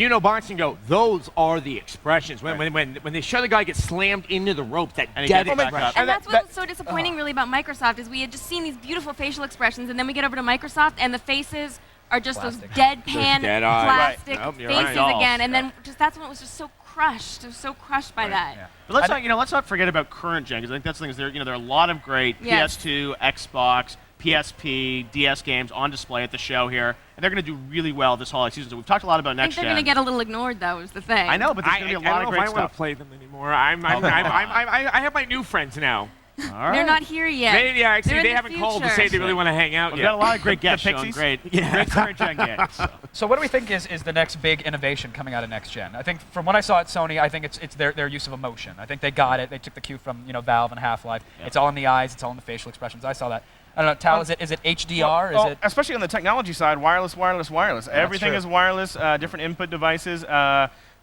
know boxing, those are the expressions when they show the guy get slammed into the ropes. That dead expression. And that's what's so disappointing, really, about Microsoft is we had just seen these beautiful facial expressions, and then we get over to Microsoft, and the faces are just those deadpan plastic faces again, and then that's when it was just so crushed. It was so crushed by that. Yeah. But let's not forget about current gen, because I think that's the thing is there are a lot of great PS2, Xbox, PSP, DS games on display at the show here, and they're going to do really well this holiday season. So we've talked a lot about I next think gen. they're going to get a little ignored, though, is the thing. I know, but there's going to be a lot of great I don't know if I want stuff. to play them anymore. I have my new friends now. They're not here yet. Actually, They're they in the haven't called to future. say they really want to hang out We've yet. got a lot of great guests The showing. Pixies? Great current gen games. So what do we think is the next big innovation coming out of next gen? I think from what I saw at Sony, I think it's their use of emotion. I think they got it. They took the cue from Valve and Half-Life. Yeah. It's all in the eyes. It's all in the facial expressions. I saw that. I don't know, Tal, is it HDR? Well, is it especially on the technology side, wireless. Everything true. is wireless, different input devices.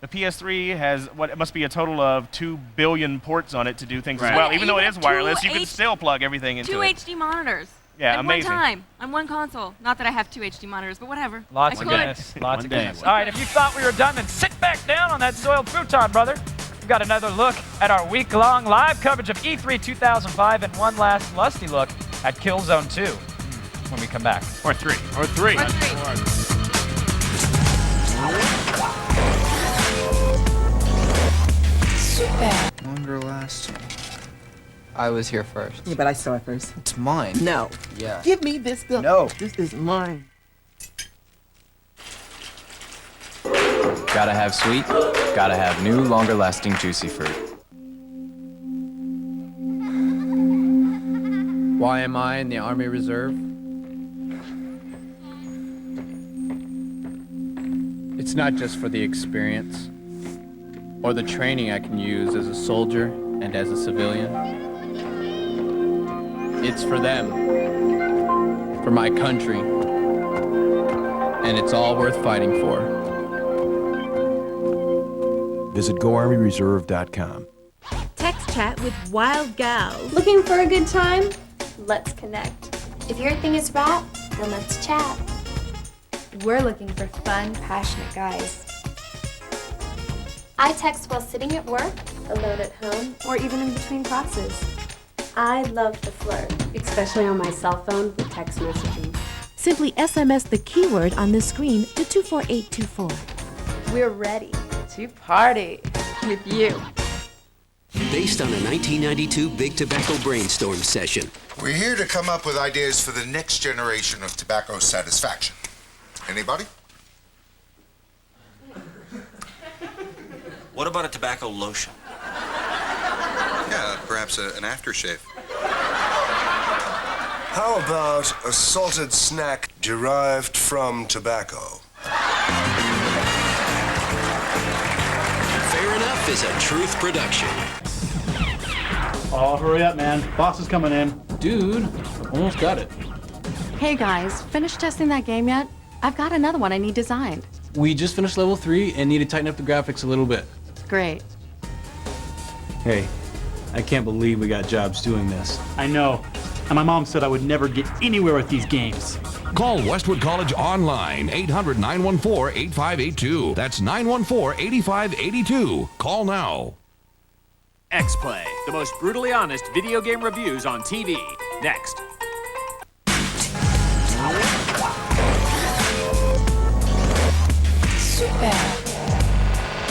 The PS3 has it must be a total of 2 billion ports on it to do things as well. Even though it is wireless, you can still plug everything into Two it. HD monitors. Yeah, at amazing. one time, on one console. Not that I have 2 HD monitors, but whatever. Lots I of could. goodness. Lots of goodness. All right, if you thought we were done, then sit back down on that soiled futon, brother. We've got another look at our week-long live coverage of E3 2005 and one last lusty look at Killzone 2 when we come back. Or 3. Longer lasting. I was here first. Yeah, but I saw it first. It's mine. No. Yeah. Give me this gun. No. This is mine. Gotta have sweet, gotta have new, longer lasting juicy fruit. Why am I in the Army Reserve? It's not just for the experience or the training I can use as a soldier and as a civilian. It's for them, for my country, and it's all worth fighting for. Visit GoArmyReserve.com. Text chat with wild gals. Looking for a good time? Let's connect. If your thing is rap, then let's chat. We're looking for fun, passionate guys. I text while sitting at work, alone at home, or even in between classes. I love to flirt, especially on my cell phone with text messaging. Simply SMS the keyword on the screen to 24824. We're ready to party with you. Based on a 1992 Big Tobacco brainstorm session. We're here to come up with ideas for the next generation of tobacco satisfaction. Anybody? What about a tobacco lotion? Yeah, perhaps an aftershave. How about a salted snack derived from tobacco? Fair Enough is a Truth production. Oh, hurry up, man. Boss is coming in. Dude, almost got it. Hey guys, finished testing that game yet? I've got another one I need designed. We just finished level 3 and need to tighten up the graphics a little bit. Great. Hey, I can't believe we got jobs doing this. I know. And my mom said I would never get anywhere with these games. Call Westwood College online, 800-914-8582. That's 914-8582. Call now. X-Play, the most brutally honest video game reviews on TV. Next.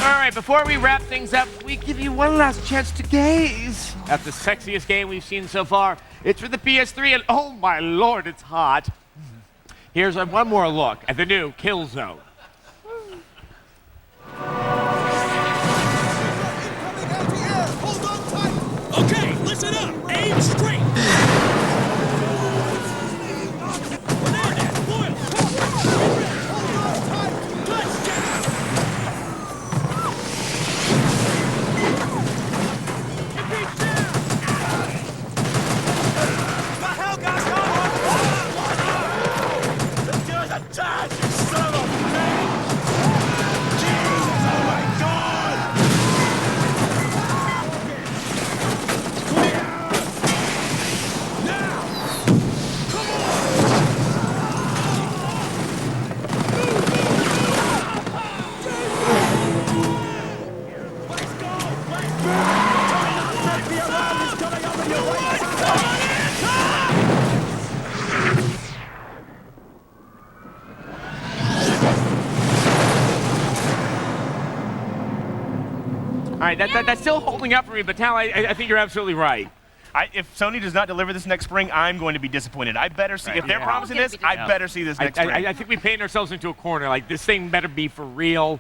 All right, before we wrap things up, we give you one last chance to gaze at the sexiest game we've seen so far. It's for the PS3, and oh my lord, it's hot. Here's one more look at the new Killzone. Okay, listen up. Aim straight. All right, that's still holding up for me, but Tal, I think you're absolutely right. If Sony does not deliver this next spring, I'm going to be disappointed. I better see if they're promising this. I better see this next spring. I think we paint ourselves into a corner. Like this thing better be for real.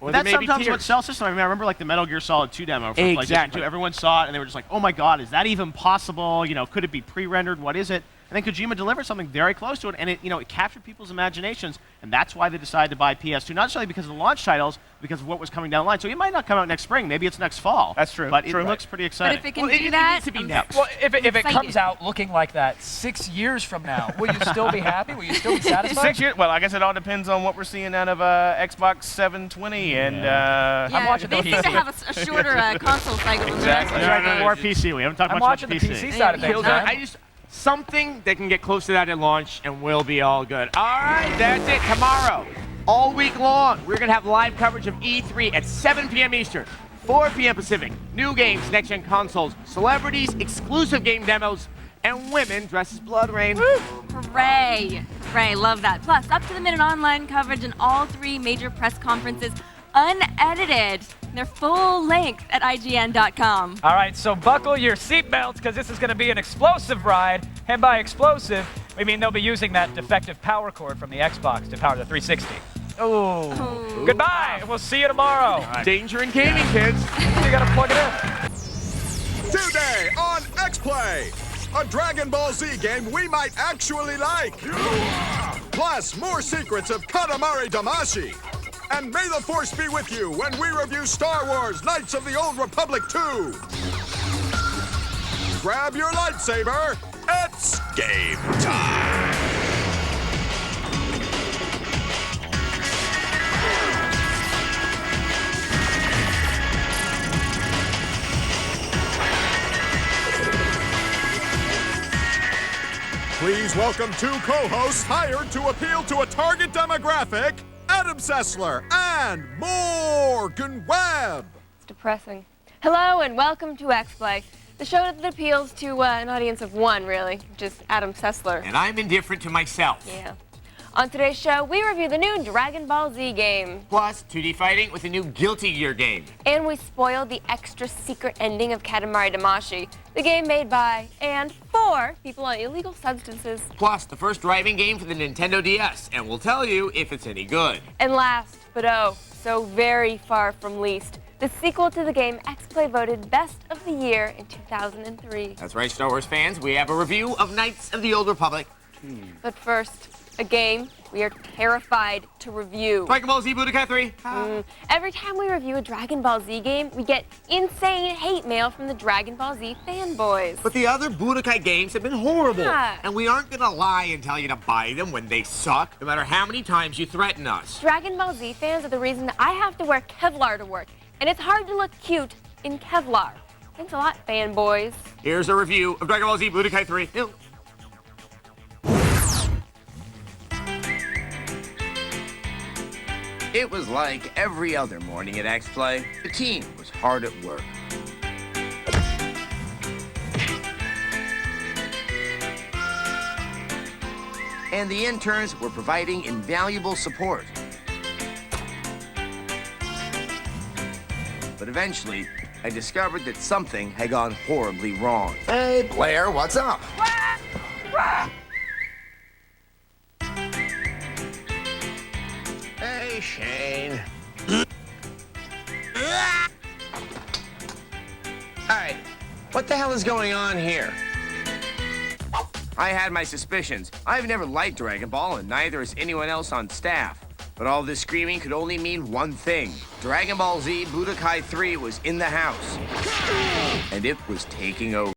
Or that's sometimes what sells system. I mean, I remember like the Metal Gear Solid 2 demo for PlayStation 2. Everyone saw it and they were just like, "Oh my God, is that even possible? You know, could it be pre-rendered? What is it?" And then Kojima delivered something very close to it, and it captured people's imaginations, and that's why they decided to buy PS2. Not necessarily because of the launch titles, because of what was coming down the line. So it might not come out next spring. Maybe it's next fall. That's true. But it looks pretty exciting. But if it can do that, it needs to be next. Well, if it comes out looking like that 6 years from now, will you still be happy? Will you still be satisfied? 6 years? Well, I guess it all depends on what we're seeing out of Xbox 720 and. I'm watching they seem to have a shorter console cycle than the rest of us. More PC. We haven't talked much about the PC side of things. Something that can get close to that at launch, and we'll be all good. All right, that's it. Tomorrow, all week long, we're going to have live coverage of E3 at 7 p.m. Eastern, 4 p.m. Pacific. New games, next-gen consoles, celebrities, exclusive game demos, and women dressed as Blood Rain. Hooray! Hooray, love that. Plus, up-to-the-minute online coverage in all 3 major press conferences, unedited. They're full length at IGN.com. All right, so buckle your seatbelts because this is going to be an explosive ride. And by explosive, we mean they'll be using that defective power cord from the Xbox to power the 360. Oh. Goodbye. We'll see you tomorrow. Right. Danger in gaming, kids. You got to plug it in. Today on X-Play, a Dragon Ball Z game we might actually like. Plus, more secrets of Katamari Damacy. And may the Force be with you when we review Star Wars Knights of the Old Republic 2. Grab your lightsaber. It's game time. Please welcome 2 co-hosts hired to appeal to a target demographic, Adam Sessler and Morgan Webb. It's depressing. Hello and welcome to X-Play, the show that appeals to an audience of 1, really, just Adam Sessler. And I'm indifferent to myself. Yeah. On today's show, we review the new Dragon Ball Z game. Plus, 2D fighting with a new Guilty Gear game. And we spoiled the extra secret ending of Katamari Damacy, the game made by and for people on illegal substances. Plus, the first driving game for the Nintendo DS, and we'll tell you if it's any good. And last, but oh, so very far from least, the sequel to the game X-Play voted Best of the Year in 2003. That's right, Star Wars fans. We have a review of Knights of the Old Republic. But first, a game we are terrified to review. Dragon Ball Z Budokai 3. Every time we review a Dragon Ball Z game, we get insane hate mail from the Dragon Ball Z fanboys. But the other Budokai games have been horrible. Yeah. And we aren't going to lie and tell you to buy them when they suck, no matter how many times you threaten us. Dragon Ball Z fans are the reason that I have to wear Kevlar to work, and it's hard to look cute in Kevlar. Thanks a lot, fanboys. Here's a review of Dragon Ball Z Budokai 3. It was like every other morning at X-Play. The team was hard at work. And the interns were providing invaluable support. But eventually, I discovered that something had gone horribly wrong. Hey, player, what's up? Hey, Shane. Alright, what the hell is going on here? I had my suspicions. I've never liked Dragon Ball, and neither has anyone else on staff. But all this screaming could only mean one thing. Dragon Ball Z Budokai 3 was in the house. And it was taking over.